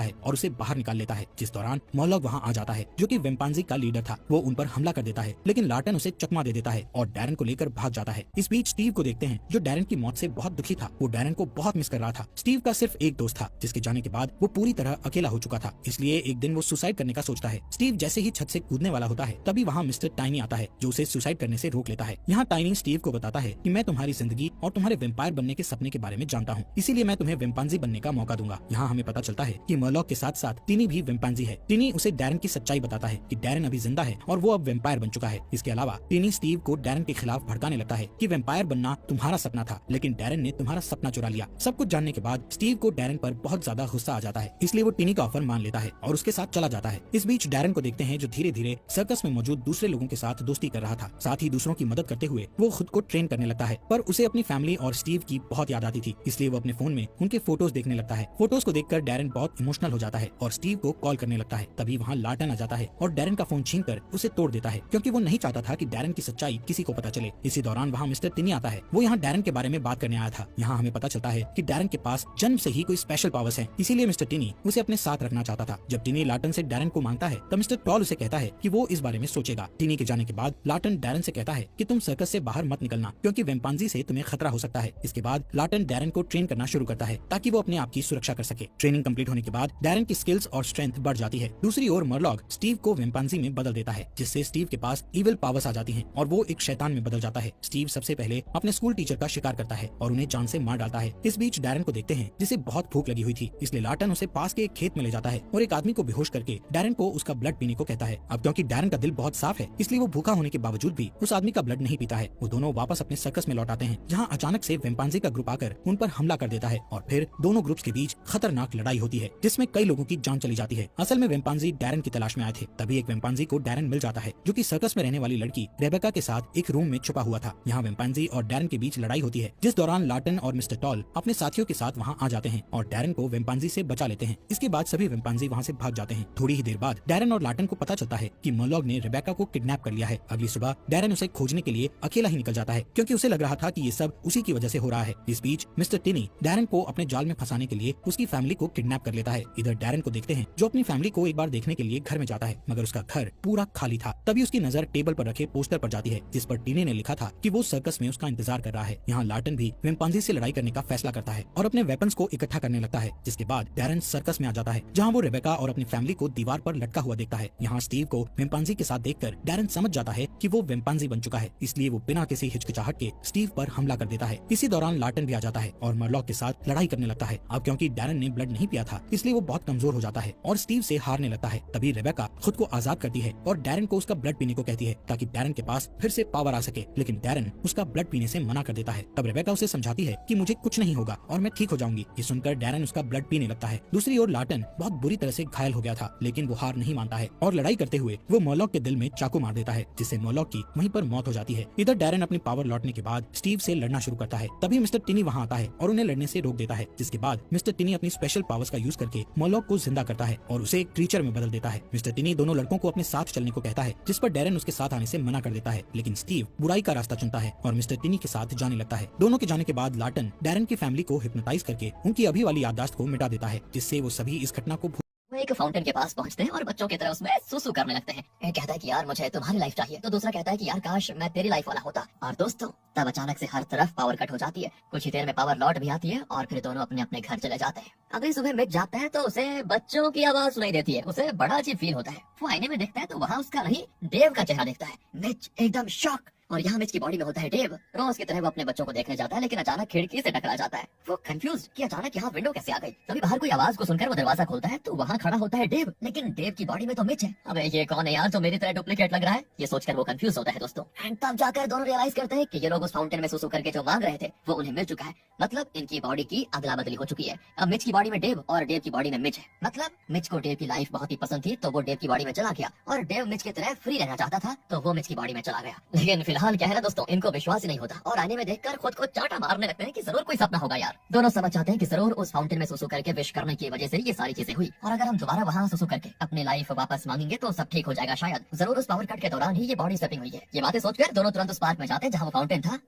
है और उसे बाहर निकाल लेता है, जिस दौरान मॉर्लॉक वहाँ आ जाता है, जो कि वेम्पांजी का लीडर था। वो उन पर हमला कर देता है, लेकिन लाटन उसे चकमा दे देता है और डैरेन को लेकर भाग जाता है। इस बीच स्टीव को देखते हैं, जो डैरेन की मौत से बहुत दुखी था। वो डैरेन को बहुत मिस कर रहा था। स्टीव का सिर्फ एक दोस्त था, जिसके जाने के बाद वो पूरी तरह अकेला हो चुका था, इसलिए एक दिन वो सुसाइड करने का सोचता है। स्टीव जैसे ही छत से कूदने वाला होता है, तभी वहाँ मिस्टर टाइनी आता है, जो उसे सुसाइड करने से रोक लेता है। यहाँ टाइनी स्टीव को बताता है कि मैं तुम्हारी जिंदगी और तुम्हारे वेम्पायर बनने के सपने के बारे में जानता हूँ, इसीलिए मैं तुम्हें वेम्पांजी बनने का मौका दूंगा। यहाँ हमें पता चलता है कि मॉर्लॉक के साथ साथ टिनी भी वेम्पांजी है। टिनी उसे डैरेन की सच्चाई बताता है कि डैरेन अभी जिंदा है और वो अब वेम्पायर बन चुका है। इसके अलावा टिनी स्टीव को डैरेन के खिलाफ भड़काने लगता है कि वेम्पायर बनना तुम्हारा सपना था, लेकिन डैरेन ने तुम्हारा सपना चुरा लिया। सब कुछ जानने के बाद स्टीव को डैरेन पर बहुत ज्यादा गुस्सा आ जाता है, इसलिए वो टिनी का ऑफर मान लेता है और उसके साथ चला जाता है। इस बीच डैरेन को देखते हैं, जो धीरे धीरे सर्कस में मौजूद दूसरे लोगों के साथ दोस्ती कर रहा था। साथ ही दूसरों की मदद करते हुए वो खुद को ट्रेन करने लगता है, पर उसे अपनी फैमिली और स्टीव की बहुत याद आती थी, इसलिए वो अपने फोन में उनके फोटोज देखने लगता है। फोटोज को देखकर डैरेन बहुत इमोशनल हो जाता है और स्टीव को कॉल करने लगता है। तभी वहाँ लाटन आ जाता है और डैरेन का फोन छीनकर उसे तोड़ देता है, क्योंकि वो नहीं चाहता था कि डैरेन की सच्चाई किसी को पता चले। इसी दौरान वहाँ मिस्टर टिनी आता है। वो यहाँ डैरेन के बारे में बात करने आया था। यहाँ हमें पता चलता है कि डैरेन के पास जन्म से ही कोई स्पेशल पावर्स हैं, इसीलिए मिस्टर टिनी उसे अपने साथ रखना चाहता था। जब टिनी लाटन से डैरेन को मांगता है, तब मिस्टर टॉल उसे कहता है कि वो इस बारे में सोचेगा। टिनी के जाने के बाद लाटन डैरेन से कहता है कि तुम सर्कस से बाहर मत निकलना, क्योंकि वेम्पांजी से तुम्हें खतरा हो सकता है। इसके बाद लाटन डैरेन को ट्रेन करना शुरू करता है, ताकि वो अपने आप की सुरक्षा कर सके। ट्रेनिंग कंप्लीट होने के बाद डैरेन की स्किल्स और स्ट्रेंथ बढ़ जाती है। दूसरी ओर मॉर्लॉक स्टीव को वेम्पांजी में बदल देता है, जिससे स्टीव के पास इविल पावर्स आ जाती हैं और वो एक शैतान में बदल जाता है। स्टीव सबसे पहले अपने स्कूल टीचर का शिकार करता है और उन्हें जान से मार डालता है। इस बीच डैरेन को देखते हैं, जिसे बहुत भूख लगी हुई थी, इसलिए लाटन उसे पास के एक खेत में ले जाता है और एक आदमी को बेहोश करके डैरेन को उसका ब्लड पीने को कहता है। अब क्योंकि डैरेन का दिल बहुत साफ है, इसलिए वो भूखा होने के बावजूद भी उस आदमी का ब्लड नहीं पीता है। वो दोनों वापस अपने सर्कस में लौट आते हैं, जहाँ अचानक से वेम्पांजी का ग्रुप आकर उन पर हमला कर देता है और फिर दोनों ग्रुप्स के बीच खतरनाक लड़ाई होती है, जिसमें कई लोगों की जान चली जाती है। असल में वेम्पांजी डैरेन की तलाश में आए थे। तभी एक वेम्पांजी को डैरेन मिल जाता है, जो कि सर्कस में रहने वाली लड़की रेबेका के साथ एक रूम में छुपा हुआ था। यहाँ वेम्पांजी और डैरेन के बीच लड़ाई होती है, जिस दौरान लाटन और मिस्टर टॉल अपने साथियों के साथ वहाँ आ जाते हैं और डैरेन को वेम्पांजी से बचा लेते हैं। इसके बाद सभी वेम्पांजी वहाँ से भाग जाते हैं। थोड़ी ही देर बाद डैरेन और लाटन को पता चलता है कि मॉर्लॉक ने रेबेका को किडनैप कर लिया है। अगली सुबह डैरेन उसे खोजने के लिए अकेला ही निकल जाता है, क्योंकि उसे लग रहा था कि ये सब उसी की वजह से हो रहा है। इस बीच मिस्टर टिनी डैरेन को अपने जाल में फंसाने के लिए उसकी फैमिली को किडनैप कर लेता है। इधर डैरेन को देखते हैं, जो अपनी फैमिली को एक बार देखने के लिए घर में जाता है, मगर उसका घर पूरा खाली था। तभी उसकी नजर टेबल पर रखे पोस्टर पर जाती है, जिस पर टिनी ने लिखा था कि वो सर्कस में उसका इंतजार कर रहा है। यहाँ लाटन भी वेम्पांजी से लड़ाई करने का फैसला करता है और अपने वेपन्स को इकट्ठा करने लगता है। जिसके बाद डैरेन सर्कस में आ जाता है, जहाँ वो रेबेका और अपनी फैमिली को दीवार पर लटका हुआ देखता है। यहाँ स्टीव को वेम्पांजी के साथ देखकर डैरेन समझ जाता है कि वो वेम्पांजी बन चुका है, इसलिए वो बिना किसी हिचकिचाहट के स्टीव पर हमला कर देता है। इसी दौरान लाटन भी आ जाता है और मॉर्लॉक के साथ लड़ाई करने लगता है। अब क्योंकि डैरेन ने ब्लड नहीं पिया था, इसलिए वो बहुत कमजोर हो जाता है और स्टीव से हारने लगता है। तभी रेबेका खुद को आजाद करती है और डैरेन को उसका ब्लड पीने को कहती है, ताकि डैरेन के पास फिर से पावर आ सके, लेकिन डैरेन उसका ब्लड पीने से मना कर देता है। तब रेबेका उसे समझाती है कि मुझे कुछ नहीं होगा और मैं ठीक हो जाऊंगी। ये सुनकर डैरेन उसका ब्लड पीने लगता है। दूसरी ओर लाटन बहुत बुरी तरह से घायल हो गया था, लेकिन वो हार नहीं मानता है और लड़ाई करते हुए वो मॉर्लॉक के दिल में चाकू मार देता है, जिससे मॉर्लॉक की वहीं पर मौत हो जाती है। इधर डैरेन अपनी पावर लौटने के बाद स्टीव से लड़ना शुरू करता है। तभी मिस्टर टिनी वहाँ आता है और उन्हें लड़ने से रोक देता है, जिसके बाद मिस्टर टिनी अपनी स्पेशल पावर्स का यूज करके मॉर्लॉक को जिंदा करता है और उसे एक क्रीचर में बदल देता है। मिस्टर टिनी दोनों लड़कों को अपने साथ चलने को कहता है, जिस पर डैरेन उसके साथ आने से मना कर देता है, लेकिन स्टीव बुराई का रास्ता चुनता है और मिस्टर टिनी के साथ जाने लगता है। दोनों के जाने के बाद लाटन डैरेन की फैमिली को हिप्नोटाइज करके उनकी अभी वाली याददाश्त को मिटा देता है, जिससे वो सभी इस घटना को वो एक फाउंटेन के पास पहुंचते हैं और बच्चों की तरह उसमें सुसु करने लगते हैं। एक कहता है कि यार मुझे तुम्हारी लाइफ चाहिए, तो दूसरा कहता है कि यार काश मैं तेरी लाइफ वाला होता। और दोस्तों तब अचानक से हर तरफ पावर कट हो जाती है, कुछ ही देर में पावर लौट भी आती है और फिर दोनों अपने अपने घर चले जाते हैं। अगली सुबह मिच जाता है तो उसे बच्चों की आवाज सुनाई देती है। उसे बड़ा अजीब फील होता है। वो आईने में देखता है तो वहाँ उसका नहीं डेव का चेहरा देखता है। मिच एकदम शॉक, और यहाँ मिच की बॉडी में होता है डेव। रोज की तरह वो अपने बच्चों को देखने जाता है, लेकिन अचानक खिड़की से टकरा जाता है। वो कंफ्यूज कि अचानक यहाँ विंडो कैसे आ गई। तभी बाहर कोई आवाज को सुनकर वो दरवाजा खोलता है तो वहाँ खड़ा होता है डेव, लेकिन डेव की बॉडी में तो मिच है। अबे ये कौन है यार जो मेरी तरह डुप्लीकेट लग रहा है, ये सोचकर वो कंफ्यूज होता है दोस्तों। एंड तब जाकर दोनों रियलाइज करते हैं कि ये लोग उस फाउंटेन में सुसु करके जो मांग रहे थे वो उन्हें मिल चुका है। मतलब इनकी बॉडी की अदला बदली हो चुकी है। अब मिच की बॉडी में डेव और डेव की बॉडी में मिच है। मतलब मिच को डेव की लाइफ बहुत ही पसंद थी तो वो डेव की बॉडी में चला गया, और डेव मिच की तरह फ्री रहना चाहता था तो वो मिच की बॉडी में चला गया। लेकिन फिलहाल क्या है ना दोस्तों, इनको विश्वास ही नहीं होता और आईने में देखकर खुद को चाटा मारने लगते हैं कि जरूर कोई सपना होगा यार। दोनों समझ जाते हैं कि जरूर उस फाउंटेन में सुसु करके विश करने की वजह से ये सारी चीजें हुई, और अगर हम दोबारा वहाँ सुसु करके अपनी लाइफ वापस मांगेंगे तो सब ठीक हो जाएगा शायद। जरूर उस पावर कट के दौरान ही ये बॉडी स्वैपिंग हुई है। ये बातें सोचकर दोनों तुरंत उस पार्क में जाते हैं जहाँ वो फाउंटेन था।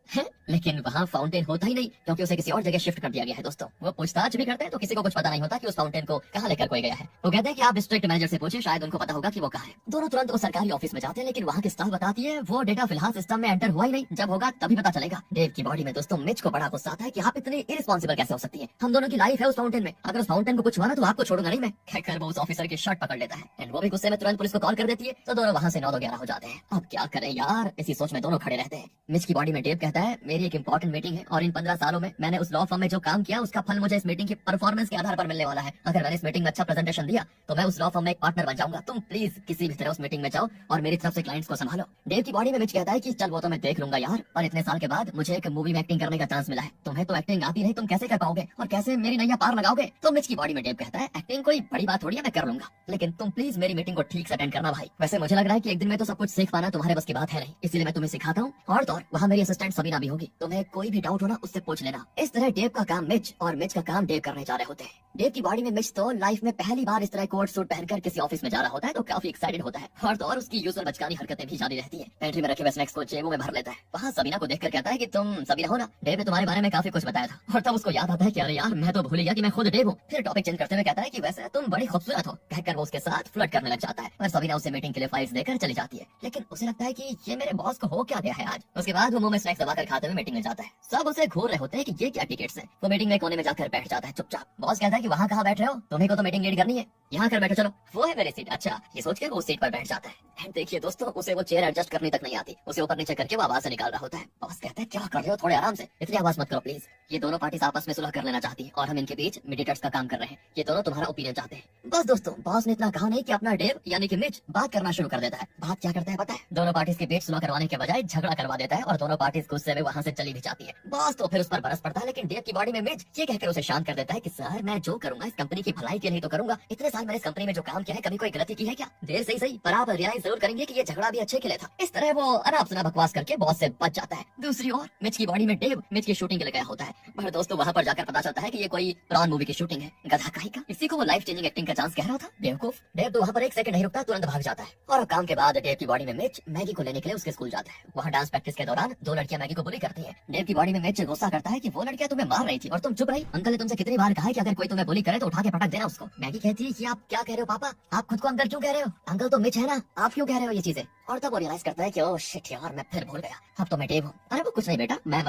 लेकिन वहाँ फाउंटेन होता ही नहीं, क्योंकि उसे किसी और जगह शिफ्ट कर दिया गया है दोस्तों। वो पूछताछ भी करते हैं तो किसी को कुछ पता नहीं होता कि उस फाउंटेन को कहाँ लेकर कोई गया है। वो कहते हैं कि आप डिस्ट्रिक्ट मैनेजर से पूछे, शायद उनको पता होगा कि वो कहाँ है। दोनों तुरंत उस सरकारी ऑफिस में जाते हैं, लेकिन वहाँ की स्टाफ बताती है वो डेटा फिलहाल सिस्टम में एंटर हुआ ही नहीं, जब होगा तभी पता चलेगा। डेव की बॉडी में दोस्तों मिच को बड़ा गुस्सा आता है कि आप इतने इरिस्पॉन्सिबल कैसे हो सकती है। हम दोनों की लाइफ है उस फाउंटेन में, अगर उस फाउंटेन को कुछ हुआ ना तो आपको छोड़ूंगा नहीं मैं। कहकर वो उस ऑफिसर की शर्ट पकड़ लेता है एंड वो भी गुस्से में तुरंत पुलिस को कॉल कर देती है। तो दोनों वहाँ से 9-11 हो जाते हैं। अब क्या करें यार, इसी सोच में दोनों खड़े रहते हैं। मिच की बॉडी में डेव कहता है मेरी एक इंपॉर्टेंट मीटिंग है और इन 15 सालों में मैंने उस लॉ फर्म में जो काम किया उसका फल मुझे इस मीटिंग की परफॉर्मेंस के आधार पर मिलने वाला है। अगर मैंने इस मीटिंग में अच्छा प्रेजेंटेशन दिया तो मैं उस लॉ फर्म में एक पार्टनर बन जाऊंगा। तुम प्लीज किसी भी तरह उस मीटिंग में जाओ और मेरी तरफ से क्लाइंट्स को संभालो। डेव की बॉडी में मिच कहता है कि चल वो तो मैं देख लूंगा यार, और इतने साल के बाद मुझे एक मूवी में एक्टिंग करने का चांस मिला है। तुम्हें तो एक्टिंग आती नहीं, तुम कैसे कर पाओगे और कैसे मेरी नैया पार लगाओगे। तो मिच की बॉडी में डेव कहता है एक्टिंग कोई बड़ी बात थोड़ी है, मैं कर लूंगा, लेकिन तुम प्लीज मेरी मीटिंग को ठीक से अटेंड करना भाई। वैसे मुझे लग रहा है कि एक दिन में तो सब कुछ सीख पाना तुम्हारे बस की बात है नहीं, इसीलिए मैं तुम्हें सिखाता हूँ। और तो और वहाँ मेरी असिस्टेंट सबीना भी होगी, तुम्हें कोई भी डाउट हो ना उससे पूछ लेना। इस तरह डेव का काम मिच और मिच का काम डेव करने जा रहे होते हैं। डेव की बॉडी में मिच तो लाइफ में पहली बार इस तरह कोट सूट पहनकर किसी ऑफिस में जा रहा होता है तो काफी एक्साइटेड होता है, और तो और उसकी यूजुअल बचकानी हरकतें भी जारी रहती है। पेंट्री में रखे हुए स्नैक्स को जेबों में भर लेता है। वहाँ सबीना को देखकर कहता है कि तुम सबीना हो ना, डेव ने तुम्हारे बारे में काफी कुछ बताया था। और तब उसको याद आता है कि अरे यार मैं तो भूल गया कि मैं खुद डेव हूँ। फिर टॉपिक चेंज करते हुए कहता है कि वैसे तुम बड़ी खूबसूरत हो, कहकर वो उसके साथ फ्लर्ट करने लग जाता है। और सबीना उसे मीटिंग के लिए फाइल्स देकर चली जाती है, लेकिन उसे लगता है कि ये मेरे बॉस को हो क्या गया है आज। उसके बाद वो मुंह में स्नैक्स दबाकर खाते हुए मीटिंग में जाता है। सब उसे घूर रहे होते हैं कि ये क्या टिकट्स हैं। वो मीटिंग में कोने में जाकर बैठ जाता है चुपचाप। बॉस कहता है कि वहाँ कहाँ बैठ रहे हो, तुम्हें को तो मीटिंग लीड करनी है, यहाँ कर बैठो चलो। वो है मेरी सीट। अच्छा, ये सोचकर वो सीट पर बैठ जाता है। एंड देखिए दोस्तों, उसे वो चेयर एडजस्ट करनी तक नहीं आती, उसे ऊपर नीचे करके वो आवाज से निकाल रहा होता है। बॉस कहता है क्या कर रहे हो, थोड़े आराम से, इतनी आवाज मत करो प्लीज। ये दोनों पार्टीज आपस में सुलह कर लेना चाहती है और हम इनके बीच मीडिएटर्स का काम कर रहे हैं। ये दोनों तुम्हारा ओपिनियन चाहते हैं। बस दोस्तों, बॉस ने इतना कहा नहीं कि अपना डेव यानी कि मिच बात करना शुरू कर देता है। बात क्या करता है पता है, दोनों पार्टीज के बीच सुलह करवाने के बजाय झगड़ा करवा देता है और दोनों पार्टीज गुस्से में वहाँ से चली भी जाती है। बॉस तो फिर उस पर बरस पड़ता है, लेकिन डेव की बॉडी में मिच ये कहकर उसे शांत कर देता है कि सर मैं जो करूंगा इस कंपनी की भलाई के लिए तो करूंगा। इतने साल मैंने इस कंपनी में जो काम किया है, कभी कोई गलती की है क्या? देर से ही सही, पर आप रियलाइज जरूर करेंगे कि ये झगड़ा भी अच्छे के लिए था। इस तरह वो अनाप शनाप बकवास करके बॉस से बच जाता है। दूसरी ओर मिच की बॉडी में डेव मिच की शूटिंग के लिए गया होता है, पर दोस्तों वहाँ पर जाकर पता चलता है कि ये कोई प्रॉन मूवी की शूटिंग है। गधा काहे का, इसी को वो लाइफ चेंजिंग एक्टिंग का चांस कह रहा था बेवकूफ। डेव तो वहाँ पर एक सेकंड नहीं रुकता, तुरंत भाग जाता है। और काम के बाद डेव की बॉडी में मिच मैगी को लेने के लिए उसके स्कूल जाता है। वहाँ डांस प्रैक्टिस के दौरान दो लड़कियां मैगी को बुली करती हैं। डेव की बॉडी में मिच गुस्सा करता है कि वो लड़कियां तुम्हें मार रही थी और तुम चुप रही। अंकल ने तुमसे कितनी बार कहा है कि अगर कोई तुम्हें बुली करे तो उठा के पटक देना उसको। मैगी कहती है कि आप क्या कह रहे हो पापा, आप खुद को अंकल क्यों कह रहे हो, अंकल तो मिच है ना, आप क्यों कह रहे हो ये चीजें। और तब वो रियलाइज करता है कि ओह शिट यार मैं फिर भूल गया, अब तो मैं डेव हूँ। अरे वो कुछ नहीं बेटा, मैं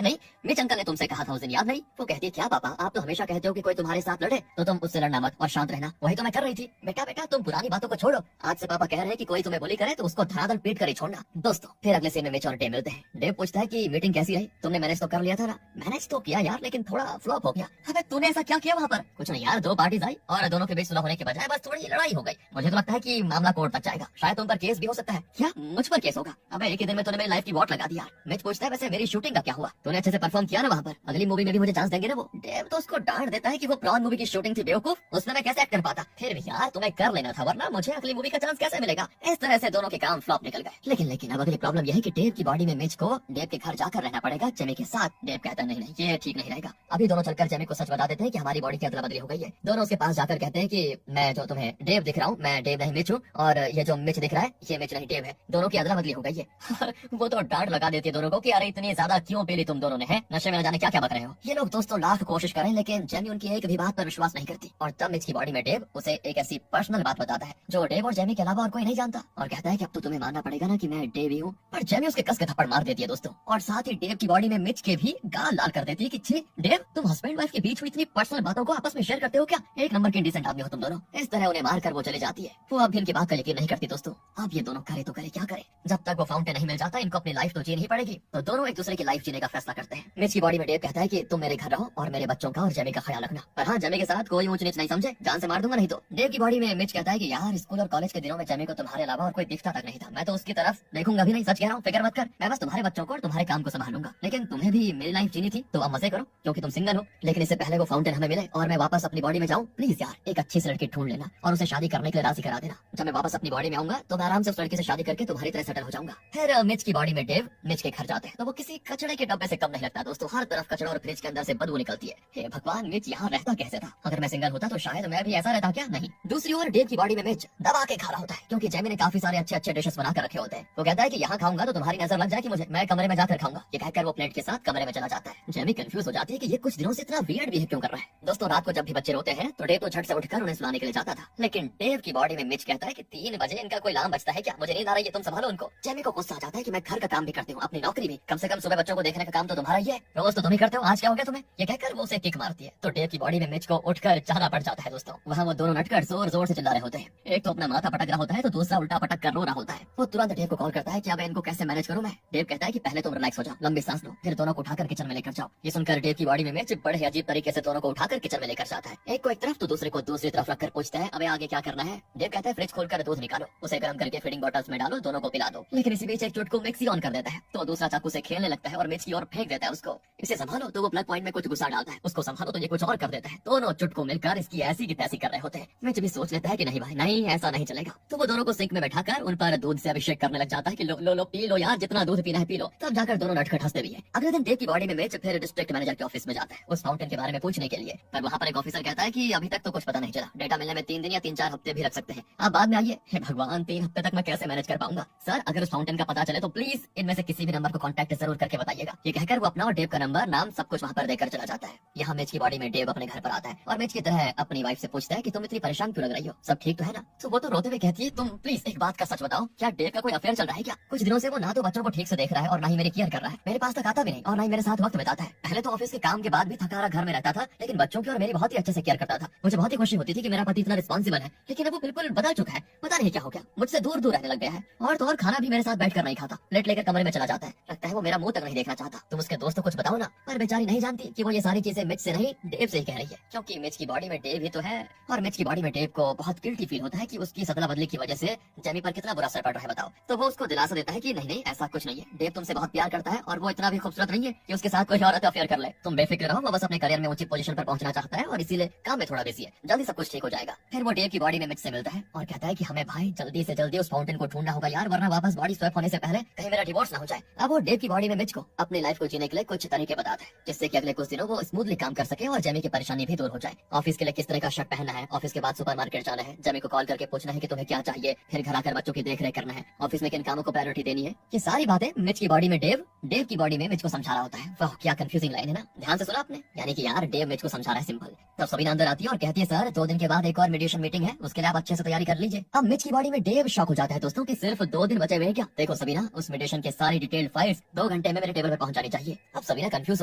नहीं, मिच अंकल ने तुमसे कहा था उस दिन, याद नहीं? वो कहती है क्या पापा, आप तो हमेशा कहते हो कि कोई तुम्हारे साथ लड़े तो तुम उससे लड़ना मत और शांत रहना, वही तो मैं कर रही थी। बेटा बेटा तुम पुरानी बातों को छोड़ो, आज से पापा कह रहे हैं कि कोई तुम्हें बुली करे तो उसको धड़ाधड़ पीट कर ही छोड़ना। दोस्तों फिर अगले सीन में मिच और डेव मिलते हैं। डेव पूछता है कि मीटिंग कैसी रही, तुमने मैनेज तो कर लिया था ना? मैनेज तो किया यार, लेकिन थोड़ा फ्लॉप हो गया। अबे तूने ऐसा क्या किया वहाँ पर? कुछ नहीं यार, दो पार्टीज आई और दोनों के बीच सुलह होने के बजाय बस थोड़ी लड़ाई हो गई। मुझे तो लगता है कि मामला कोर्ट तक जाएगा, शायद तुम पर केस भी हो सकता है। क्या मुझ पर केस होगा? अबे एक ही दिन में तूने मेरी लाइफ की वॉट लगा दिया। मिच पूछता है वैसे मेरी शूटिंग का क्या हुआ, तूने अच्छे से परफॉर्म किया ना वहाँ पर, अगली मूवी में भी मुझे चांस देंगे ना वो? डेव तो उसको डांट देता है कि वो प्रॉन मूवी की शूटिंग थी बेवकूफ, उसमें मैं कैसे एक्ट कर पाता। फिर भी यार तुम्हें कर लेना था, वरना मुझे अगली मूवी का चांस कैसे मिलेगा। इस तरह से दोनों के काम फ्लॉप निकल गए। लेकिन अब अगली प्रॉब्लम यह है कि डेव की बॉडी में मिच को डेव के घर जाकर रहना पड़ेगा जेमी के साथ। डेव कहता नहीं ये ठीक नहीं रहेगा। अभी दोनों चलकर जेमी को सच बता देते हैं कि हमारी बॉडी की अदला बदली हो गई है। दोनों उसके पास जाकर कहते हैं कि मैं जो तुम्हें डेव दिख रहा हूँ, मैं डेव नहीं मिच हूँ, और ये जो मिच दिख रहा है ये मिच नहीं डेव है, दोनों की अदला बदली हो गई है। वो तो डांट लगा देती है दोनों को कि अरे इतनी ज्यादा क्यों पी ली तुम दोनों ने, है नशे में न जाने क्या क्या बक रहे हो। ये लोग दोस्तों लाख कोशिश करें लेकिन जेमी उनकी एक भी बात पर विश्वास नहीं करती। और तब मिच की बॉडी में डेव उसे एक ऐसी पर्सनल बात बताता है जो डेव और जेमी के अलावा और कोई नहीं जानता, और कहता है कि अब तो तुम्हें मानना पड़ेगा ना कि मैं डेव ही हूँ। पर जेमी उसके कस के थप्पड़ मार देती है दोस्तों, और साथ ही डेव की बॉडी में मिच के भी गाल लाल कर देती है कि छे डेव, तुम हस्बैंड वाइफ के बीच हुई इतनी पर्सनल बातों को आपस में शेयर करते हो क्या? एक नंबर की डिसेंट आदमी हो तुम दोनों। इस तरह उन्हें मारकर वो चले जाती है। वो अब भी इनकी बात का यकीन नहीं करती दोस्तों। अब ये दोनों करे तो करे क्या करे, जब तक वो फाउंटेन नहीं मिल जाता इनको अपनी लाइफ तो जीनी ही पड़ेगी। तो दोनों एक दूसरे की लाइफ जीने का फैसला करते हैं। मिच की बॉडी में डेव कहता है कि तुम मेरे घर रहो और मेरे बच्चों का और जेमी का ख्याल रखना, पर हाँ जेमी के साथ कोई ऊंच नीच नहीं समझे, जान से मार दूंगा नहीं तो। डेव की बॉडी में मिच कहता है कि यार स्कूल और कॉलेज के दिनों में जेमी को तुम्हारे अलावा और कोई दिखता तक नहीं था, मैं तो उसकी तरफ देखूंगा भी नहीं, सच कह रहा हूँ, फिक्र मत कर, मैं बस तुम्हारे बच्चों को और तुम्हारे काम को संभालूंगा। लेकिन तुम्हें भी मेरी लाइफ जीनी थी तो अब मजे करो क्योंकि तुम सिंगल हो। लेकिन इससे पहले वो फाउंटेन हमें मिले और मैं वापस अपनी बॉडी में जाऊँ, प्लीज यार एक अच्छी सी लड़की ढूंढ लेना और उसे शादी करने के लिए राजी करा देना। जब मैं वापस अपनी बॉडी में आऊंगा तो मैं आराम से उस लड़की से शादी करके तुम्हारी तरह सेटल हो जाऊंगा। फिर मिच की बॉडी में डेव मिच के घर जाते हैं तो वो किसी कचड़े के डब्बे से कम नहीं लगता दोस्तों, हर तरफ कचड़ा और फ्रिज के अंदर से बदबू निकलती है। हे भगवान मिच यहाँ रहता कैसे था? अगर मैं सिंगल होता तो शायद मैं भी ऐसा रहता क्या? नहीं। दूसरी ओर डेव की बॉडी में मिच दबा के खा रहा होता है क्योंकि जेमी ने काफी सारे अच्छे अच्छे डिशेस बना कर रखे होते हैं। वो कहता है कि यहाँ खाऊंगा तो तुम्हारी नजर लग जाएगी मुझे, मैं कमरे में जाकर खाऊंगा। ये कहकर वो प्लेट के साथ कमरे में चला जाता है। जेमी कंफ्यूज हो जाती है कि ये कुछ दिनों से इतना वियर्ड बिहेव क्यों कर रहा है। दोस्तों रात को जब भी बच्चे रोते हैं तो डेव तो झट से उठकर उन्हें सुलाने के लिए जाता था, लेकिन डेव की बॉडी में मिच कहता है कि 3 बजे इनका कोई अलार्म बजता है क्या? मुझे नींद आ रही है, तुम संभालो उनको। जेमी को गुस्सा आ जाता है कि मैं घर का काम भी करती हूँ, अपनी नौकरी भी, कम से कम सुबह बच्चों को देखने का काम तो तुम्हारा ही है, रोज तो तुम ही करते हो, आज क्या हो गया तुम्हें? ये कहकर वो उसे किक मारती है तो डेव की बॉडी में मिच को उठकर जाना पड़ जाता है दोस्तों। वहाँ वो दोनों नटकर जोर जोर से चिल्ला रहे होते हैं, एक तो अपना माथा पटक रहा होता है तो दूसरा उल्टा पटक कर रो रहा होता है। वो तुरंत डेव को कॉल करता है कि अब इनको कैसे मैनेज करूं मैं। डेव कहता है कि पहले तुम रिलैक्स हो जाओ, लंबी सांस लो, फिर दोनों को उठाकर किचन में लेकर जाओ। ये सुनकर डेव की बॉडी में मिच बड़े अजीब तरीके से दोनों को उठाकर किचन में लेकर जाता है, एक को एक तरफ तो दूसरे को दूसरी तरफ रखकर पूछता है अबे आगे क्या करना है? डेव कहता है फ्रिज खोलकर दूध निकालो, उसे गर्म करके फीडिंग बॉटल्स में डालो, दोनों को पिला दो। लेकिन इसी बीच एक चुटकू मिक्सी ऑन कर देता है तो दूसरा चाकू से खेलने लगता है और मिच की ओर फेंक देता है उसको। इसे संभालो तो वो प्लग पॉइंट में कुछ गुस्सा डालता है, उसको संभालो तो ये कुछ और कर देता है। दोनों चुटकू मिलकर इसकी ऐसी की तैसी कर रहे होते हैं। मिच भी सोच लेता है कि नहीं भाई नहीं, ऐसा नहीं चलेगा, तो वो दोनों को सिंक में बैठाकर उन पर दूध से अभिषेक करने लग जाता है कि लो लो लो पी लो यार, जितना दूध पीना है पी लो। तब जाकर दोनों नटखट हंसते भी है। अगले दिन डेव की बॉडी में मिच फिर डिस्ट्रिक्ट मैनेजर के ऑफिस में जाता है उस फाउंटेन के बारे में पूछने के लिए, पर वहाँ पर एक ऑफिसर कहता है कि अभी तक तो कुछ पता नहीं चला, डेटा मिलने में 3 दिन या 3-4 हफ्ते भी लग सकते हैं, आप बाद में आइए। हे भगवान 3 हफ्ते तक मैं कैसे मैनेज कर पाऊंगा? सर अगर उस फाउंटेन का पता चले तो प्लीज इनमें से किसी भी नंबर को कॉन्टैक्ट जरूर करके बताइएगा। ये कहकर वो अपना और डेव का नंबर नाम सब कुछ वहाँ पर देकर चला जाता है। यहाँ मिच की बॉडी में डेव अपने घर पर आता है और मिच की तरह अपनी वाइफ से पूछता है कि तुम इतनी परेशान क्यों लग रही हो, सब ठीक तो है ना? तो वो तो रोते हुए कहती है तुम प्लीज एक बात का सच बताओ, क्या डेव का कोई अफेयर चल रहा है क्या? कुछ दिनों से वो ना तो बच्चों को ठीक से देख रहा है और ना ही मेरी केयर कर रहा है, मेरे पास तक आता भी नहीं और ना ही मेरे साथ वक्त बिताता है। पहले तो ऑफिस के काम के बाद भी थका हारा घर में रहता था, लेकिन बच्चों की और मेरी बहुत ही अच्छे से केयर करता था। मुझे बहुत ही खुशी होती थी कि मेरा पति इतना रिस्पॉन्सिबल है, लेकिन अब वो बिल्कुल बदल चुका है, पता नहीं क्या हो गया, मुझसे दूर दूर रहने लग गया है और तो और खाना भी मेरे साथ बैठकर नहीं खाता, प्लेट लेकर कमरे में चला जाता है, लगता है वो मेरा मुंह तक नहीं देखना चाहता। तुम उसके दोस्त को कुछ बताओ ना। पर बेचारी नहीं जानती कि वो ये सारी चीजें मिच से नहीं डेव से ही कह रही है, क्योंकि मिच की बॉडी में डेव ही तो है और मिच की बॉडी में डेव को बहुत गिल्टी फील होता है कि उसकी सदला बदली की वजह से जेमी पर कितना बुरा असर पड़ रहा है बताओ। तो वो उसको दिलासा देता है कि नहीं नहीं ऐसा कुछ नहीं है, डेव तुमसे बहुत प्यार करता है और वो इतना भी खूबसूरत नहीं है कि उसके साथ कोई औरत अफेयर कर ले। तुम बेफिक्र रहो, वो बस अपने करियर में ऊंची पोजीशन पर पहुंचना चाहता है और इसीलिए काम में थोड़ा बिजी है, जल्दी सब कुछ ठीक हो जाएगा। फिर वो डेव की बॉडी में मिच से मिलता है और कहता है कि हमें भाई जल्दी से जल्दी उस फाउंटेन को ढूंढना होगा यार, वरना वापस बॉडी स्वैप होने से पहले कहीं मेरा डिवोर्स ना हो जाए। अब वो डेव की बॉडी में मिच को अपनी लाइफ को जीने के लिए कुछ तरीके बताता है जिससे कि अगले कुछ दिनों वो स्मूथली काम कर सके और जेमी की परेशानी भी दूर हो जाए। ऑफिस के लिए किस तरह का शर्ट पहनना है, ऑफिस के बाद सुपरमार्केट जाना है, जेमी को कॉल करके पूछना है कि तुम्हें क्या चाहिए, फिर घर आकर बच्चों की देखरेख करना है, ऑफिस में किन कामों को प्रायोरिटी देनी है, ये सारी बातें मिच की बॉडी में डेव की बॉडी में मिच को समझा रहा होता है। वाह क्या कंफ्यूजिंग लाइन है ना, ध्यान से सुना आपने? यानी कि यार डेव मिच को समझा रहा है सिंपल। तब सबीना अंदर आती है और कहती है सर 2 दिन के बाद एक और मेडिटेशन मीटिंग है, उसके लिए आप अच्छे से तैयारी कर लीजिए। अब मिच की बॉडी में डेव शॉक हो जाता है दोस्तों कि सिर्फ 2 दिन बचे हुए हैं क्या? देखो सबीना उस मेडिटेशन के सारी डिटेल्ड फाइल्स 2 घंटे में मेरे टेबल पर पहुंचानी चाहिए। अब सबीना कंफ्यूज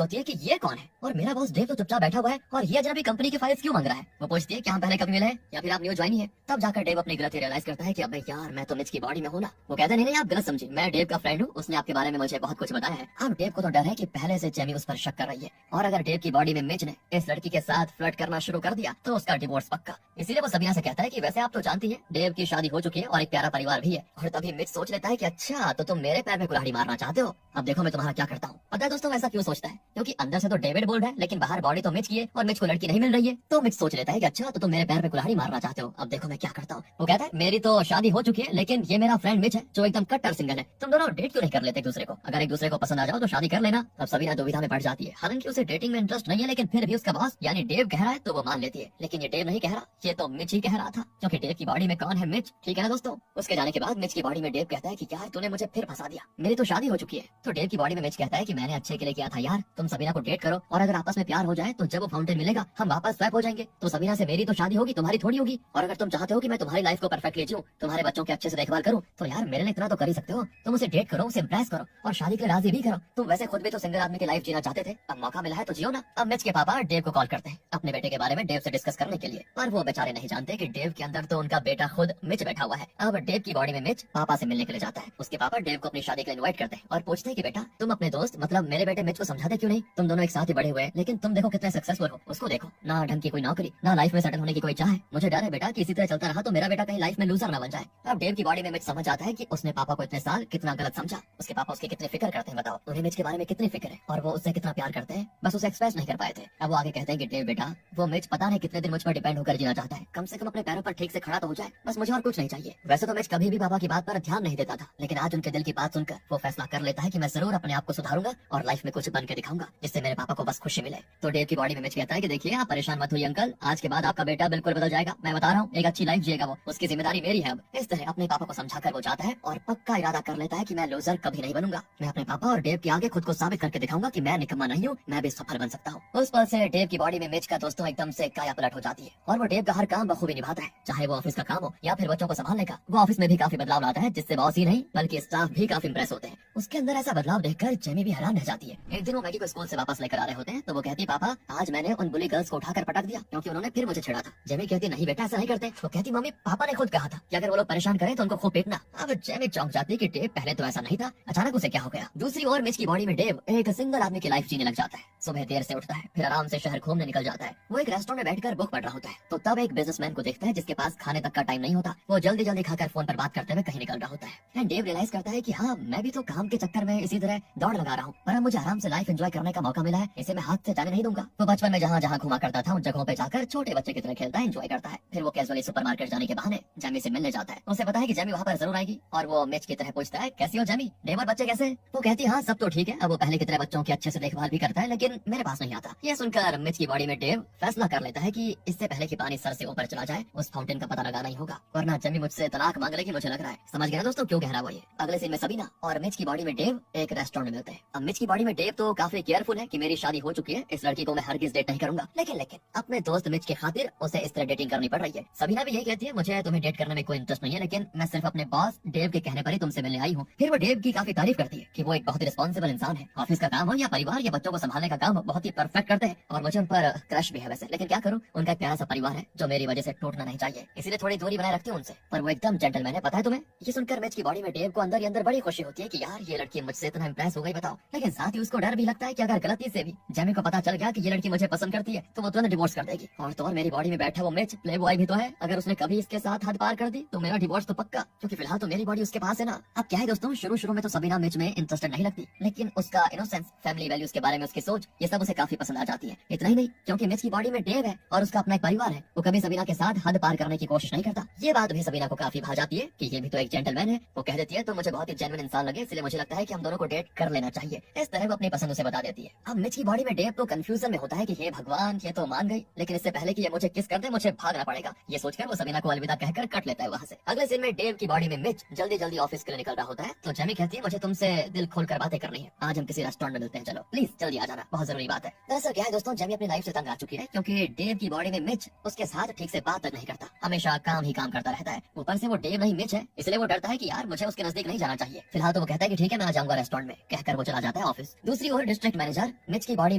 होती है कि ये कौन है और मेरा बॉस डेव तो चुपचाप बैठा हुआ है और ये अजनबी कंपनी की फाइल्स क्यों मांग रहा है? वो पूछती है कि हम पहले कभी मिले हैं या फिर आप न्यू ज्वाइन ही है? तब जाकर डेव अपनी गलती रियलाइज करता है कि अबे यार मैं तो मिच की बॉडी में हूँ ना। वो कहते नहीं आप गलत समझी, मैं डेव का फ्रेंड हूँ, उसने आपके बारे में मुझे बहुत कुछ बताया है। अब डेव को तो डर है कि पहले से जेमी उस पर शक कर रही है और अगर डेव की बॉडी में मिच ने इस लड़की के साथ फ्लर्ट करना शुरू कर दिया तो उसका डिवोर्स पक्का। इसीलिए वो सबीना से कहता है कि वैसे आप तो जानती है डेव की शादी हो चुकी है और एक प्यारा परिवार भी है। और तभी मिच सोच लेता है कि अच्छा तो तुम मेरे पैर में कुल्हाड़ी मारना चाहते हो, अब देखो मैं तुम्हारा क्या करता हूँ। पता है दोस्तों ऐसा क्यों सोचता है? क्योंकि अंदर से तो डेविड बोल्ड है लेकिन बाहर बॉडी तो मिच की है और मिच को लड़की नहीं मिल रही है। तो मिच सोच लेता है कि अच्छा तो तुम मेरे पैर पे कुल्हाड़ी मारना चाहते हो, अब देखो मैं क्या करता हूँ। वो कहता है मेरी तो शादी हो चुकी है लेकिन ये मेरा फ्रेंड मिच है जो एकदम कट्टर सिंगल है, तुम दोनों डेट क्यों नहीं कर लेते एक दूसरे को? अगर एक दूसरे को पसंद आ जाओ तो शादी कर लेना। अब सबीना दुविधा में पड़ जाती है। हालांकि उसे डेटिंग में इंटरेस्ट नहीं है लेकिन फिर भी उसका बॉस यानी डेव कह रहा है तो वो मान लेती है। लेकिन ये डेव नहीं कह रहा, ये तो मिच ही कह रहा था क्योंकि डेव की बॉडी में कौन है? मिच, ठीक है ना दोस्तों। उसके जाने के बाद बाद मिच की बॉडी में डेव कहता है कि यार तूने मुझे फिर फंसा दिया, मेरी तो शादी हो चुकी है। तो डेव की बॉडी में मिच कहता है कि मैंने अच्छे के लिए किया था यार, तुम सबीना को डेट करो और अगर आपस में प्यार हो जाए तो जब वो फाउंटेन मिलेगा हम वापस स्वैप हो जाएंगे। तो सबीना से मेरी तो शादी होगी, तुम्हारी थोड़ी होगी। और अगर तुम चाहते हो कि मैं तुम्हारी लाइफ को परफेक्टली जीऊं, तुम्हारे बच्चों की अच्छे से देखभाल करूं, तो यार मेरे लिए इतना तो कर ही सकते हो। तुम उसे डेट करो, उसे इम्प्रेस करो और शादी के लिए राजी भी करो। तुम वैसे खुद भी तो सिंगल आदमी की लाइफ जीना चाहते थे, अब मौका मिला है तो जियो ना। अब मिच के पापा डेव को कॉल करते हैं अपने बेटे के बारे में डेव से डिस्कस करने के लिए, पर वो बेचारे नहीं जानते कि डेव के अंदर तो उनका बेटा खुद मिच बैठा हुआ है। अब डेव की बॉडी में मिच पापा से मिलने के लिए जाता है। उसके पापा डेव को अपनी शादी के लिए इनवाइट करते हैं और पूछते हैं कि बेटा तुम अपने दोस्त मतलब मेरे बेटे मिच को समझाते क्यों नहीं, तुम दोनों एक साथ ही बड़े हुए हैं, लेकिन तुम देखो कितने सक्सेसफुल हो, उसको देखो ना ढंग की कोई नौकरी, ना लाइफ में सेटल होने की कोई चाह है। मुझे डर है बेटा कि इसी तरह चलता रहा तो मेरा बेटा कहीं लाइफ में लूजर ना बन जाए। अब डेव की बॉडी में मिच समझ आता है कि उसने पापा को इतने साल कितना गलत समझा। उसके पापा उसकी कितनी फिक्र करते हैं, बताओ उन्हें मिच के बारे में कितनी फिक्र है और वो उससे कितना प्यार करते हैं, बस उसे एक्सप्रेस नहीं कर पाए थे। अब वो आगे कहते हैं कि डेव बेटा वो मिच पता नहीं कितने दिन मुझ पर डिपेंड होकर जीना चाहता है, कम से कम अपने पैरों पर ठीक से खड़ा तो हो जाए, बस मुझे और कुछ नहीं चाहिए। वैसे तो मिच कभी भी पापा की बात पर ध्यान नहीं देता था, लेकिन आज उनके दिल की बात सुनकर वो फैसला कर लेता है कि मैं जरूर अपने आप को सुधारूंगा और लाइफ में कुछ बन के दिखाऊंगा जिससे मेरे पापा को बस खुशी मिले। तो डेव की बॉडी में मिच कहता है कि देखिए आप परेशान मत हुई अंकल, आज के बाद आपका बेटा बिल्कुल बदल जाएगा, मैं बता रहा हूँ एक अच्छी लाइफ जिएगा वो, उसकी जिम्मेदारी मेरी है। अब इस तरह अपने पापा को समझाकर वो जाता है और पक्का इरादा कर लेता है कि मैं लूजर कभी नहीं बनूंगा, मैं अपने पापा और डेव के आगे खुद को साबित करके दिखाऊंगा कि मैं निकम्मा नहीं हूँ, मैं भी सफल बन सकता हूँ। उस पल से डेव की बॉडी में मिच का दोस्तों एकदम से काया पलट हो जाती है और वो डेव का हर काम बखूबी निभाता है, चाहे वो ऑफिस का काम हो या फिर बच्चों को संभालने का। वो ऑफिस में भी काफी बदलाव लाता है जिससे बॉस ही नहीं बल्कि स्टाफ भी काफी इंप्रेस होते हैं। उसके अंदर ऐसा बदलाव देखकर जेमी भी हैरान रह जाती है। एक दिन वो मैगी को स्कूल से वापस लेकर आ रहे होते हैं तो वो कहती है पापा आज मैंने उन बुली गर्ल्स को उठाकर पटक दिया क्योंकि उन्होंने फिर मुझे छेड़ा था। जेमी कहती नहीं बेटा ऐसा नहीं करते। वो कहती मम्मी पापा ने खुद कहा था कि अगर वो लोग परेशान करें तो उनको खूब पीटना। अब जेमी चौंक जाती है कि डेव पहले तो ऐसा नहीं था, अचानक उसे क्या हो गया। दूसरी ओर मिच की बॉडी में डेव एक सिंगल आदमी की लाइफ जीने लग जाता है। सुबह देर से उठता है, फिर आराम से शहर घूमने निकल जाता है। वो एक रेस्टोरेंट में बैठकर बुक पढ़ रहा होता है तो तब एक बिजनेसमैन को देखता है जिसके पास खाने तक का टाइम नहीं होता। वो जल्दी जल्दी खाकर फोन पर बात करते हुए कहीं निकल रहा होता है। एंड डेव रियलाइज करता है कि हाँ मैं भी तो काम के चक्कर में इसी तरह दौड़ लगा रहा हूँ, पर अब मुझे आराम से लाइफ एंजॉय करने का मौका मिला है, इसे मैं हाथ से जाने नहीं दूंगा। वो बचपन में जहाँ जहाँ घुमा करता था उन जगहों पे जाकर छोटे बच्चे की तरह खेलता है, एंजॉय करता है। फिर वो कैजुअली सुपरमार्केट जाने के बहाने जेमी से मिलने जाता है। उसे पता है कि जेमी वहाँ पर जरूर आएगी और वो मिच की तरह पूछता है कैसी हो जेमी, डेव और बच्चे कैसे। वो कहती है हाँ सब तो ठीक है। अब वो पहले की तरह बच्चों की अच्छे से देखभाल भी करता है लेकिन मेरे पास नहीं आता। ये सुनकर मिच की बॉडी में डेव फैसला कर लेता है कि इससे पहले कि पानी सर से ऊपर चला जाए उस फाउंटेन का पता लगाना ही होगा, वरना जेमी मुझसे तलाक मांग लेगी मुझे लग रहा है। समझ गया दोस्तों क्यों कह रहा वो ये। अगले सीन में सबीना और मिच की बॉडी में डेव एक रेस्टोरेंट में मिलते हैं। अब मिच की बॉडी में डेव तो काफी केयरफुल है कि मेरी शादी हो चुकी है, इस लड़की को मैं हरगिज डेट नहीं करूंगा, लेकिन अपने दोस्त मिच के खातिर उसे इस तरह डेटिंग करनी पड़ रही है। सबीना भी यही कहती है मुझे तुम्हें डेट करने में कोई इंटरेस्ट नहीं है, लेकिन मैं सिर्फ अपने बॉस डेव के कहने पर ही तुमसे मिलने आई हूँ। फिर वो डेव की काफी तारीफ करती है कि वो एक बहुत ही रिस्पॉन्सिबल इंसान है, ऑफिस का काम हो या परिवार या बच्चों को संभालने का काम बहुत ही परफेक्ट करते हैं और मुझे उन पर क्रश भी है वैसे, लेकिन क्या करूँ उनका एक प्यारा सा परिवार है जो मेरी वजह से टूटना नहीं चाहिए, इसीलिए थोड़ी दूरी बनाए रखती हूँ उनसे। पर वो एकदम जेंटलमैन है, पता है तुम्हें। ये सुनकर मिच की बॉडी में डेव को अंदर ही अंदर बड़ी खुशी होती है कि यार ये लड़की मुझसे इतना इंप्रेस हो गई बताओ, लेकिन साथ ही उसको डर भी लगता है कि अगर गलती से भी जेमी को पता चल गया कि ये लड़की मुझे पसंद करती है तो वो तुरंत डिवोर्स कर देगी। और तो और मेरी बॉडी में बैठा वो मिच प्ले बॉय भी तो है, अगर उसने कभी इसके साथ हद पार कर दी तो मेरा डिवोर्स तो पक्का, क्योंकि फिलहाल तो मेरी बॉडी उसके पास है ना। अब क्या है दोस्तों शुरू में तो सबीना मिच में इंटरेस्टेड नहीं लगती, लेकिन उसका इनोसेंस, फैमिली वैल्यूज के बारे में उसकी सोच, ये सब उसे काफी पसंद आ जाती है। इतना ही नहीं क्योंकि मिच की बॉडी में डेव है और उसका अपना एक परिवार है, वो कभी सबीना के साथ हद पार करने की कोशिश नहीं करता। ये बात भी सबीना को काफी भा जाती है कि ये भी तो एक जेंटलमैन है। वो कह देती है तो मुझे बहुत ही जेन्युइन इंसान लगे, इसलिए मुझे लगता है कि हम दोनों को डेट कर लेना चाहिए। इस तरह वो अपनी पसंद उसे बता देती है। अब मिच की बॉडी में डेव तो कंफ्यूजन में होता है कि हे भगवान ये तो मान गई, लेकिन इससे पहले कि ये मुझे किस कर दे मुझे भागना पड़ेगा। ये सोचकर वो सबीना को अलविदा कहकर कट लेता है वहाँ से। अगले सीन में डेव की बॉडी में मिच जल्दी जल्दी ऑफिस के लिए निकल रहा होता है तो जेमी कहती है मुझे तुमसे दिल खोलकर बातें करनी है, आज हम किसी रेस्टोरेंट में मिलते हैं, चलो प्लीज जल्दी आ जाना, बहुत जरूरी बात है। दरअसल क्या है दोस्तों जेमी अपनी लाइफ से तंग आ चुकी है क्योंकि डेव की बॉडी में मिच उसके साथ ठीक से बात तक नहीं करता, हमेशा काम ही काम करता रहता है। ऊपर से वो डेव नहीं मिच है, इसलिए वो डरता है कि यार मुझे उसके नजदीक नहीं जाना चाहिए। फिलहाल तो वो कहता है कि ठीक है मैं आ जाऊंगा रेस्टोरेंट में, कहकर वो चला जाता है ऑफिस। दूसरी ओर डिस्ट्रिक्ट मैनेजर मिच की बॉडी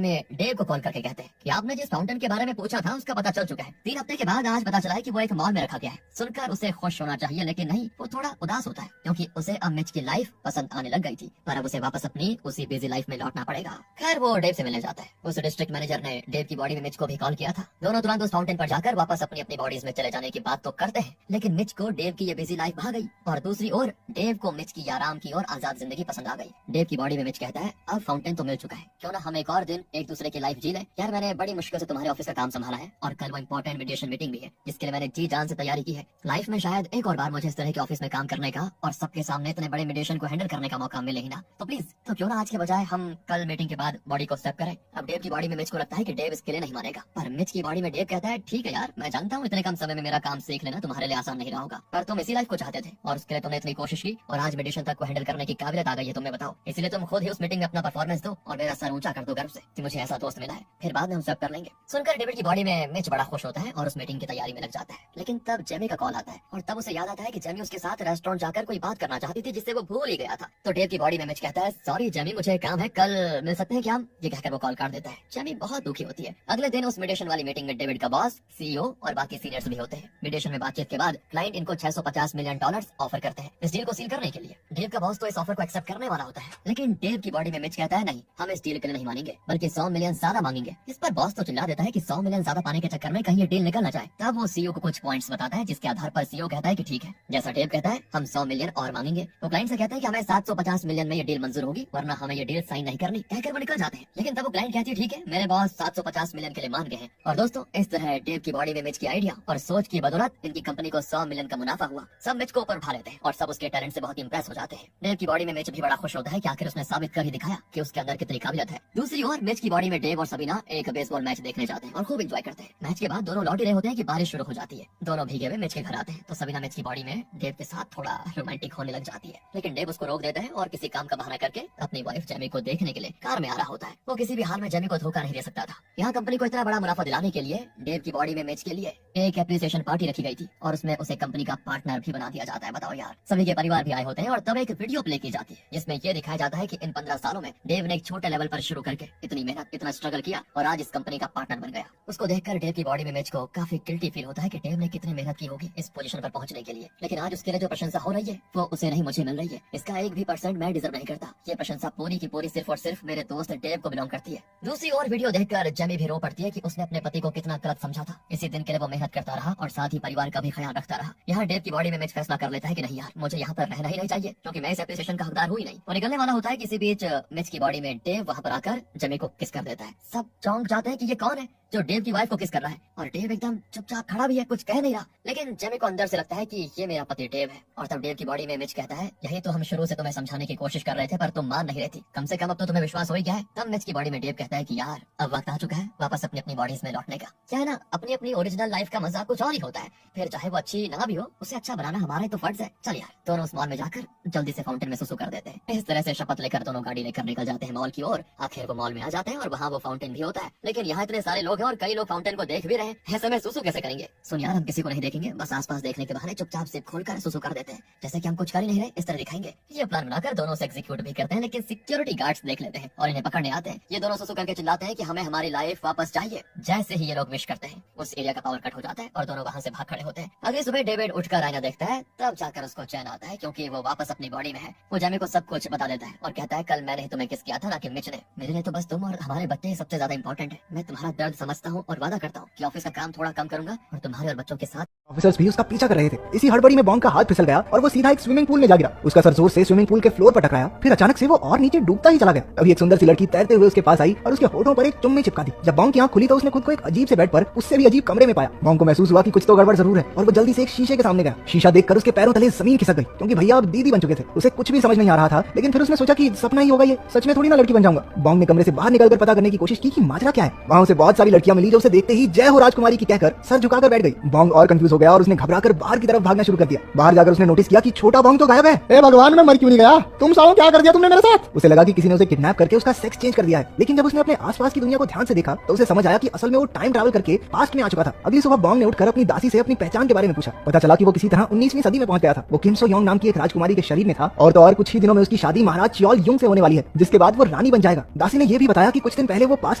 में डेव को कॉल करके कहते हैं कि आपने जिस फाउंटेन के बारे में पूछा था उसका पता चल चुका है। 3 हफ्ते के बाद आज पता चला है कि वो एक मॉल में रखा गया है। सुनकर उसे खुश होना चाहिए लेकिन नहीं, वो थोड़ा उदास होता है क्योंकि उसे अब मिच की लाइफ पसंद आने लग गई थी, पर अब उसे वापस अपनी उसी बिजी लाइफ में लौटना पड़ेगा। खैर वो डेव से मिलने जाता है। उस डिस्ट्रिक्ट मैनेजर ने डेव की बॉडी में मिच को भी कॉल किया था। दोनों तुरंत उस फाउंटेन पर जाकर वापस अपनी अपनी बॉडीज में चले जाने की बात तो करते हैं, लेकिन मिच को डेव की ये बिजी लाइफ भा गई और दूसरी ओर डेव को मिच की आराम की और आजाद जिंदगी जिंदगी पसंद आ गई। डेव की बॉडी में मिच कहता है अब फाउंटेन तो मिल चुका है, क्यों ना हम एक और दिन एक दूसरे की लाइफ जी लें। यार मैंने बड़ी मुश्किल से तुम्हारे ऑफिस का काम संभाला है और कल वो इंपॉर्टेंट मीडिएशन मीटिंग भी है जिसके लिए मैंने जी जान से तैयारी की है। लाइफ में शायद एक और बार मुझे इस तरह के ऑफिस में काम करने का और सबके सामने इतने बड़े मीडिएशन को हैंडल करने का मौका मिले ही ना। तो प्लीज तो क्यों ना आज के बजाय हम कल मीटिंग के बाद बॉडी को स्टेप करें। अब डेव की बॉडी में मिच को लगता है कि डेव इसके लिए नहीं मानेगा, पर मिच की बॉडी में डेव कहता है ठीक है यार, मैं जानता हूँ इतने कम समय में मेरा काम सीख लेना तुम्हारे लिए आसान नहीं रहा होगा, पर तुम इसी लाइफ को चाहते थे और उसके लिए तुमने इतनी कोशिश की और आज मीडिएशन तक को हैंडल करने की काबिलियत आ गई है तुम्हें बताओ। इसलिए तुम खुद ही उस मीटिंग में अपना परफॉर्मेंस दो और मेरा सर ऊंचा कर दो गर्व से कि मुझे ऐसा दोस्त मिला है, फिर बाद में हम सब कर लेंगे। सुनकर डेविड की बॉडी में मिच बड़ा खुश होता है और उस मीटिंग की तैयारी में लग जाता है। लेकिन तब जेमी का कॉल आता है और तब उसे याद आता है कि जेमी उसके साथ रेस्टोरेंट जाकर कोई बात करना चाहती थी जिससे वो भूल ही गया था। तो डेव की बॉडी में मिच कहता है सॉरी जेमी मुझे काम है, कल मिल सकते हैं क्या हम? ये कहकर वो कॉल काट देता है। जेमी बहुत दुखी होती है। अगले दिन उस मीडिएशन वाली मीटिंग में डेविड का बॉस, सीईओ और बाकी सीनियर्स भी होते हैं। मीडिएशन में बातचीत के बाद क्लाइंट इनको $650 मिलियन ऑफर करते हैं इस डील को सील करने के लिए। डेव का बॉस तो इस ऑफर को एक्सेप्ट करने वाला होता है, लेकिन डेव की बॉडी में मिच कहता है नहीं, हम इस डील के लिए नहीं मानेंगे बल्कि 100 मिलियन ज्यादा मांगेंगे। इस पर बॉस तो चिल्ला देता है कि 100 मिलियन ज्यादा पाने के चक्कर में कहीं ये डील निकल ना जाए। तब वो सीईओ को कुछ पॉइंट्स बताता है जिसके आधार पर सीईओ कहता है कि ठीक है, जैसा डेव कहता है हम 100 मिलियन और मांगेंगे। तो क्लाइंट से कहते हैं कि हमें 750 मिलियन में ये डील मंजूर होगी वरना हमें ये डील साइन नहीं करनी, कहकर वो निकल जाते हैं। लेकिन तब वो क्लाइंट कहती है ठीक है, मेरे बॉस 750 मिलियन के लिए मान गए हैं। और दोस्तों इस तरह डेव की बॉडी में मिच की आइडिया और सोच की बदौलत इनकी कंपनी को 100 मिलियन का मुनाफा हुआ। सब मिच को ऊपर उठा लेते हैं और सब उसके टैलेंट से बहुत इंप्रेस हो जाते हैं। डेव की बॉडी में मिच भी बड़ा खुश होता है कि आखिर उसने साबित कर ही दिखाया कि उसके अंदर कितनी काबिलियत है। दूसरी ओर मिच की बॉडी में डेव और सबीना एक बेसबॉल मैच देखने जाते हैं और खूब एंजॉय करते हैं। मैच के बाद दोनों लौट ही रहे होते हैं कि बारिश शुरू हो जाती है। दोनों भीगे हुए मिच के घर आते हैं तो सबीना मिच की बॉडी में डेव के साथ थोड़ा रोमांटिक होने लग जाती है, लेकिन डेव उसको रोक देता है और किसी काम का बहाना करके अपनी वाइफ जेमी को देखने के लिए कार में आ रहा होता है। वो किसी भी हाल में जेमी को धोखा नहीं दे सकता था। यहाँ कंपनी को इतना बड़ा मुनाफा दिलाने के लिए डेव की बॉडी में मिच के लिए एक एप्रिसिएशन पार्टी रखी गई थी और उसमें उसे कंपनी का पार्टनर भी बना दिया जाता है। बताओ यार, सभी के परिवार भी आए होते हैं और तब एक वीडियो प्ले की जाती है जिसमें ये दिखाया जाता है कि इन 15 सालों में डेव ने एक छोटे लेवल पर शुरू करके इतनी मेहनत, इतना स्ट्रगल किया और आज इस कंपनी का पार्टनर बन गया। उसको देखकर डेव की बॉडी में मिच को काफी गिल्टी फील होता है कि डेव ने कितनी मेहनत की होगी इस पोजीशन पर पहुंचने के लिए, लेकिन आज उसके लिए जो प्रशंसा हो रही है वो उसे नहीं मुझे मिल रही है। इसका 1% मैं डिजर्व नहीं करता। ये प्रशंसा पूरी की पूरी सिर्फ और सिर्फ मेरे दोस्त डेव को बिलोंग करती है। दूसरी ओर वीडियो देखकर जेमी भी रो पड़ती है कि उसने अपने पति को कितना गलत समझा था। इसी दिन के लिए वो मेहनत करता रहा और साथ ही परिवार का भी ख्याल रखता रहा। यहाँ डेव की बॉडी में मिच फैसला कर लेता है कि नहीं यार, मुझे यहाँ पर रहना ही नहीं चाहिए क्योंकि मैं इस एप्रिसिएशन का हकदार हूँ ही नहीं। और निकलने वाला होता है किसी बीच मिच की बॉडी में डेव वहाँ पर आकर जेमी को किस कर देता है। सब चौंक जाते हैं कि ये कौन है जो डेव की वाइफ को किस कर रहा है और डेव एकदम चुपचाप खड़ा भी है, कुछ कह नहीं रहा, लेकिन जेमी को अंदर से लगता है कि ये मेरा पति डेव है। और तब डेव की बॉडी में मिच कहता है यही तो हम शुरू से तुम्हें समझाने की कोशिश कर रहे थे पर तुम मान नहीं रही थी, कम से कम अब तो तुम्हें विश्वास हो ही गया है। तब मिच की बॉडी में डेव कहता है कि यार अब वक्त आ चुका है वापस अपनी अपनी बॉडीज में लौटने का। क्या है ना, अपनी अपनी ओरिजिनल लाइफ का मजा कुछ और ही होता है, फिर चाहे वो अच्छी ना भी हो उसे अच्छा बनाना हमारा तो फर्ज है। चल यार, दोनों उस मॉल में जाकर जल्दी से फाउंटेन में सुसु कर देते हैं। इस तरह से शपथ लेकर दोनों गाड़ी लेकर निकल जाते हैं मॉल की ओर। आखिर वो मॉल में आ जाते हैं और वहाँ वो फाउंटेन भी होता है, लेकिन यहाँ इतने सारे लोग हैं और कई लोग फाउंटेन को देख भी रहे हैं, ऐसे में सुसु कैसे करेंगे? सुन यार, हम किसी को नहीं देखेंगे, बस आसपास देखने के बहाने चुपचाप से खोलकर सुसु कर देते हैं जैसे कि हम कुछ कर ही नहीं रहे, इस तरह दिखाएंगे। ये प्लान बनाकर दोनों से एग्जीक्यूट भी करते हैं, लेकिन सिक्योरिटी गार्ड्स देख लेते हैं और इन्हें पकड़ने आते हैं। ये दोनों सुसु करके चिल्लाते हैं कि हमें हमारी लाइफ वापस चाहिए। जैसे ही ये लोग विश करते हैं उस एरिया का पावर कट हो जाता है और दोनों वहाँ से भाग खड़े होते हैं। अगली सुबह डेविड उठकर आईना देखता है, तब जाकर उसको चैन आता है क्योंकि वो वापस अपनी बॉडी में है। वो जेमी को सब कुछ बता देता है और कहता है कल मैंने ही तुम्हें किस किया था ना कि मिच ने। मेरे लिए तो बस तुम और हमारे बच्चे सबसे ज्यादा इंपॉर्टेंट है। मैं तुम्हारा दर्द समझता हूँ और वादा करता हूँ कि ऑफिस का काम थोड़ा कम करूंगा और तुम्हारे और बच्चों के साथ। ऑफिसर्स भी उसका पीछा कर रहे थे। इसी हड़बड़ी में बॉन्ग का हाथ फिसल गया और वो सीधा एक स्विमिंग पूल में जा गिरा। उसका सर जोर से स्विमिंग पूल के फ्लोर पर टकराया, फिर अचानक से वो और नीचे डूबता ही चला गया। तभी एक सुंदर सी लड़की तैरते हुए उसके पास आई और उसके होठों पर एक चुम्मी चिपका दी। जब बॉन्ग की आंख खुली तो उसने खुद को एक अजीब से बेड पर उससे भी अजीब कमरे में पाया। बॉन्ग को महसूस हुआ कि कुछ तो गड़बड़ जरूर है और वो जल्दी से एक शीशे के सामने गया। शीशा देखकर उसके पैरों तले जमीन खिसक गई क्योंकि भैया अब दीदी बन चुके थे। उसे कुछ भी समझ नहीं आ रहा था, लेकिन फिर उसने सोचा कि सपना ही होगा, ये सच में थोड़ी ना लड़की बन जाऊंगा। बॉन्ग ने कमरे से बाहर निकलकर पता करने की कोशिश की कि माजरा क्या है। वहाँ उसे बहुत सारी लड़कियां मिली जो उसे देखते ही जय हो राजकुमारी की कहकर सर झुकाकर बैठ गई। बॉन्ग और कंफ्यूज हो गया और उसने घबराकर बाहर की तरफ भागना शुरू कर दिया। बाहर जाकर उसने नोटिस किया कि छोटा बॉन्ग तो गायब है। ए भगवान, मैं मर क्यों नहीं गया? तुम सालों क्या कर दिया तुमने मेरे साथ? उसे लगा कि किसी ने उसे किडनैप करके उसका सेक्स चेंज कर दिया है, लेकिन जब उसने अपने आसपास की दुनिया को ध्यान से देखा तो उसे समझ आया कि असल में वो टाइम ट्रैवल करके पास्ट में आ चुका था। अगली सुबह बॉन्ग ने उठकर अपनी दासी से अपनी पहचान के बारे में पूछा। पता चला कि वो किसी तरह 19वीं सदी में पहुंच गया था। वो किम सो योंग नाम की एक राजकुमारी के शरीर में था और तो और कुछ ही दिनों में उसकी शादी महाराज चियोल युंग से होने वाली है, जिसके बाद वो रानी बन जाएगा। दासी ने ये भी बताया कि कुछ दिन पहले वो पास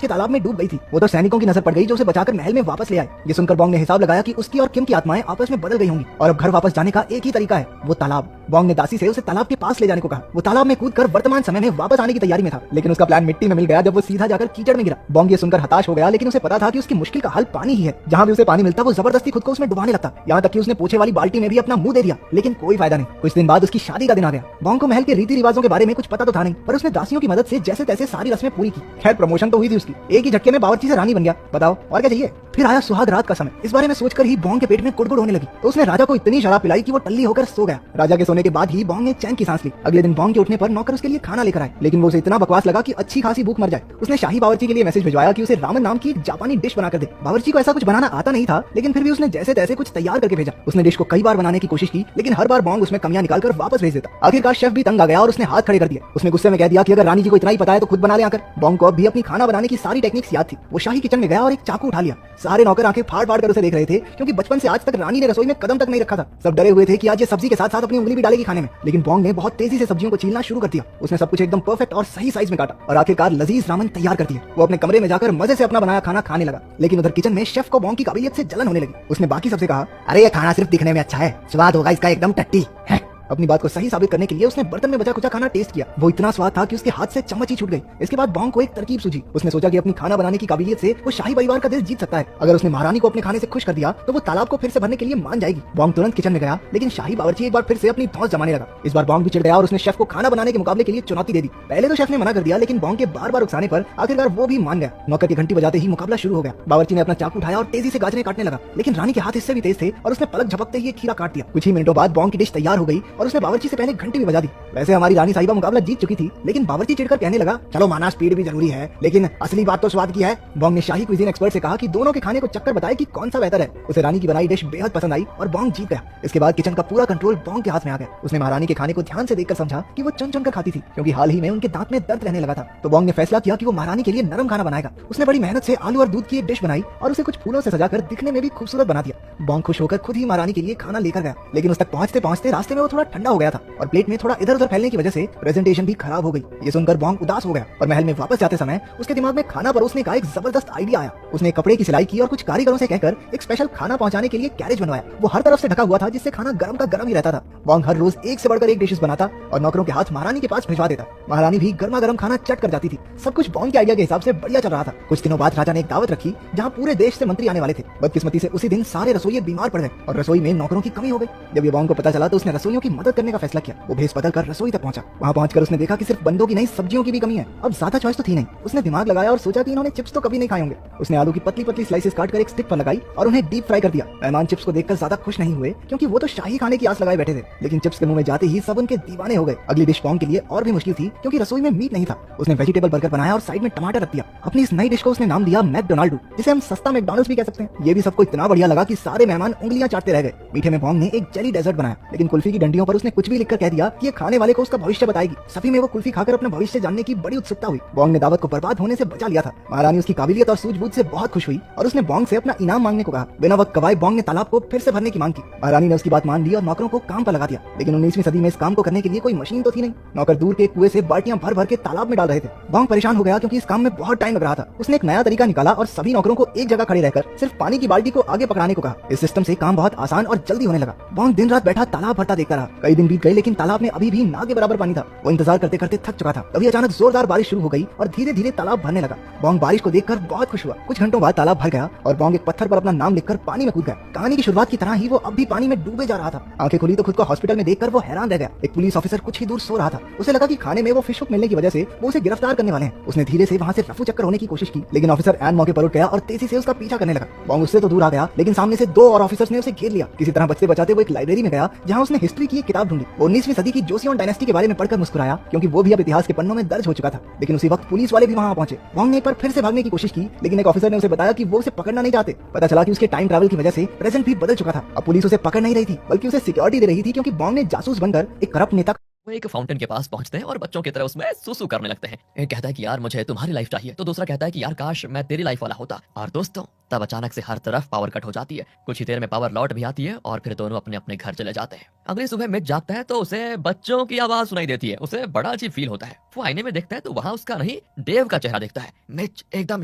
के तालाब में डूब गई थी। वो तो सैनिकों की नजर पड़ गई जो उसे बचाकर महल में वापस ले आए। ये सुनकर बॉन्ग ने हिसाब लगाया कि उसकी और किम की आत्माएं आपस में बदल गई होंगी और अब घर वापस जाने का एक ही तरीका है, वो तालाब। बॉन्ग ने दासी से उसे तालाब के पास ले जाने को कहा। वो तालाब में कूदकर वर्तमान समय में वापस आने की तैयारी में था, लेकिन उसका प्लान मिट्टी में मिल गया जब वो सीधा जाकर कीचड़ में गिरा। बॉन्ग ये सुनकर हताश हो गया, लेकिन उसे पता था कि उसकी मुश्किल का हल पानी ही है। जहाँ भी उसे पानी मिलता वो जबरदस्ती खुद को उसमें डुबाने लगता, यहाँ तक कि उसने पोछे वाली बाल्टी में भी अपना मुंह दे दिया, लेकिन कोई फायदा नहीं। कुछ दिन बाद उसकी शादी का दिन आ गया। बॉन्ग को महल के रीति रिवाजों के बारे में कुछ पता तो था नहीं, पर उसने दासियों की मदद से जैसे तैसे सारी रस्में पूरी की। खैर प्रमोशन तो हुई थी उसकी, एक ही झटके में बावर्ची से रानी बन गया। बताओ और क्या चाहिए। फिर आया सुहाग रात का समय। इस बारे में सोचकर ही बॉन्ग के पेट में गुड़गुड़ होने लगी, तो उसने राजा को इतनी शराब पिलाई कि वो टल्ली होकर सो गया। राजा के सोने के बाद ही बॉन्ग ने चैन की सांस ली। अगले दिन बॉन्ग के उठने पर नौकर उसके लिए खाना लेकर आए, लेकिन वो उसे इतना बकवास लगा कि अच्छी खासी भूख मर जाए। उसने शाही बावर्ची के लिए मैसेज भिजवाया कि उसे रामन नाम की एक जापानी डिश बनाकर दे। बावर्ची को ऐसा कुछ बनाना आता नहीं था, लेकिन फिर भी उसने जैसे तैसे कुछ तैयार करके भेजा। उसने डिश को कई बार बनाने की कोशिश की, लेकिन हर बार बॉन्ग उसमें कमियां निकालकर वापस भेज देता। आखिरकार शेफ भी तंग आ गया और उसने हाथ खड़े कर दिए। उसने गुस्से में कह दिया कि अगर रानी जी को इतना ही पता है तो खुद बना ले आकर। बॉन्ग को अब भी अपनी खाना बनाने की सारी टेक्निक्स याद थी। वो शाही किचन में गया और एक चाकू उठा लिया। सारे नौकर आंखें फाड़ फाड़ कर उसे देख रहे थे, क्योंकि बचपन से आज तक रानी ने रसोई में कदम तक नहीं रखा था। सब डरे हुए थे कि आज ये सब्जी के साथ साथ अपनी उंगली भी डालेगी खाने में, लेकिन बॉन्ग ने बहुत तेजी से सब्जियों को छीलना शुरू कर दिया। उसने सब कुछ एकदम परफेक्ट और सही साइज में काटा और आखिरकार लजीज रामन तैयार कर दिया। वो अपने कमरे में जाकर मजे से अपना बनाया खाना खाने लगा, लेकिन उधर किचन में शेफ को बॉन्ग की काबिलियत से जलन होने लगी। उसने बाकी सबसे कहा, अरे ये खाना सिर्फ दिखने में अच्छा है, स्वाद होगा इसका एकदम टट्टी है। अपनी बात को सही साबित करने के लिए उसने बर्तन में बचा कुचा खाना टेस्ट किया। वो इतना स्वाद था कि उसके हाथ से चम्मच ही छूट गई। इसके बाद बॉन्ग को एक तरकीब सूझी। उसने सोचा कि अपनी खाना बनाने की काबिलियत से वो शाही परिवार का दिल जीत सकता है। अगर उसने महारानी को अपने खाने से खुश कर दिया तो वो तालाब को फिर से भरने के लिए मान जाएगी। बॉन्ग तुरंत किचन में गया, लेकिन शाही बावर्ची एक बार फिर से अपनी धौंस जमाने लगा। इस बार बॉन्ग भी चिढ़ गया और उसने शेफ को खाना बनाने के मुकाबले के लिए चुनौती दे दी। पहले तो शेफ ने मना कर दिया, लेकिन बॉन्ग के बार बार उकसाने पर आखिरकार वो भी मान गया। नौकर की घंटी बजाते ही मुकाबला शुरू हो गया। बावर्ची ने अपना चाकू उठाया और तेजी से गाजरें काटने लगा, लेकिन रानी के हाथ इससे भी तेज थे और उसने पलक झपकते ही एक खीरा काट दिया। कुछ ही मिनटों बाद बॉन्ग की डिश तैयार हो गई और उसने बावर्ची से पहले घंटी भी बजा दी। वैसे हमारी रानी साहिबा मुकाबला जीत चुकी थी, लेकिन बावर्ची चिढ़कर कहने लगा, चलो माना स्पीड भी जरूरी है, लेकिन असली बात तो स्वाद की है। बॉन्ग ने शाही कुजीन एक्सपर्ट से कहा कि दोनों के खाने को चक्कर बताए कि कौन सा बेहतर है। उसे रानी की बनाई डिश बेहद पसंद आई और बॉन्ग जीत गया। इसके बाद किचन का पूरा कंट्रोल बॉन्ग के हाथ में आ गया। उसने महारानी के खाने को ध्यान से देखकर समझा कि वो चुन चुन कर खाती थी, क्योंकि हाल ही में उनके दांत में दर्द रहने लगा था। तो बॉन्ग ने फैसला किया कि वो महारानी के लिए नरम खाना बनाएगा। उसने बड़ी मेहनत से आलू और दूध की एक डिश बनाई और उसे कुछ फूलों से सजाकर दिखने में भी खूबसूरत बना दिया। बॉन्ग खुश होकर खुद ही महारानी के लिए खाना लेकर गया, लेकिन उस तक पहुंचते पहुंचते रास्ते में वो थोड़ा ठंडा हो गया था और प्लेट में थोड़ा इधर उधर फैलने की वजह से प्रेजेंटेशन भी खराब हो गई। ये सुनकर बॉन्ग उदास हो गया और महल में वापस जाते समय उसके दिमाग में खाना परोसने का एक जबरदस्त आइडिया आया। उसने कपड़े की सिलाई की और कुछ कारीगरों से कहकर एक स्पेशल खाना पहुंचाने के लिए कैरेज बनवाया। वो हर तरफ से ढका हुआ था, जिससे खाना गर्म का गर्म ही रहता था। बॉन्ग हर रोज एक से बढ़कर एक डिशेस बनाता और नौकरों के हाथ महारानी के पास भिजवा देता। महारानी भी गर्मा गर्म खाना चट कर जाती थी। सब कुछ बॉन्ग के आइडिया के हिसाब से बढ़िया चल रहा था। कुछ दिनों बाद राजा ने एक दावत रखी, जहाँ पूरे देश से मंत्री आने वाले थे। बदकिस्मती से उसी दिन सारे रसोइये बीमार पड़ गए और रसोई में नौकरों की कमी हो गई। जब ये बॉन्ग को पता चला तो उसने रसोइयों की मदद करने का फैसला किया। वो भेस बदल कर रसोई तक पहुंचा। वहाँ पहुंचकर उसने देखा कि सिर्फ बंदों की नहीं, सब्जियों की भी कमी है। अब ज्यादा चॉइस तो थी नहीं। उसने दिमाग लगाया और सोचा कि इन्होंने चिप्स तो कभी नहीं खाए होंगे। उसने आलू की पतली पतली स्लाइसेस काटकर एक स्टिक पर लगाई और उन्हें डीप फ्राई कर दिया। मेहमान चिप्स को देखकर ज्यादा खुश नहीं हुए, क्योंकि वो तो शाही खाने की आस लगाए बैठे थे, लेकिन चिप्स के मुंह में जाते ही सब उनके दीवाने हो गए। अगली डिश बॉन्ग के लिए और भी मुश्किल थी, क्योंकि रसोई में मीट नहीं था। उसने वेजिटेबल बर्गर बनाया और साइड में टमाटर रख दिया। अपनी इस नई डिश को उसने नाम दिया मैकडोनाल्ड, जिसे हम सस्ता मैकडॉनल्ड्स भी कह सकते हैं। ये भी सबको इतना बढ़िया लगा कि सारे मेहमान उंगलियां चाटते रह गए। मीठे में बॉन्ग ने एक जेली डेजर्ट बनाया, लेकिन कुल्फी की डंडियों पर उसने कुछ भी लिखकर कह दिया कि ये खाने वाले को उसका भविष्य बताएगी। सभी में वो कुल्फी खाकर अपना भविष्य जानने की बड़ी उत्सुकता हुई। बॉन्ग ने दावत को बर्बाद होने से बचा लिया था। महारानी उसकी काबिलियत और सूझबूझ से बहुत खुश हुई और उसने बॉन्ग से अपना इनाम मांगने को कहा। बिना वक्त गवाए बॉन्ग ने तालाब को फिर से भरने की मांग की। महारानी ने उसकी बात मान ली और नौकरों को काम पर लगा दिया, लेकिन 19वीं सदी में इस काम को करने के लिए कोई मशीन तो थी नहीं। नौकर दूर के कुएं से बाल्टियां भर भर के तालाब में डाल रहे थे। बॉन्ग परेशान हो गया, क्योंकि इस काम में बहुत टाइम लग रहा था। उसने एक नया तरीका निकाला और सभी नौकरों को एक जगह खड़े रहकर सिर्फ पानी की बाल्टी को आगे पकड़ाने को कहा। इस सिस्टम से काम बहुत आसान और जल्दी होने लगा। बॉन्ग दिन रात बैठा तालाब भरता देखता रहा। कई दिन बीत गए, लेकिन तालाब में अभी भी ना के बराबर पानी था। वो इंतजार करते करते थक चुका था। तभी अचानक जोरदार बारिश शुरू हो गई और धीरे धीरे तालाब भरने लगा। बॉन्ग बारिश को देखकर बहुत खुश हुआ। कुछ घंटों बाद तालाब भर गया और बॉन्ग एक पत्थर पर अपना नाम लिखकर पानी में कूद गया। कहानी की शुरुआत की तरह ही वो अब भी पानी में डूबे जा रहा था। आंखें खुली तो खुद को हॉस्पिटल में देखकर वो हैरान रह गया। एक पुलिस ऑफिसर कुछ ही दूर सो रहा था। उसे लगा कि खाने में वो फिश हुक मिलने की वजह से वो उसे गिरफ्तार करने वाले हैं। उसने धीरे से वहां से रफू चक्कर होने की कोशिश की, लेकिन ऑफिसर एन मौके पर उठ गया और तेजी से उसका पीछा करने लगा। बॉन्ग उससे तो दूर आ गया, लेकिन सामने से दो और ऑफिसर्स ने उसे घेर लिया। किसी तरह बचते बचाते वो एक लाइब्रेरी में गया, जहां उसने हिस्ट्री की एक किताब ढूंढी। 19वीं सदी की जोसियोन डायनेस्टी के बारे में पढ़कर मुस्कुराया, क्योंकि वो भी अब इतिहास के पन्नों में दर्ज हो चुका था। लेकिन उसी वक्त पुलिस वाले भी वहां पहुंचे। बॉन्ग ने एक बार फिर से भागने की कोशिश की, लेकिन एक ऑफिसर ने उसे बताया कि वो उसे पकड़ना नहीं चाहते। पता चला कि उसके टाइम ट्रैवल की वजह से प्रेजेंट भी बदल चुका था। अब पुलिस उसे पकड़ नहीं रही थी, बल्कि उसे सिक्योरिटी दे रही थी, क्योंकि बॉन्ग ने जासूस बनकर एक करप्ट नेता वो एक फाउंटेन के पास पहुंचते हैं और बच्चों की तरह उसमें सुसु करने लगते हैं। एक कहता है कि यार मुझे तुम्हारी लाइफ चाहिए, तो दूसरा कहता है कि यार काश मैं तेरी लाइफ वाला होता। और दोस्तों तब अचानक से हर तरफ पावर कट हो जाती है। कुछ ही देर में पावर लौट भी आती है और फिर दोनों अपने अपने घर चले जाते हैं। अगली सुबह मिच जागता है तो उसे बच्चों की आवाज सुनाई देती है। उसे बड़ा अजीब फील होता है। वो आईने में देखता है तो वहां उसका नहीं, डेव का चेहरा दिखता है। मिच एकदम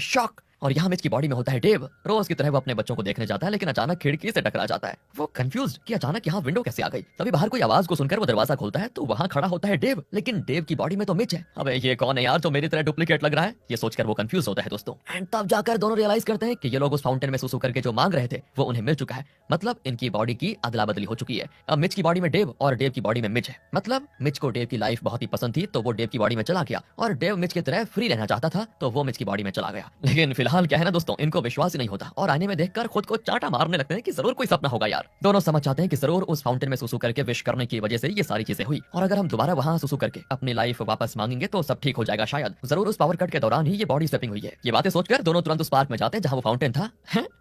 शॉक। और यहाँ मिच की बॉडी में होता है डेव। रोज की तरह वो अपने बच्चों को देखने जाता है, लेकिन अचानक खिड़की से टकरा जाता है। वो कंफ्यूज कि अचानक यहाँ विंडो कैसे आ गई। तभी बाहर कोई आवाज को सुनकर वो दरवाजा खोलता है तो वहाँ खड़ा होता है डेव, लेकिन डेव की बॉडी में तो मिच है। अबे ये कौन है यार जो मेरी तरह डुप्लीकेट लग रहा है, ये सोचकर वो कंफ्यूज होता है दोस्तों। एंड तब जाकर दोनों रियलाइज करते हैं कि ये लोग उस फाउंटेन में सुसु करके जो मांग रहे थे वो उन्हें मिल चुका है। मतलब इनकी बॉडी की अदला बदली हो चुकी है। अब मिच की बॉडी में डेव और डेव की बॉडी में मिच है। मतलब मिच को डेव की लाइफ बहुत ही पसंद थी तो वो डेव की बॉडी में चला गया, और डेव मिच की तरह फ्री रहना चाहता था तो वो मिच की बॉडी में चला गया। लेकिन फिलहाल क्या है ना दोस्तों, इनको विश्वास ही नहीं होता और आईने में देखकर खुद को चाटा मारने लगते हैं कि जरूर कोई सपना होगा यार। दोनों समझ जाते हैं कि जरूर उस फाउंटेन में सुसु करके विश करने की वजह से ये सारी चीजें हुई, और अगर हम दोबारा वहां सुसु करके अपनी लाइफ वापस मांगेंगे तो सब ठीक हो जाएगा शायद। जरूर उस पावर कट के दौरान ही ये बॉडी स्वैपिंग हुई है। ये बातें सोचकर दोनों तुरंत उस पार्क में जाते हैं जहां वो फाउंटेन था,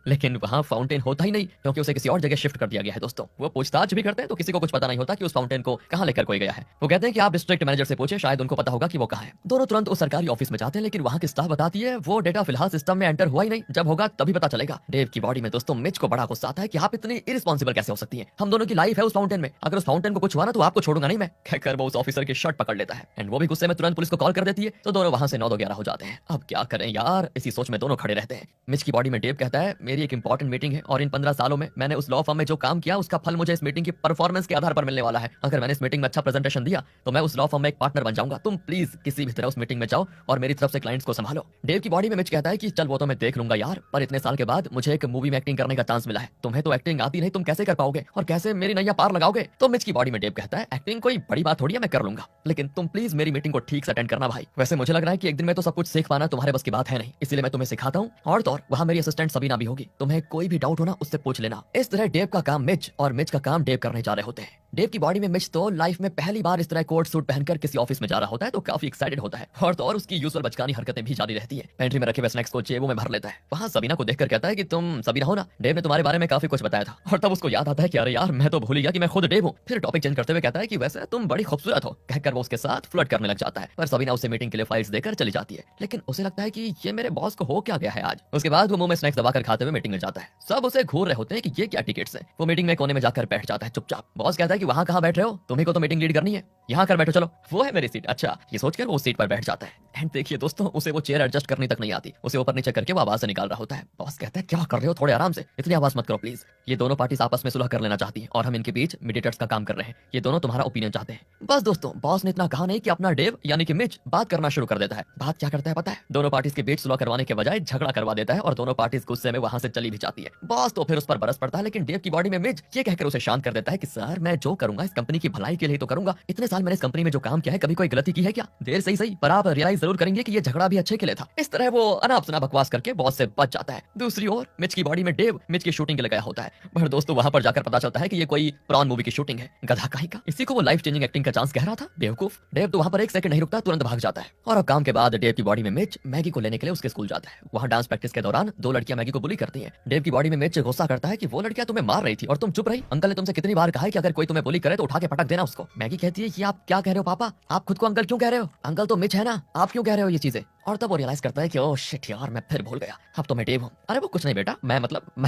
लेकिन वहां फाउंटेन होता ही नहीं क्योंकि उसे किसी और जगह शिफ्ट कर दिया गया है दोस्तों। वो पूछताछ भी करते हैं तो किसी को कुछ पता नहीं होता कि उस फाउंटेन को कहां लेकर कोई गया है। वो कहते हैं कि आप डिस्ट्रिक्ट मैनेजर से पूछे, शायद उनको पता होगा कि वो कहां है। दोनों तुरंत उस सरकारी ऑफिस में जाते हैं, लेकिन वहां की स्टाफ बताती है वो डेटा फिलहाल सिस्टम में एंटर हुआ ही नहीं, जब होगा तभी पता चलेगा। डेव की बॉडी में दोस्तों मिच को बड़ा गुस्सा आता है कि आप इतनी इरिस्पॉन्सिबल कैसे हो सकती हैं, हम दोनों की लाइफ है उस फाउंटेन में, अगर उस फाउंटेन को कुछ हुआ ना तो आपको छोड़ूंगा नहीं मैं, कहकर वो उस ऑफिसर की शर्ट पकड़ लेता है। एंड वो भी गुस्से में तुरंत पुलिस को कॉल कर देती है तो दोनों वहां से 9-11 हो जाते हैं। अब क्या करें यार, इसी सोच में दोनों खड़े रहते हैं। मिच की बॉडी में डेव कहता है मेरी एक इंपॉर्टेंट मीटिंग है और इन 15 सालों में मैंने उस लॉ फर्म में जो काम किया उसका फल मुझे इस मीटिंग की परफॉर्मेंस के आधार पर मिलने वाला है। अगर मैंने इस मीटिंग में अच्छा प्रेजेंटेशन दिया तो मैं उस लॉ फर्म में एक पार्टनर बन जाऊंगा। तुम प्लीज किसी भी तरह उस मीटिंग में जाओ और मेरी तरफ से क्लाइंट्स को संभालो। डेव की बॉडी में मिच कहता है कि चल वो तो मैं देख लूंगा यार, पर इतने साल के बाद मुझे एक मूवी में एक्टिंग करने का चांस मिला है, तुम्हें तो एक्टिंग आती नहीं, तुम कैसे कर पाओगे और कैसे मेरी नैया पार लगाओगे। तो मिच की बॉडी में डेव कहता है एक्टिंग कोई बड़ी बात थोड़ी है, मैं कर लूंगा, लेकिन तुम प्लीज मेरी मीटिंग को ठीक से अटेंड करना भाई। वैसे मुझे लग रहा है कि एक दिन में तो सब कुछ सीख पाना तुम्हारे बस की बात है नहीं, इसलिए मैं तुम्हें सिखाता हूँ, और तो और वहाँ मेरी असिस्टेंट सबीना भी होगी, तुम्हें कोई भी डाउट हो ना उससे पूछ लेना। इस तरह डेव का काम मिच और मिच का काम डेव करने जा रहे होते हैं। डेव की बॉडी में मिच तो लाइफ में पहली बार इस तरह कोट सूट पहनकर किसी ऑफिस में जा रहा होता है तो काफी एक्साइटेड होता है, और तो और उसकी यूजुअल बचकानी हरकतें भी जारी रहती है। पेंट्री में रखे हुए स्नैक्स को जेबों में भर लेता है। वहाँ सबीना को देखकर कहता है कि तुम सबीना हो ना, डेव ने तुम्हारे बारे में काफी कुछ बताया था, और तब उसको याद आता है कि अरे यार मैं तो भूल गया कि मैं खुद डेव हूँ। फिर टॉपिक चेंज करते हुए कहता है कि वैसे तुम बड़ी खूबसूरत हो, कहकर वो उसके साथ फ्लर्ट करने लग जाता है। पर सबीना उसे मीटिंग के लिए फाइल्स देकर चली जाती है, लेकिन उसे लगता है कि ये मेरे बॉस को हो क्या गया है आज। उसके बाद वो मुंह में स्नैक्स दबाकर खाते हुए मीटिंग में जाता है। सब उसे घूर रहे होते हैं कि ये क्या टिकट्स है। वो मीटिंग में कोने में जाकर बैठ जाता है चुपचाप। बॉस कहता है कि वहाँ कहाँ बैठ रहे हो, तुम्ही को तो मीटिंग लीड करनी है, यहाँ कर बैठो, चलो वो है मेरी सीट। अच्छा, ये सोचकर वो उस सीट पर बैठ जाता है। एंड देखिए दोस्तों, उसे वो चेयर एडजस्ट करनी तक नहीं आती, उसे ऊपर नीचे करके वो आवाज से निकाल रहा होता है। बॉस कहता है क्या कर रहे हो, थोड़े आराम से, इतनी आवाज मत करो प्लीज। ये दोनों पार्टीज आपस में सुलह कर लेना चाहती हैं और हम इनके बीच मीडिएटर्स का काम कर रहे हैं। ये दोनों तुम्हारा ओपिनियन चाहते हैं। बस दोस्तों, बॉस ने इतना कहा नहीं कि अपना डेव यानी कि मिच बात करना शुरू कर देता है। बात क्या करता है पता है, दोनों पार्टीज के बीच सुलह करवाने के बजाय झगड़ा करवा देता है और दोनों पार्टीज गुस्से में वहां से चली भी जाती है। बॉस तो फिर उस पर बरस पड़ता है, लेकिन डेव की बॉडी में मिच ये कहकर उसे शांत कर देता है कि सर मैं जो करूंगा इस कंपनी की भलाई के लिए तो करूंगा। इतने साल मैंने इस कंपनी में जो काम किया है, कभी कोई गलती की है क्या? देर से ही सही, पर आप रियलाइज जरूर करेंगे कि ये झगड़ा भी अच्छे के लिए था। इस तरह वो अनाप शनाप बकवास करके बॉस से बच जाता है। दूसरी ओर मिच की बॉडी में डेव मिच की शूटिंग के लिए गया होता है, पर दोस्तों वहां पर जाकर पता चलता है कि ये कोई प्रॉन मूवी की शूटिंग है। गधा काहे का, इसी को वो लाइफ चेंजिंग एक्टिंग का चांस कह रहा था, बेवकूफ। डेव तो वहां पर एक सेकंड नहीं रुकता, तुरंत भाग जाता है। और अब काम के बाद डेव की बॉडी में मिच मैगी को लेने के लिए उसके स्कूल जाता है। वहां डांस प्रैक्टिस के दौरान दो लड़कियां मैगी को बुली करती हैं। डेव की बॉडी में मिच गुस्सा करता है कि वो लड़कियां तुम्हें मार रही थी और तुम चुप रही। अंकल ने तुमसे कितनी बार कहा है कि अगर कोई तुम्हें बुली करे तो उठा के पटक देना उसको। मैगी कहती है कि आप क्या कह रहे हो पापा, आप खुद को अंकल क्यों कह रहे हो, अंकल तो मिच है ना, आप क्यों कह रहे हो ये चीजें। और तब वो रियलाइज करता है कि ओह शिट यार, मैं फिर भूल गया, अब तो मैं डेव हूँ। अरे वो कुछ नहीं बेटा, मैं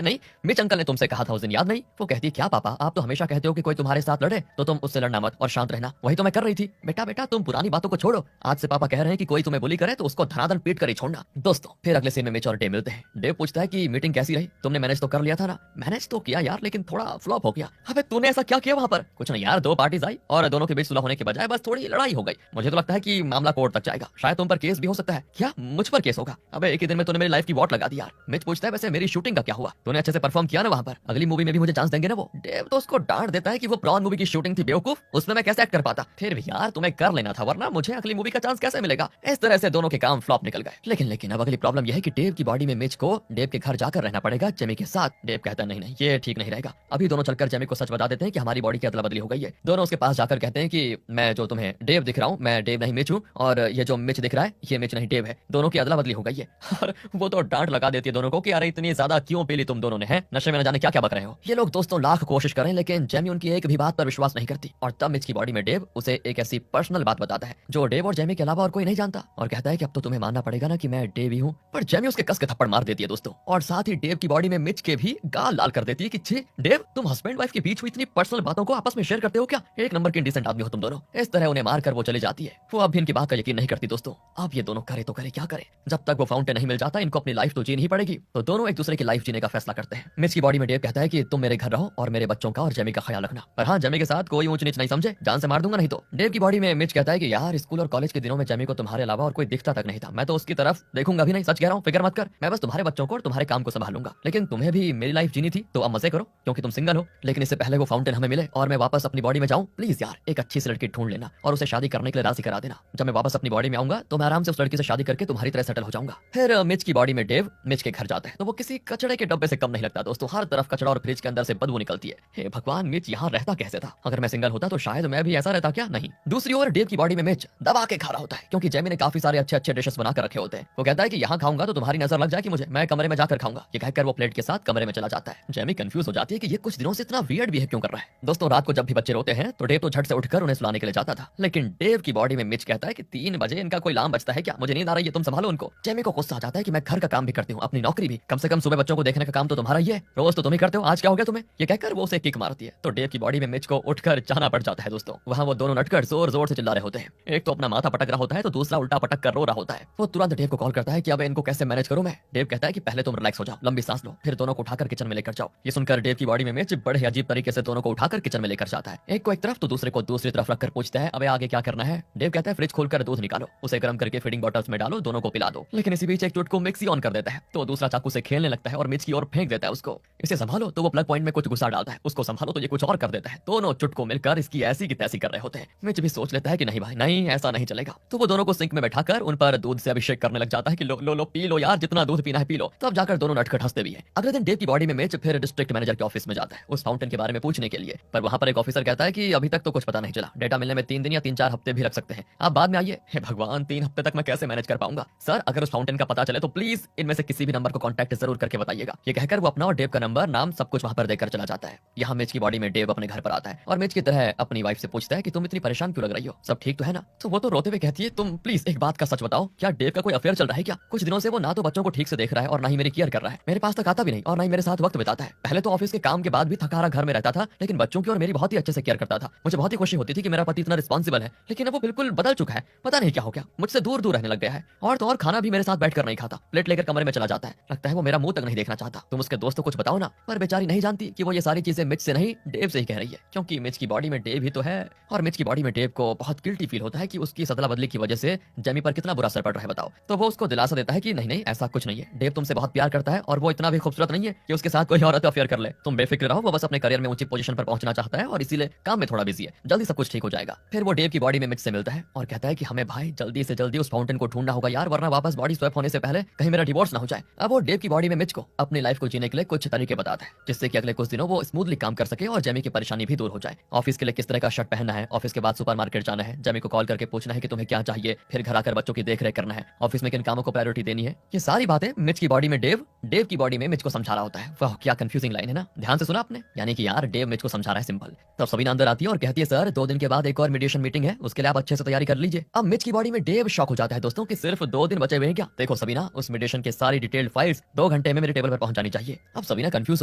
नहीं, मिच अंकल ने तुमसे कहा था उस दिन, याद नहीं? वो कहती है क्या पापा, आप तो हमेशा कहते हो कि कोई तुम्हारे साथ लड़े तो तुम उससे लड़ना मत और शांत रहना, वही तो मैं कर रही थी। बेटा तुम पुरानी बातों को छोड़ो, आज से पापा कह रहे हैं कि कोई तुम्हें बुली करे तो उसको धनाधन पीट कर ही छोड़ना। दोस्तों फिर अगले सीन में मिच और डेव मिलते हैं। डेव पूछता है कि मीटिंग कैसी रही, तुमने मैनेज तो कर लिया था ना? मैनेज तो किया यार, लेकिन थोड़ा फ्लॉप हो गया। अबे तूने ऐसा क्या किया वहां पर? कुछ नहीं यार, दो पार्टीज आई और दोनों के बीच सुलह होने के बजाय बस थोड़ी लड़ाई हो गई। मुझे तो लगता है कि मामला कोर्ट तक जाएगा, शायद तुम पर केस भी हो सकता है। क्या मुझ पर केस होगा? अबे एक ही दिन में तूने मेरी लाइफ की वॉट लगा दी यार। मिच पूछता है वैसे मेरी शूटिंग का क्या हुआ, तूने अच्छे से परफॉर्म किया ना वहां पर, अगली मूवी में भी मुझे चांस देंगे ना वो? डेव तो उसको डांट देता है कि वो प्रॉन मूवी की शूटिंग थी बेवकूफ, उसमें मैं कैसे एक्ट कर पाता। फिर भी यार तुम्हें कर लेना था, वरना मुझे अगली मूवी का चांस कैसे मिलेगा। इस तरह से दोनों के काम फ्लॉप निकल गए। लेकिन अब अगली प्रॉब्लम यह है कि डेव की बॉडी में मिच को डेव के घर जाकर रहना पड़ेगा जेमी के साथ। डेव कहता है नहीं ये ठीक नहीं रहेगा। अभी दोनों चलकर जेमी को सच बता देते हैं कि हमारी बॉडी की अदला बदली हो गई है। दोनों उसके पास जाकर कहते हैं कि मैं जो तुम्हें डेव दिख रहा हूँ, मैं डेव नहीं मिच हूँ, और ये जो मिच दिख रहा है ये मिच नहीं डेव है, दोनों की अदला बदली हो गई है। और वो तो डांट लगा देती है दोनों को कि अरे इतनी ज्यादा क्यों पी ली तुम दोनों ने, हैं नशे में न जाने क्या क्या बक रहे हो। ये लोग दोस्तों लाख कोशिश करें, लेकिन जेमी उनकी एक भी बात पर विश्वास नहीं करती। और तब मिच की बॉडी में डेव उसे एक ऐसी पर्सनल बात बताता है जो डेव और जेमी के अलावा और कोई नहीं जानता, और कहता है कि अब तो तुम्हें मानना पड़ेगा ना कि मैं डेव ही हूँ। पर जेमी उसके कस के थप्पड़ मार देती है दोस्तों, और साथ ही डेव की बॉडी में मिच के भी गाल लाल कर देती है कि छे डेव, तुम हस्बैंड वाइफ के बीच हुई इतनी पर्सनल बातों को आपस में शेयर करते हो क्या? एक नंबर के इंडिसेंट आदमी हो तुम दोनों। इस तरह उन्हें मारकर वो चली जाती है। वो अब भी इनकी बात का यकीन नहीं करती दोस्तों। अब ये दोनों करे करे तो करे क्या करे, जब तक वो फाउंटेन नहीं मिल जाता इनको अपनी लाइफ तो जीनी ही पड़ेगी। तो दोनों एक दूसरे की लाइफ जीने का फैसला करते हैं। मिच की बॉडी में डेव कहता है कि तुम मेरे घर रहो और मेरे बच्चों का और जेमी का ख्याल रखना, पर हाँ जेमी के साथ कोई ऊंच नीच नहीं समझे, जान से मार दूंगा नहीं तो। डेव की बॉडी में मिच कहता है कि यार स्कूल और कॉलेज के दिनों में जेमी को तुम्हारे अलावा और कोई दिखता तक नहीं था, मैं तो उसकी तरफ देखूंगा भी नहीं, सच कह रहा हूँ, फिक्र मत कर, मैं बस तुम्हारे बच्चों को और तुम्हारे काम को संभालूंगा। लेकिन तुम्हें भी मेरी लाइफ जीनी थी तो अब मजे करो क्योंकि तुम सिंगल हो, लेकिन इससे पहले वो फाउंटेन हमें मिले और मैं वापस अपनी बॉडी में जाऊं, प्लीज यार एक अच्छी सी लड़की ढूंढ लेना और उसे शादी करने के लिए राजी करा देना। जब मैं वापस अपनी बॉडी में आऊंगा तो मैं आराम से उस लड़की से शादी करके तुम्हारी तरह सेटल हो जाऊंगा। फिर मिच की बॉडी में डेव मिच के घर जाता है तो वो किसी कचड़े के डब्बे से कम नहीं लगता दोस्तों, हर तरफ कचड़ा और फ्रिज के अंदर से बदबू निकलती है। हे भगवान, मिच यहाँ रहता कैसे था? अगर मैं सिंगल होता तो शायद मैं भी ऐसा रहता क्या? नहीं। दूसरी ओर डेव की बॉडी में मिच दबा के खा रहा होता है क्योंकि जेमी ने काफी सारे अच्छे अच्छे डिशेस बना कर रखे होते हैं। वो कहता है कि यहाँ खाऊंगा तो तुम्हारी नजर लग जाएगी मुझे, मैं कमरे में जाकर खाऊंगा। ये कहकर वो प्लेट के साथ कमरे में चला जाता है। जेमी कंफ्यूज हो जाती है कि ये कुछ दिनों से इतना वियर्ड बिहेव क्यों कर रहा है। दोस्तों रात को जब भी बच्चे रोते हैं तो डेव तो झट से उठकर उन्हें सुलाने के लिए जाता था, लेकिन डेव की बॉडी में मिच कहता है कि 3 बजे इनका कोई अलार्म बजता है क्या? मुझे नींद आ रही है, तुम संभालो उनको। जेमी को गुस्सा आ जाता है कि मैं घर का काम भी करती हूँ, अपनी नौकरी भी, कम से कम सुबह बच्चों को देखने का काम तो तुम्हारा ही है, रोज तो तुम ही करते हो, आज क्या हो गया तुम्हें? ये कहकर वो उसे किक मारती है तो डेव की बॉडी में मिच को उठकर जाना पड़ जाता है। दोस्तों वहाँ वो दोनों नटकर जोर जोर से चिल्ला रहे होते हैं, एक तो अपना माथा पटक रहा होता है तो दूसरा उल्टा पटक कर रो रहा होता है। वो तुरंत डेव को कॉल करता है कि अब इनको कैसे मैनेज करूं मैं। डेव कहता है कि पहले तुम रिलैक्स हो जाओ, लंबी सांस लो, फिर दोनों को उठाकर किचन में लेकर जाओ। ये सुनकर डेव की बॉडी में मिच बड़े अजीब तरीके से दोनों को उठाकर किचन में लेकर जाता है, एक को एक तरफ तो दूसरे को दूसरी तरफ रखकर पूछता है, अबे आगे क्या करना है? डेव कहता है फ्रिज खोलकर दूध निकालो, उसे गर्म करके फीडिंग बॉटल्स में डालो, दोनों को पिला दो। लेकिन इसी बीच एक चुटको मिक्सी ऑन कर देता है तो दूसरा चाकू से खेलने लगता है और मिच की ओर फेंक देता है उसको। इसे संभालो तो वो प्लग पॉइंट में कुछ गुस्सा डालता है, उसको संभालो तो ये कुछ और कर देता है। दोनों चुटको मिलकर इसकी ऐसी की तैसी कर रहे होते हैं। मिच भी सोच लेता है कि नहीं भाई नहीं, ऐसा नहीं चलेगा, तो वो दोनों को सिंक में बैठाकर उन पर दूध से अभिषेक करने लग जाता है कि लो लो लो पी लो यार, जितना दूध पीना है पी लो। तब जाकर दोनों नटखट हंसते भी हैं। अगले दिन डेव की बॉडी में मिच फिर डिस्ट्रिक्ट मैनेजर के ऑफिस में जाता है उस फाउंटेन के बारे में पूछने के लिए, पर वहां पर एक ऑफिसर कहता है कि अभी तक तो कुछ पता नहीं चला, डेटा मिलने में 3 दिन या 3-4 हफ्ते भी लग सकते हैं, आप बाद में आइए। हे भगवान, 3 हफ्ते तक मैं कैसे मैनेज कर पाऊंगा? सर अगर उस फाउंटेन का पता चले तो प्लीज इनमें से किसी भी नंबर को कॉन्टैक्ट जरूर करके बताइएगा। ये कहकर वो अपना और डेव का नंबर नाम सब कुछ वहां पर देकर चला जाता है। यहाँ मिच की बॉडी में डेव अपने घर पर आता है और मिच की तरह अपनी वाइफ से पूछता है कि तुम इतनी परेशान क्यों लग रही हो, सब ठीक तो है ना? तो वो तो रोते हुए कहती है, तुम प्लीज एक बात का सच बताओ, क्या डेव का कोई अफेयर चल रहा है क्या? कुछ दिनों से वो ना तो बच्चों को ठीक से देख रहा है और ना ही मेरी केयर कर रहा है, मेरे पास तक आता भी नहीं और ना ही मेरे साथ वक्त बिताता है। पहले तो ऑफिस के काम के बाद भी थका हारा घर में रहता था, लेकिन बच्चों की और मेरी बहुत ही अच्छे से केयर करता था। मुझे बहुत ही खुशी होती थी कि मेरा पति इतना रिस्पॉन्सिबल है, लेकिन अब वो बिल्कुल बदल चुका है, पता नहीं क्या हो गया, मुझसे दूर दूर रहने लग गया है और तो और खाना भी मेरे साथ बैठकर नहीं खाता, प्लेट लेकर कमरे में चला जाता है, लगता है वो मेरा मुंह तक नहीं देखना चाहता। तुम उसके दोस्त को कुछ बताओ ना। पर बेचारी नहीं जानती कि वो ये सारी चीजें मिच से नहीं डेव से ही कह रही है, क्योंकि मिच की बॉडी में डेव ही तो है और मिच की बॉडी में डेव को बहुत गिल्टी फील होता है कि उसकी सदला बदली की वजह से जेमी पर कितना बुरा असर पड़ रहा है बताओ। तो वो उसको दिलासा देता है कि नहीं नहीं ऐसा कुछ नहीं है, डेव तुमसे बहुत प्यार करता है और वो इतना भी खूबसूरत नहीं है कि उसके साथ कोई औरत अफेयर कर ले, तुम बेफिक्र रहो, वो बस अपने करियर में ऊंची पोजीशन पर पहुंचना चाहता है और इसीलिए काम में थोड़ा बिजी है, जल्दी सब कुछ ठीक हो जाएगा। फिर वो डेव की बॉडी में मिच से मिलता है और कहता है कि हमें भाई जल्दी से जल्दी उस फाउंटेन को ढूंढना होगा यार, वरना वापस बॉडी स्वैप होने से पहले कहीं मेरा डिवोर्स ना हो जाए। अब वो डेव की बॉडी में मिच को अपनी लाइफ को जीने के लिए कुछ तरीके बताता है जिससे कि अगले कुछ दिनों वो स्मूथली काम कर सके और जेमी की परेशानी भी दूर हो जाए। ऑफिस के लिए किस तरह का शर्ट पहनना है, ऑफिस के बाद सुपरमार्केट जाना है, जेमी को कॉल करके पूछना है कि तुम्हें क्या चाहिए, फिर घर आकर बच्चों की देखरेख करना है, ऑफिस में किन कामों को प्रायोरिटी देनी है, ये सारी बातें मिच की बॉडी में डेव की बॉडी में मिच को समझा रहा होता है। वाह क्या कंफ्यूजिंग लाइन है ना, ध्यान से सुना आपने? यानी कि यार डेव मिच को समझा रहा है सिंपल। तब सबीना अंदर आती है और कहती है सर 2 दिन के बाद एक और मीडिएशन मीटिंग है, उसके लिए आप अच्छे से तैयारी कर लीजिए। अब मिच की बॉडी में डेव शॉक हो जाता है दोस्तों कि सिर्फ 2 दिन बचे हुए हैं क्या? देखो सबीना, उस मीडिएशन के सारी डिटेल्ड फाइल्स 2 घंटे में मेरे टेबल पर पहुंचानी चाहिए। अब सबीना कंफ्यूज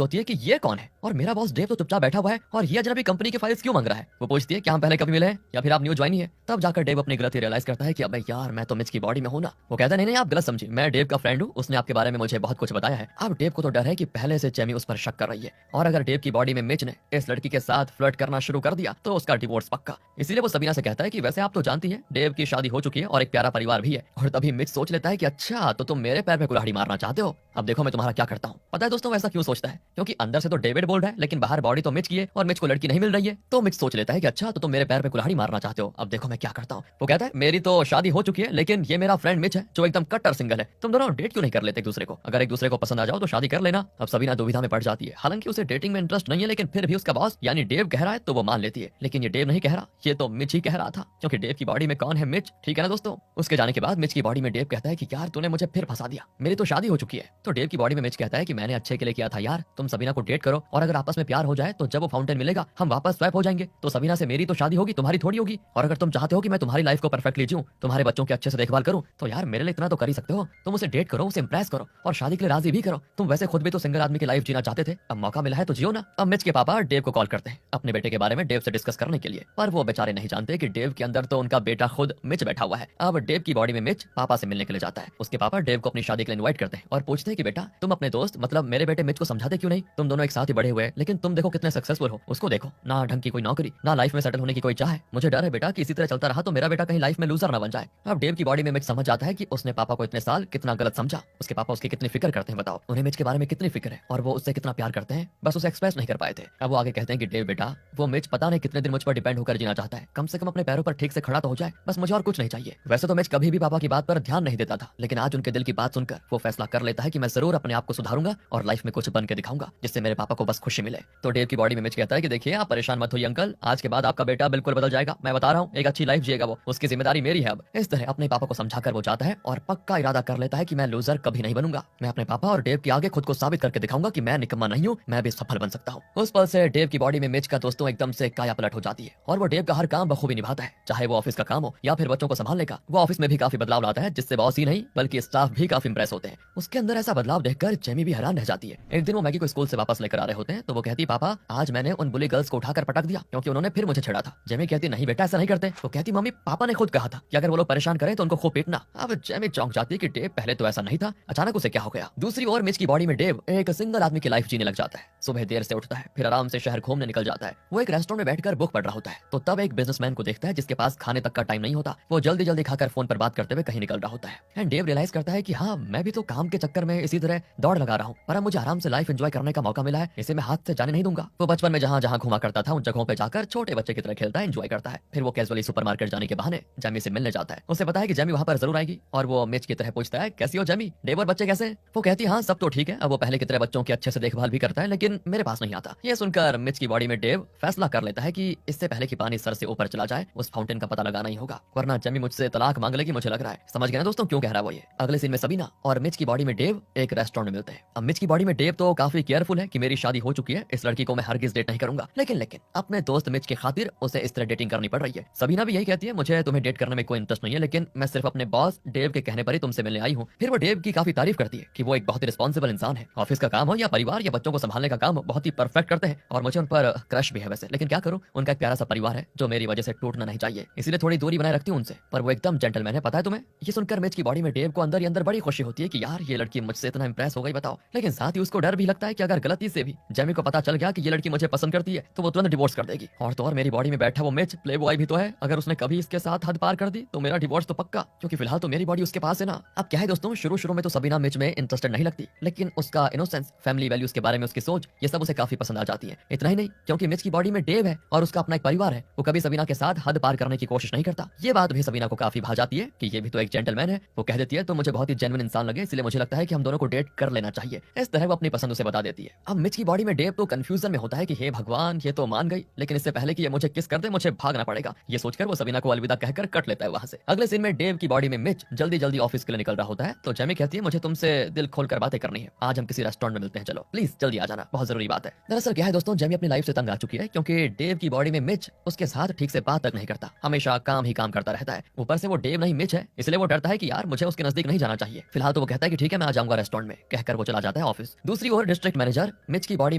होती है कि ये कौन है और मेरा बॉस डेव तो चुपचाप बैठा हुआ है और ये अजनबी कंपनी के फाइल्स क्यों मांग रहा है? वो पूछती है क्या हम पहले कभी मिले हैं या फिर आप न्यू ज्वाइन ही है? तब जाकर डेव अपनी गलती रियलाइज करता है कि अबे यार मैं तो मिच की बॉडी में हूं ना। वो कहता है नहीं आप गलत समझी, मैं डेव का फ्रेंड हूं, उसने आपके बारे में मुझे बहुत कुछ बताया है। अब डेव को तो डर है कि पहले से जेमी उस पर शक कर रही है और अगर डेव की बॉडी में मिच ने इस लड़की के साथ फ्लर्ट करना शुरू कर दिया तो उसका डिवोर्स पक्का। इसीलिए वो सबीना से कहता है कि वैसे आप तो जानती है डेव की शादी हो चुकी है और एक प्यारा परिवार भी है। और तभी मिच सोच लेता है कि अच्छा तो तुम मेरे पैर पे कुल्हाड़ी मारना चाहते हो, अब देखो मैं तुम्हारा क्या करता हूँ। पता है दोस्तों वैसा क्यों सोचता है? क्योंकि अंदर से तो डेविड बोल रहा है लेकिन बाहर बॉडी तो मिच की है और मिच को लड़की नहीं मिल रही है। तो मिच सोच लेता है कि अच्छा तो तुम मेरे पैर पे कुल्हाड़ी मारना चाहते हो, अब देखो मैं क्या करता हूँ। वो कहता है मेरी तो शादी हो चुकी है लेकिन ये मेरा फ्रेंड मिच है जो एकदम कट्टर सिंगल है, तुम दोनों डेट क्यों नहीं कर लेते एक दूसरे को? अगर एक दूसरे को पसंद आ जाओ तो शादी कर लेना। अब सबीना दुविधा में पड़ जाती है, हालांकि उसे डेटिंग में इंटरेस्ट नहीं है लेकिन फिर भी उसका बॉस यानी डेव कह रहा है तो वो मान लेती है। लेकिन ये डेव नहीं कह रहा, ये तो मिच ही कह रहा था, क्योंकि डेव की बॉडी में कौन है? मिच, ठीक है ना दोस्तों। उसके जाने के बाद मिच की बॉडी में डेव कहता है कि यार तूने मुझे फिर फंसा दिया, मेरी तो शादी हो चुकी है। तो डेव की बॉडी में मिच कहता है कि मैंने अच्छे के लिए किया था यार, तुम सबीना को डेट करो और अगर आपस में प्यार हो जाए तो जब वो फाउंटेन मिलेगा हम वापस स्वैप हो जाएंगे, तो सबीना से मेरी तो शादी होगी, तुम्हारी थोड़ी होगी। और अगर तुम चाहते हो कि मैं तुम्हारी लाइफ को परफेक्टली जीऊं, तुम्हारे बच्चों की अच्छे से देखभाल करूं, तो यार मेरे लिए इतना तो कर ही सकते हो, तुम उसे डेट करो, उसे इंप्रेस करो और शादी के लिए राजी भी करो। तुम वैसे खुद भी तो सिंगल आदमी की लाइफ जीना चाहते थे, अब मौका मिला है तो जियो ना। अब मिच के पापा डेव को कॉल करते हैं अपने बेटे के बारे में डेव से डिस्कस करने के लिए, पर वो बेचारे नहीं जानते कि डेव के अंदर तो उनका बेटा खुद मिच बैठा हुआ है। अब डेव की बॉडी में में मिच पापा से मिलने के लिए जाता है। उसके पापा डेव को अपनी शादी के लिए इनवाइट करते हैं और पूछते हैं कि बेटा तुम अपने दोस्त मतलब मेरे बेटे मिच को समझाते क्यों नहीं, तुम दोनों एक साथ ही बड़े हुए हैं, लेकिन तुम देखो कितने सक्सेसफुल हो, उसको देखो ना ढंग की कोई नौकरी ना लाइफ में सेटल होने की कोई चाह है। मुझे डर है बेटा कि इसी तरह चलता रहा तो मेरा बेटा कहीं लाइफ में लूजर ना बन जाए। अब डेव की बॉडी में मिच समझ जाता है कि उसने पापा को इतने साल कितना गलत समझा। उसके पापा उसकी कितनी फिक्र करते हैं, बताओ उन्हें मिच के बारे में कितनी फिक्र है और वो उससे कितना प्यार करते हैं, बस उसे एक्सप्रेस नहीं कर पाए थे। अब वो आगे कहते हैं कि डेव बेटा वो मिच पता नहीं कितने दिन मुझ पर डिपेंड होकर जीना चाहता है, कम से कम अपने पैरों पर ठीक से खड़ा तो हो जाए, बस मुझे और कुछ नहीं चाहिए। वैसे तो मिच कभी भी पापा की बात पर ध्यान नहीं देता था, लेकिन आज उनके दिल की बात सुनकर वो फैसला कर लेता है कि मैं जरूर अपने आप को सुधारूंगा और लाइफ में कुछ बन के दिखाऊंगा जिससे मेरे पापा को बस खुशी मिले। तो डेव की बॉडी में मिच कहता है कि देखिए आप परेशान मत होइए अंकल, आज के बाद आपका बेटा बिल्कुल बदल जाएगा, मैं बता रहा हूँ एक अच्छी लाइफ जिएगा वो, उसकी जिम्मेदारी मेरी है। अब इस तरह अपने पापा को समझाकर वो जाता है और पक्का इरादा कर लेता है कि मैं लूजर कभी नहीं बनूंगा, मैं अपने पापा और डेव के आगे खुद को साबित करके दिखाऊंगा कि मैं निकम्मा नहीं हूँ, मैं भी सफल बन सकता हूँ। उस पल से डेव की बॉडी में मिच का दोस्तों एकदम से काया पलट हो जाती है और वो डेव का हर काम बखूबी निभाता है, चाहे वो ऑफिस का काम हो या फिर बच्चों को संभालने का। वो ऑफिस में भी काफी बदलाव लाता है जिससे बॉस ही नहीं बल्कि स्टाफ भी काफी इंप्रेस होते हैं। उसके अंदर ऐसा बदलाव देखकर जेमी भी हैरान रह जाती है। एक दिन वो मैगी को स्कूल से वापस लेकर आ रहे होते हैं तो वो कहती पापा आज मैंने उन बुली गर्ल्स को उठाकर पटक दिया क्योंकि उन्होंने फिर मुझे छेड़ा था। जेमी कहती नहीं बेटा ऐसा नहीं करते। वो कहती मम्मी पापा ने खुद कहा था कि अगर वो लोग परेशान करें तो उनको खूब पीटना। अब जेमी चौंक जाती है कि डेव पहले तो ऐसा नहीं था, अचानक उसे क्या हो गया। दूसरी ओर मिच की बॉडी में डेव एक सिंगल आदमी की लाइफ जीने लग जाता है। सुबह देर से उठता है, फिर आराम से शहर घूमने निकल जाता है। वो एक रेस्टोरेंट में बैठकर बुक पढ़ रहा होता है तो तब एक बिजनेसमैन को देखता है जिसके पास खाने तक का टाइम नहीं होता। वो जल्दी जल्दी खाकर फोन पर बात करते हुए कहीं निकल रहा होता है एंड डेव रियलाइज करता है कि हाँ मैं भी तो काम के चक्कर में इसी तरह दौड़ लगा रहा हूँ, पर अब मुझे आराम से लाइफ एंजॉय करने का मौका मिला है, इसे मैं हाथ से जाने नहीं दूंगा। वो बचपन में जहाँ जहाँ घुमा करता था उन जगहों पे जाकर छोटे बच्चे की तरह खेलता है, एंजॉय करता है। फिर वो कैजुअली सुपरमार्केट जाने के बहाने जेमी से मिलने जाता है। उसे पता है कि जेमी वहाँ पर जरूर आएगी और वो मिच की तरह पूछता है कैसी हो जेमी, डेव और बच्चे कैसे हैं? वो कहती है हाँ सब तो ठीक है। अब वो पहले की तरह बच्चों की अच्छे से देखभाल भी करता है लेकिन मेरे पास नहीं आता। ये सुनकर मिच की बॉडी में डेव फैसला कर लेता है कि इससे पहले कि पानी सर से ऊपर चला जाए उस फाउंटेन का पता लगाना ही होगा, वरना जेमी मुझसे तलाक मांग लेगी मुझे लग रहा है। समझ गए ना दोस्तों क्यों कह रहा है वो ये। अगले सीन में सबीना और मिच की बॉडी में डेव एक रेस्टोरेंट में मिलते हैं। अब मिच की बॉडी में डेव तो काफी केयरफुल है कि मेरी शादी हो चुकी है, इस लड़की को मैं हरगिज डेट नहीं करूंगा, लेकिन अपने दोस्त मिच के खातिर उसे इस तरह डेटिंग करनी पड़ रही है। सबीना भी यही कहती है मुझे तुम्हें डेट करने में कोई इंटरेस्ट नहीं है, लेकिन मैं सिर्फ अपने बॉस डेव के कहने पर ही तुमसे मिलने आई हूँ। फिर वो डेव की काफी तारीफ करती है कि वो एक बहुत ही रिस्पॉन्सिबल इंसान है, ऑफिस का काम हो या परिवार या बच्चों को संभालने का काम बहुत ही परफेक्ट करते हैं और मुझे उन पर क्रश भी है वैसे, लेकिन क्या करूं उनका एक प्यारा सा परिवार है जो मेरी वजह से टूटना नहीं चाहिए, इसीलिए थोड़ी दूरी बनाए रखती हूं उनसे। पर वो एकदम जेंटलमैन है, पता है तुम्हें। ये सुनकर मिच की बॉडी में डेव को अंदर ही अंदर बड़ी खुशी होती है कि यार ये लड़की मुझसे इतना इंप्रेस हो गई बताओ, लेकिन साथ ही उसको डर भी लगता है कि अगर गलती से भी जेमी को पता चल गया कि ये लड़की मुझे पसंद करती है तो वो तुरंत डिवोर्स कर देगी। और तो और मेरी बॉडी में बैठा वो मिच प्ले बॉय भी तो है, अगर उसने कभी इसके साथ हद पार कर दी तो मेरा डिवोर्स तो पक्का, क्योंकि फिलहाल तो मेरी बॉडी उसके पास है ना। अब क्या है दोस्तों, शुरू में तो सबीना मिच में इंटरेस्टेड नहीं लगती, लेकिन उसका इनोसेंस, फैमिली वैल्यूज के बारे में उसकी सोच, ये सब उसे काफी पसंद आ जाती है। इतना ही नहीं, क्योंकि मिच की बॉडी में डेव है और उसका अपना एक परिवार है, वो कभी सबीना के साथ हद पार करने की कोशिश नहीं करता। ये बात भी सबीना को काफी भा जाती है कि ये भी तो एक जेंटलमैन है। वो कह देती है तो मुझे बहुत ही जेन्युइन इंसान लगे, इसलिए मुझे लगता है कि हम दोनों को डेट कर लेना चाहिए। इस तरह वो अपनी पसंद उसे बता देती है। अब मिच की बॉडी में डेव तो कंफ्यूजन में होता है कि हे भगवान ये तो मान गई, लेकिन इससे पहले कि ये मुझे किस कर दे मुझे भागना पड़ेगा। ये सोचकर वो सबीना को अलविदा कहकर कट लेता है वहां से। अगले सीन में डेव की बॉडी में मिच जल्दी जल्दी ऑफिस के लिए निकल रहा होता है तो जेमी कहती है मुझे तुमसे दिल खोलकर बातें करनी है, आज हम किसी रेस्टोरेंट में मिलते हैं, चलो प्लीज जल्दी आ जाना, बहुत जरूरी बात है। दरअसल क्या है दोस्तों, जेमी अपनी लाइफ से तंग आ चुकी है क्योंकि डेव की बॉडी में मिच उसके साथ ठीक से बात तक नहीं करता, हमेशा काम ही काम करता रहता है। ऊपर से वो डेव नहीं मिच है, इसलिए वो डरता है कि यार मुझे उसके नजदीक नहीं जाना चाहिए। फिलहाल तो वो कहता है कि ठीक है मैं आ जाऊंगा रेस्टोरेंट में, कहकर वो चला जाता है ऑफिस। दूसरी ओर डिस्ट्रिक्ट मैनेजर मिच की बॉडी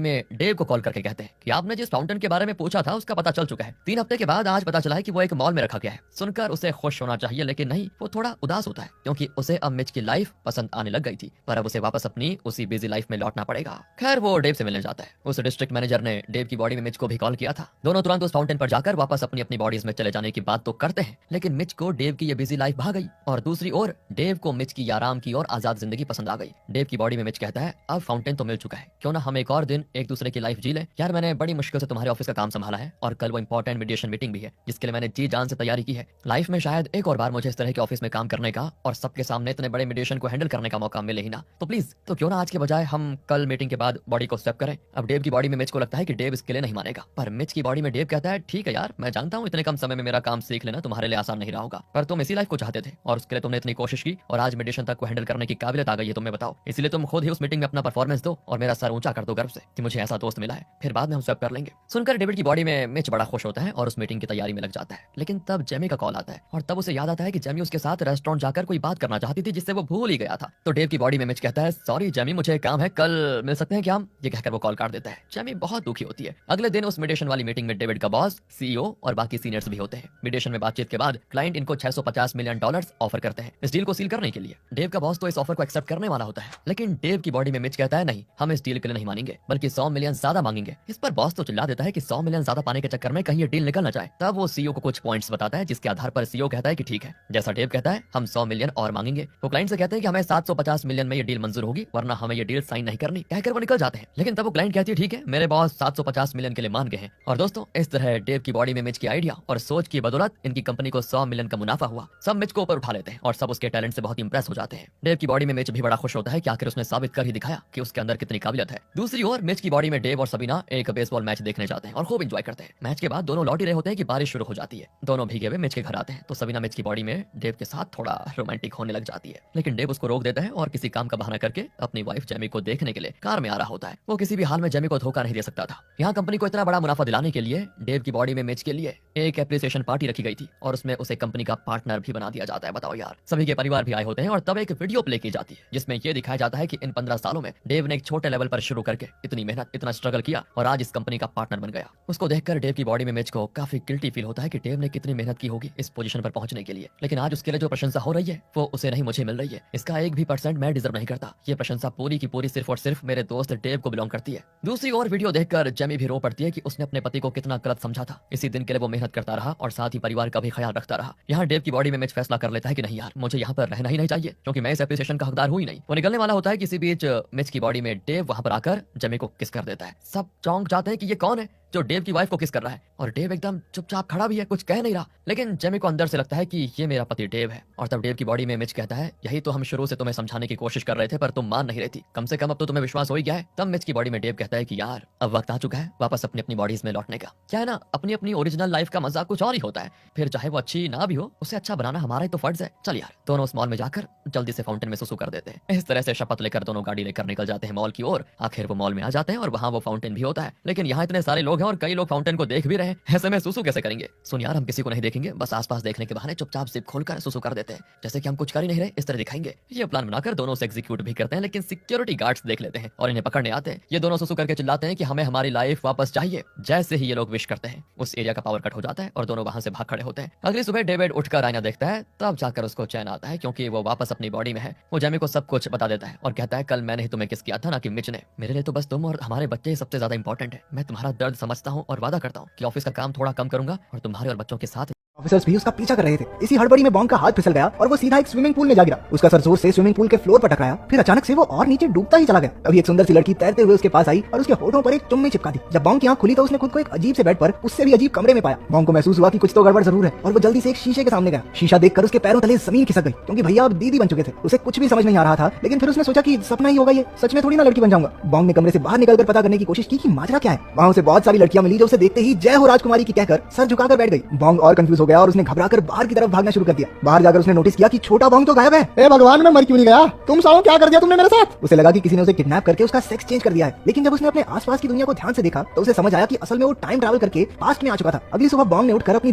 में डेव को कॉल करके कहते हैं कि आपने जिस फाउंटेन के बारे में पूछा था उसका पता चल चुका है। 3 हफ्ते के बाद आज पता चला है कि वो एक मॉल में रखा गया है। सुनकर उसे खुश होना चाहिए, लेकिन नहीं, वो थोड़ा उदास होता है क्योंकि उसे अब मिच की लाइफ पसंद आने लग गई थी, पर अब उसे वापस अपनी उसी बिजी लाइफ में लौटना पड़ेगा। खैर वो डेव से मिलने जाता है। उस डिस्ट्रिक्ट मैनेजर ने डेव की बॉडी में मिच को भी कॉल किया था। दोनों तुरंत उस फाउंटेन पर जाकर वापस अपनी अपनी बॉडीज में चले जाने की बात तो करते हैं, लेकिन मिच को डेव की ये बिजी लाइफ भा गई और दूसरी ओर डेव को मिच की आराम की और आजाद जिंदगी पसंद आ गई। डेव की बॉडी में मिच कहता है अब फाउंटेन तो मिल चुका है, क्यों ना हम एक और दिन एक दूसरे की लाइफ जी ले। यार मैंने बड़ी मुश्किल से तुम्हारे ऑफिस का काम संभाला है और कल वो इंपॉर्टेंट मीडिएशन मीटिंग भी है जिसके लिए मैंने जी जान से तैयारी की है। लाइफ में शायद एक और बार मुझे इस तरह के ऑफिस में काम करने का और सबके सामने इतने बड़े मीडिएशन को हैंडल करने का मौका मिले ही ना, तो प्लीज तो क्यों ना आज के बजाय हम कल मीटिंग के बाद बॉडी को स्वेप करें। अब डेव की बॉडी में मिच को लगता है कि डेव इसके लिए नहीं मानेगा, पर मिच की बॉडी में डेव कहता है ठीक है यार मैं जानता हूँ इतने कम समय में मेरा काम सीख लेना तुम्हारे लिए आसान नहीं रहा होगा, पर तुम इसी लाइफ को चाहते थे और उसके लिए तुमने इतनी कोशिश की और आज मीडिएशन तक को हैंडल करने की काबिलियत आ गई है तुम्हें बताओ, इसलिए तुम खुद ही उस मीटिंग में अपना परफॉर्मेंस दो और मेरा सर ऊंचा कर दो गर्व से कि मुझे ऐसा दोस्त मिला है, फिर बाद में हम स्वेप कर लेंगे। सुनकर डेविड की बॉडी में मिच बड़ा खुश होता है और उस मीटिंग की तैयारी में लग जाता है, लेकिन तब जेमी का कॉल आता है और तब उसे याद आता है कि जेमी उसके साथ रेस्टोरेंट जाकर कोई बात करना चाहती थी जिससे वो भूल ही गया था। तो डेव की बॉडी में मिच कहता है सॉरी जेमी मुझे काम है, कल मिल सकते हैं क्या हम, ये कहकर वो कॉल काट देता है। जेमी बहुत दुखी होती है। अगले दिन उस मीडिएशन वाली मीटिंग में डेविड का बॉस, सीईओ और बाकी सीनियर्स भी होते हैं। मीडिएशन में बातचीत के बाद क्लाइंट इनको $650 मिलियन डॉलर्स ऑफर करते हैं इस डील को सील करने के लिए। डेव का बॉस तो इस ऑफर को एक्सेप्ट करने वाला होता है, लेकिन डेव की बॉडी में मिच कहता है नहीं, हम इस डील के लिए नहीं मानेंगे, बल्कि 100 मिलियन ज्यादा मांगेंगे। इस पर बॉस तो चिल्ला देता है कि 100 मिलियन ज्यादा पाने के चक्कर में कहीं ये डील निकल ना जाए। तब वो सीईओ को कुछ पॉइंट्स बताता है, जिसके आधार पर सीईओ कहता है कि ठीक है, जैसा डेव कहता है हम 100 मिलियन और मांगेंगे। वो क्लाइंट से कहते हैं कि हमें 750 मिलियन में ये डील मंजूर होगी, वरना हमें ये डील साइन नहीं करनी, कहकर वो निकल जाते हैं। लेकिन तब वो क्लाइंट कहती है ठीक है, मेरे बॉस 750 मिलियन के लिए मान गए हैं। और दोस्तों, इस तरह डेव की बॉडी में मिच की आइडिया और सोच की बदौलत इनकी कंपनी को 100 मिलियन का मुनाफा हुआ। सब मिच को ऊपर उठा लेते हैं और सब उसके टैलेंट से बहुत इंप्रेस हो जाते हैं। डेव की बॉडी में मिच भी बड़ा खुश होता है कि आखिर उसने साबित कर ही दिखाया कि उसके अंदर कितनी काबिलियत है। दूसरी ओर मिच की बॉडी में डेव और सबीना एक बेसबॉल मैच देखने जाते हैं और खूब एंजॉय करते हैं। मैच के बाद दोनों लौट ही रहे होते हैं कि बारिश शुरू हो जाती है। दोनों भीगे हुए मिच के घर आते हैं तो सबीना मिच की बॉडी में डेव के साथ थोड़ा रोमांटिक होने लग जाती है, लेकिन डेव उसको रोक देता है और किसी काम का बहाना करके अपनी वाइफ जेमी को देखने के लिए कार में आ रहा होता है। वो किसी भी हाल में जेमी को धोखा नहीं दे सकता था। यहाँ कंपनी को इतना बड़ा मुनाफा दिलाने के लिए डेव की बॉडी में मिच के लिए एक एप्रिसिएशन पार्टी रखी गई थी और उसमें उसे कंपनी का पार्टनर भी बना दिया जाता है। बताओ यार, सभी के परिवार भी आए होते हैं और तब एक वीडियो प्ले की जाती है जिसमें यह दिखाया जाता है कि इन 15 सालों में डेव ने एक छोटे लेवल पर शुरू करके इतनी मेहनत, इतना स्ट्रगल किया और आज इस कंपनी का पार्टनर बन गया। उसको देखकर डेव की बॉडी में मिच को काफी गिल्टी फील होता है कि डेव ने कितनी मेहनत की होगी इस पोजीशन पर पहुंचने के लिए, लेकिन आज उसके लिए जो प्रशंसा हो रही है वो उसे नहीं, मुझे मिल रही है। इसका 1 भी % मैं डिजर्व नहीं करता। ये प्रशंसा पूरी की पूरी सिर्फ और सिर्फ मेरे दोस्त डेव को बिलोंग करती है। दूसरी ओर वीडियो देखकर जेमी भी रो पड़ती है कि उसने अपने पति को कितना गलत समझा था। इसी दिन के लिए वो मेहनत करता रहा और साथ ही परिवार का भी ख्याल रखता रहा। यहाँ डेव की बॉडी में मिच फैसला कर लेता है कि नहीं यार, मुझे यहाँ पर रहना ही नहीं चाहिए, क्योंकि मैं इस एप्रिसिएशन का हकदार हूं ही नहीं। वो निकलने वाला होता है, किसी बीच मिच की बॉडी में डेव वहां पर आकर जेमी को किस कर देता है। सब चौंक जाते हैं कि ये कौन है जो डेव की वाइफ को किस कर रहा है, और डेव एकदम चुपचाप खड़ा भी है, कुछ कह नहीं रहा। लेकिन जेमी को अंदर से लगता है कि ये मेरा पति डेव है। और तब डेव की बॉडी में मिच कहता है, यही तो हम शुरू से तुम्हें समझाने की कोशिश कर रहे थे, पर तुम मान नहीं रही थी। कम से कम अब तो तुम्हें विश्वास हो ही गया है। तब मिच की बॉडी में डेव कहता है कि यार, अब वक्त आ चुका है वापस अपनी अपनी बॉडीज में लौटने का। क्या है ना, अपनी अपनी ओरिजिनल लाइफ का मजा कुछ और ही होता है। फिर चाहे वो अच्छी ना भी हो, उसे अच्छा बनाना हमारा ही तो फर्ज है। चल यार, दोनों उस मॉल में जाकर जल्दी से फाउंटेन में सुसु कर देते हैं। इस तरह से शपथ लेकर दोनों गाड़ी लेकर निकल जाते हैं मॉल की ओर। आखिर वो मॉल में आ जाते हैं और वहाँ वो फाउंटेन भी होता है, लेकिन यहाँ इतने सारे लोग हैं और कई लोग फाउंटेन को देख भी रहे हैं। ऐसे में सुसु कैसे करेंगे? सुन यार, हम किसी को नहीं देखेंगे, बस आसपास देखने के बहाने चुपचाप जिप खोलकर सुसु कर देते हैं, जैसे कि हम कुछ कर ही नहीं रहे, इस तरह दिखाएंगे। ये प्लान बनाकर दोनों से एग्जीक्यूट भी करते हैं, लेकिन सिक्योरिटी गार्ड्स देख लेते हैं और इन्हें पकड़ने आते हैं। ये दोनों सुसु करके चिल्लाते हैं कि हमें हमारी लाइफ वापस चाहिए। जैसे ही ये लोग विश करते हैं, उस एरिया का पावर कट हो जाता है और दोनों वहां से भाग खड़े होते हैं। अगली सुबह डेविड उठकर आईना देखता है, तब जाकर उसको चैन आता है, क्योंकि वो वापस अपनी बॉडी में है। वो जेमी को सब कुछ बता देता है और कहता है, कल मैंने ही तुम्हें किस किया था, ना कि मिच ने। मेरे लिए तो बस तुम और हमारे बच्चे सबसे ज्यादा इंपॉर्टेंट है। मैं तुम्हारा दर्द समझता हूँ और वादा करता हूँ कि ऑफिस का काम थोड़ा कम करूंगा और तुम्हारे और बच्चों के साथ। ऑफिसर्स भी उसका पीछा कर रहे थे। इसी हड़बड़ी में बॉन्ग का हाथ फिसल गया और वो सीधा एक स्विमिंग पूल में जा गिरा। उसका सर जोर से स्विमिंग पूल के फ्लोर पर टकराया, फिर अचानक से वो और नीचे डूबता ही चला गया। तभी एक सुंदर सी लड़की तैरते हुए उसके पास आई और उसके होठों पर एक चुम्मी चिपका दी। जब बॉन्ग की आंख खुली तो उसने खुद को एक अजीब से बेड पर, उससे भी अजीब कमरे में पाया। बॉन्ग को महसूस हुआ कि कुछ तो गड़बड़ जरूर है और वो जल्दी से एक शीशे के सामने गया। शीशा देखकर उसके पैरों तले जमीन खिसक गई, क्योंकि भैया अब दीदी बन चुके थे। उसे कुछ भी समझ नहीं आ रहा था, लेकिन फिर उसने सोचा कि सपना ही होगा, ये सच में थोड़ी ना लड़की बन जाऊंगा। बॉन्ग ने कमरे से बाहर निकलकर पता करने की कोशिश की कि माजरा क्या है। वहां उसे बहुत सारी लड़कियां मिली जो उसे देखते ही जय हो राजकुमारी की कहकर सर झुकाकर बैठ गई। बॉन्ग और कंफ्यूज हो गया और उसने घबराकर बाहर की तरफ भागना शुरू कर दिया। बाहर जाकर उसने नोटिस किया कि छोटा बॉन्ग तो गायब है। ए भगवान, मैं मर क्यों नहीं गया? तुम सालों क्या कर दिया तुमने मेरे साथ? उसे लगा कि किसी ने उसे किडनैप करके उसका सेक्स चेंज कर दिया है, लेकिन जब उसने अपने आसपास की दुनिया को ध्यान से देखा तो उसे समझ आया कि असल में वो टाइम ट्रैवल करके पास्ट में आ चुका था। अगली सुबह बॉन्ग ने उठकर अपनी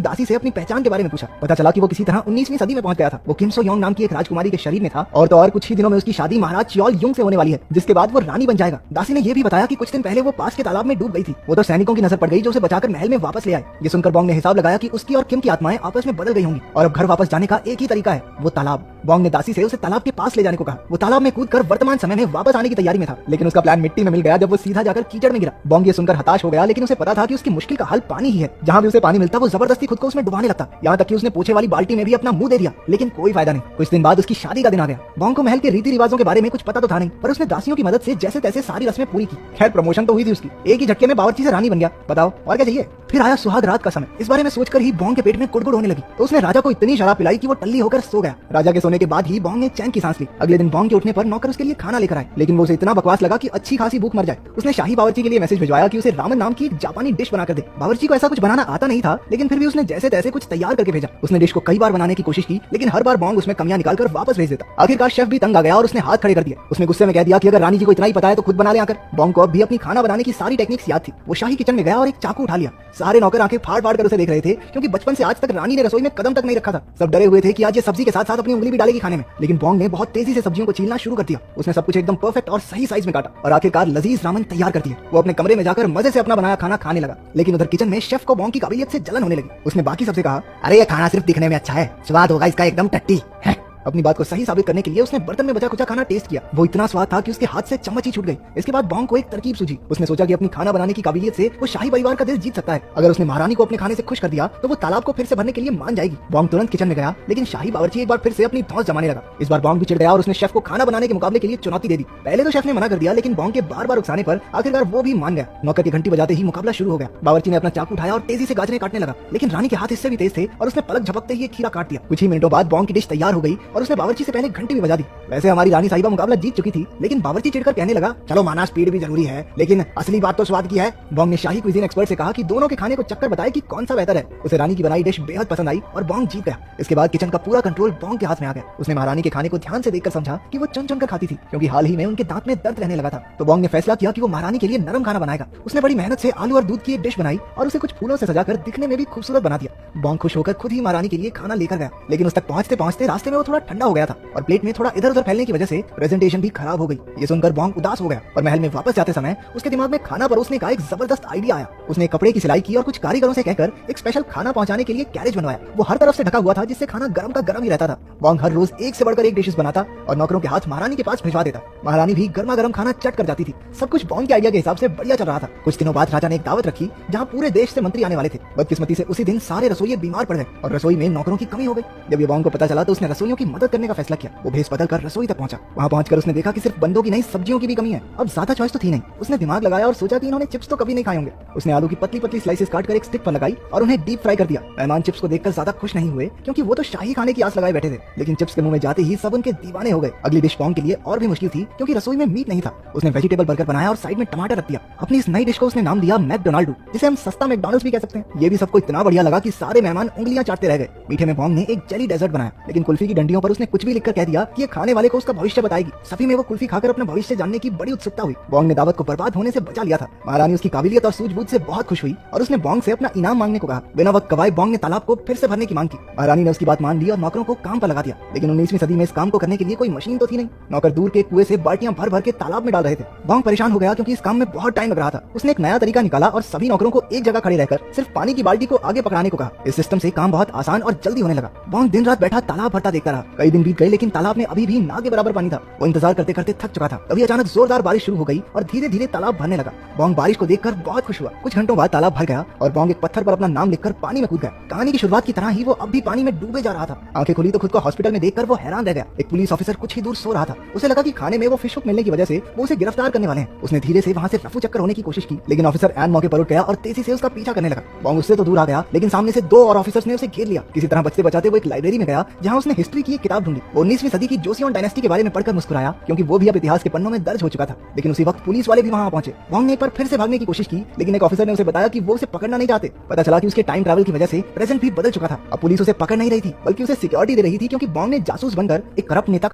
दासी से अपनी पहचान के बारे में पूछा। पता चला कि वो किसी तरह 19वीं सदी में पहुंच गया था। वो किम सो योंग नाम की एक राजकुमारी के शरीर में था और तो और कुछ ही दिनों में उसकी शादी महाराज चियोल युंग से होने वाली है, जिसके बाद वो रानी बन जाएगा। दासी ने यह भी बताया कि कुछ दिन पहले वो पास के तालाब में डूब गई थी। वो तो सैनिकों की नजर पड़ गई जो उसे बचाकर महल में वापस ले आए। ये सुनकर बॉन्ग ने हिसाब लगाया कि उसकी और किम की आत्माएं आपस में बदल गई होंगी और अब घर वापस जाने का एक ही तरीका है, वो तालाब। बॉन्ग ने दासी से उसे तालाब के पास ले जाने को कहा। वो तालाब में कूदकर वर्तमान समय में वापस आने की तैयारी में था, लेकिन उसका प्लान मिट्टी में मिल गया जब वो सीधा जाकर कीचड़ में गिरा। बॉन्ग ये सुनकर हताश हो गया, लेकिन उसे पता था कि उसकी मुश्किल का हल पानी ही है। जहां भी उसे पानी मिलता वो जबरदस्ती खुद को उसमें डुबाने लगता, यहाँ तक कि उसने पोछे वाली बाल्टी में भी अपना मुंह दे दिया, लेकिन कोई फायदा नहीं। कुछ दिन बाद उसकी शादी का दिन आ गया। बॉन्ग को महल के रीति रिवाजों के बारे में कुछ पता तो था नहीं, पर उसने दासियों की मदद से जैसे तैसे सारी रस्में पूरी की। खैर, प्रमोशन तो हुई थी उसकी। एक ही झटके में बावर्ची से रानी बन गया। बताओ और क्या चाहिए? फिर आया सुहाग रात का समय। इस बारे में सोचकर ही बॉन्ग के पेट में कुड़कुड़ होने लगी, तो उसने राजा को इतनी शराब पिलाई कि वो टल्ली होकर सो गया। राजा के सोने के बाद ही बॉन्ग ने चैन की सांस ली। अगले दिन बॉन्ग के उठने पर नौकर उसके लिए खाना लेकर आए, लेकिन वो उसे इतना बकवास लगा कि अच्छी खासी भूख मर जाए। उसने शाही बावर्ची के लिए मैसेज भिजवाया कि उसे रामन नाम की एक जापानी डिश बनाकर दे। बावर्ची को ऐसा कुछ बनाना आता नहीं था, लेकिन फिर भी उसने जैसे तैसे कुछ तैयार करके भेजा। उसने डिश को कई बार बनाने की कोशिश की, लेकिन हर बार बॉन्ग उसमें कमियां निकालकर वापस भेज देता। आखिरकार शेफ भी तंग आ गया और उसने हाथ खड़े कर दिए। उसने गुस्से में कह दिया कि अगर रानी जी को इतना ही पता है तो खुद बना ले आकर। बॉन्ग को अब भी अपनी खाना बनाने की सारी टेक्निक्स याद थी। वो शाही किचन में गया और एक चाकू उठा लिया। सारे नौकर आंखें फाड़ फाड़ कर उसे देख रहे थे, क्योंकि बचपन से आज तक रानी ने रसोई में कदम तक नहीं रखा था। सब डरे हुए थे कि आज ये सब्जी के साथ साथ अपनी उंगली भी भी डालेगी खाने में, लेकिन बोंग ने बहुत तेजी से सब्जियों को छीलना शुरू कर दिया। उसने सब कुछ एकदम परफेक्ट और सही साइज में काटा और आखिरकार लजीज रामन तैयार कर दिया। वो अपने कमरे में जाकर मजे से अपना बनाया खाना खाने लगा, लेकिन उधर किचन में शेफ को बोंग की काबिलियत से जलन होने लगी। उसने बाकी सबसे कहा, अरे ये खाना सिर्फ दिखने में अच्छा है, स्वाद होगा इसका एकदम टट्टी है। अपनी बात को सही साबित करने के लिए उसने बर्तन में बचा कुचा खाना टेस्ट किया। वो इतना स्वाद था कि उसके हाथ से चम्मच ही छूट गई। इसके बाद बोंग को एक तरकीब सूझी। उसने सोचा कि अपनी खाना बनाने की काबिलियत से वो शाही परिवार का दिल जीत सकता है। अगर उसने महारानी को अपने खाने से खुश कर दिया तो वो तालाब को फिर से भरने के लिए मान जाएगी। बोंग तुरंत किचन में गया, लेकिन शाही बावर्ची एक बार फिर से अपनी धौंस जमाने लगा। इस बार बोंग भी चिढ़ गया और उसने शेफ को खाना बनाने के मुकाबले के लिए चुनौती दे दी। पहले तो शेफ ने मना कर दिया, लेकिन बोंग के बार बार उकसाने पर आखिरकार वो भी मान गया। नौकर की घंटी बजाते ही मुकाबला शुरू हो गया। बावर्ची ने अपना चाकू उठाया और तेजी से गाजरें काटने लगा, लेकिन रानी के हाथ इससे भी तेज थे और उसने पलक झपकते ही एक खीरा काट दिया। कुछ ही मिनटों बाद बोंग की डिश तैयार हो गई और उसने बावर्ची से पहले घंटी भी बजा दी। वैसे हमारी रानी साहिबा मुकाबला जीत चुकी थी, लेकिन बावर्ची चिढ़कर कहने लगा, चलो माना स्पीड भी जरूरी है, लेकिन असली बात तो स्वाद की है। बोंग ने शाही कुजीन एक्सपर्ट से कहा कि दोनों के खाने को चक्कर बताए कि कौन सा बेहतर है। उसे रानी की बनाई डिश बेहद पसंद आई और बोंग जीत गया। इसके बाद किचन का पूरा कंट्रोल बोंग के हाथ में आ गया। उसने महारानी के खाने को ध्यान से देखकर समझा कि वो चुन चुन कर खाती थी, क्योंकि हाल ही में उनके दांत में दर्द रहने लगा था। तो बोंग ने फैसला किया कि वो महारानी के लिए नरम खाना बनाएगा। उसने बड़ी मेहनत से आलू और दूध की एक डिश बनाई और उसे कुछ फूलों से सजाकर दिखने में भी खूबसूरत बना दिया। बोंग खुश होकर खुद ही महारानी के लिए खाना लेकर गया, लेकिन उस तक पहुंचते पहुंचते रास्ते में वो थोड़ा ठंडा हो गया था और प्लेट में थोड़ा इधर उधर फैलने की वजह से प्रेजेंटेशन भी खराब हो गई। ये सुनकर बोंग उदास हो गया और महल में वापस जाते समय उसके दिमाग में खाना परोसने का एक जबरदस्त आइडिया आया। उसने कपड़े की सिलाई की और कुछ कारीगरों से कहकर एक स्पेशल खाना पहुंचाने के लिए कैरेज बनवाया। वो हर तरफ से ढका हुआ था, जिससे खाना गर्म का गर्म ही रहता था। बोंग हर रोज एक से बढ़कर एक डिशेस बनाता और नौकरों के हाथ महारानी के पास भिजवा देता। महारानी भी गर्मा गर्म खाना चट कर जाती थी। सब कुछ बोंग के आइडिया के हिसाब से बढ़िया चल रहा था। कुछ दिनों बाद राजा ने एक दावत रखी, जहाँ पूरे देश से मंत्री आने वाले थे। बदकिस्मती से उसी दिन सारे रसोइये बीमार पड़ गए और रसोई में नौकरों की कमी हो गई। जब ये बोंग को पता चला तो उसने रसोइयों की मदद करने का फैसला किया। वो भेस बदल कर रसोई तक पहुंचा। वहाँ पहुंचकर उसने देखा कि सिर्फ बंदों की नहीं, सब्जियों की भी कमी है। अब ज्यादा चॉइस तो थी नहीं। उसने दिमाग लगाया और सोचा कि इन्होंने चिप्स तो कभी नहीं खाए होंगे। उसने आलू की पतली पतली स्लाइसेस काटकर एक स्टिक पर लगाई और उन्हें डीप फ्राई कर दिया। मेहमान चिप्स को देखकर ज्यादा खुश नहीं हुए, क्योंकि वो तो शाही खाने की आस लगाए बैठे थे, लेकिन चिप्स के मुंह में जाते ही सब उनके दीवाने हो गए। अगली डिश बोंग के लिए और भी मुश्किल थी, क्योंकि रसोई में मीट नहीं था। उसने वेजिटेबल बर्गर बनाया और साइड में टमाटर रख दिया। अपनी इस नई डिश को उसने नाम दिया मैकडोनाल्ड, जिसे हम सस्ता मैकडॉनल्ड्स भी कह सकते हैं। ये भी सबको इतना बढ़िया लगा कि सारे मेहमान उंगलियां चाटते रह गए। मीठे में बोंग ने एक जेली डेजर्ट बनाया, लेकिन कुल्फी की डंडियों पर उसने कुछ भी लिखकर कह दिया कि ये खाने वाले को उसका भविष्य बताएगी। सभी में वो कुल्फी खाकर अपना भविष्य जानने की बड़ी उत्सुकता हुई। बोंग ने दावत को बर्बाद होने से बचा लिया था। महारानी उसकी काबिलियत और सूझबूझ से बहुत खुश हुई और उसने बोंग से अपना इनाम मांगने को कहा। बिना वक्त गवाए बोंग ने तालाब को फिर से भरने की मांग की। महारानी ने उसकी बात मान ली और नौकरों को काम पर लगा दिया, लेकिन 19वीं सदी में इस काम को करने के लिए कोई मशीन तो थी नहीं। नौकर दूर के कुएं से बाल्टियां भर भर के तालाब में डाल रहे थे। बोंग परेशान हो गया, क्योंकि इस काम में बहुत टाइम लग रहा था। उसने एक नया तरीका निकाला और सभी नौकरों को एक जगह खड़े रहकर सिर्फ पानी की बाल्टी को आगे पकड़ाने को कहा। इस सिस्टम से काम बहुत आसान और जल्दी होने लगा। बोंग दिन रात बैठा तालाब भरता देखता रहा। कई दिन बीत गए, लेकिन तालाब में अभी भी ना के बराबर पानी था। वो इंतजार करते करते थक चुका था। तभी अचानक जोरदार बारिश शुरू हो गई और धीरे धीरे तालाब भरने लगा। बोंग बारिश को देखकर बहुत खुश हुआ। कुछ घंटों बाद तालाब भर गया और बोंग एक पत्थर पर अपना नाम लिखकर पानी में कूद गया। कहानी की शुरुआत की तरह ही वो अब भी पानी में डूबे जा रहा था। आंखें खुली तो खुद को हॉस्पिटल में देखकर वो हैरान रह गया। एक पुलिस ऑफिसर कुछ ही दूर सो रहा था। उसे लगा कि खाने में वो फिश हुक मिलने की वजह से वो उसे गिरफ्तार करने वाले हैं। उसने धीरे से वहां से रफू चक्कर होने की कोशिश की, लेकिन ऑफिसर एन मौके पर उठ गया और तेजी से उसका पीछा करने लगा। बोंग उससे तो दूर आ गया, लेकिन सामने से दो और ऑफिसर्स ने उसे घेर लिया। किसी तरह बचते बचाते वो एक लाइब्रेरी में गया, जहां उसने हिस्ट्री की एक किताब ढूंढी। वो 19वीं सदी की जोसियन डायनेस्टी के बारे में पढ़कर मुस्कुराया, क्योंकि वो भी अब इतिहास के पन्नों में दर्ज हो चुका था। लेकिन उसी वक्त पुलिस वाले भी वहां पहुंचे। बोंग ने एक बार फिर से भागने की कोशिश की, लेकिन एक ऑफिसर ने उसे बताया कि वो उसे पकड़ना नहीं चाहते। पता चला कि उसके टाइम ट्रैवल की वजह से प्रेजेंट भी बदल चुका था। अब पुलिस उसे पकड़ नहीं रही थी, बल्कि उसे सिक्योरिटी दे रही थी, क्योंकि बोंग ने जासूस बनकर एक करप्ट नेता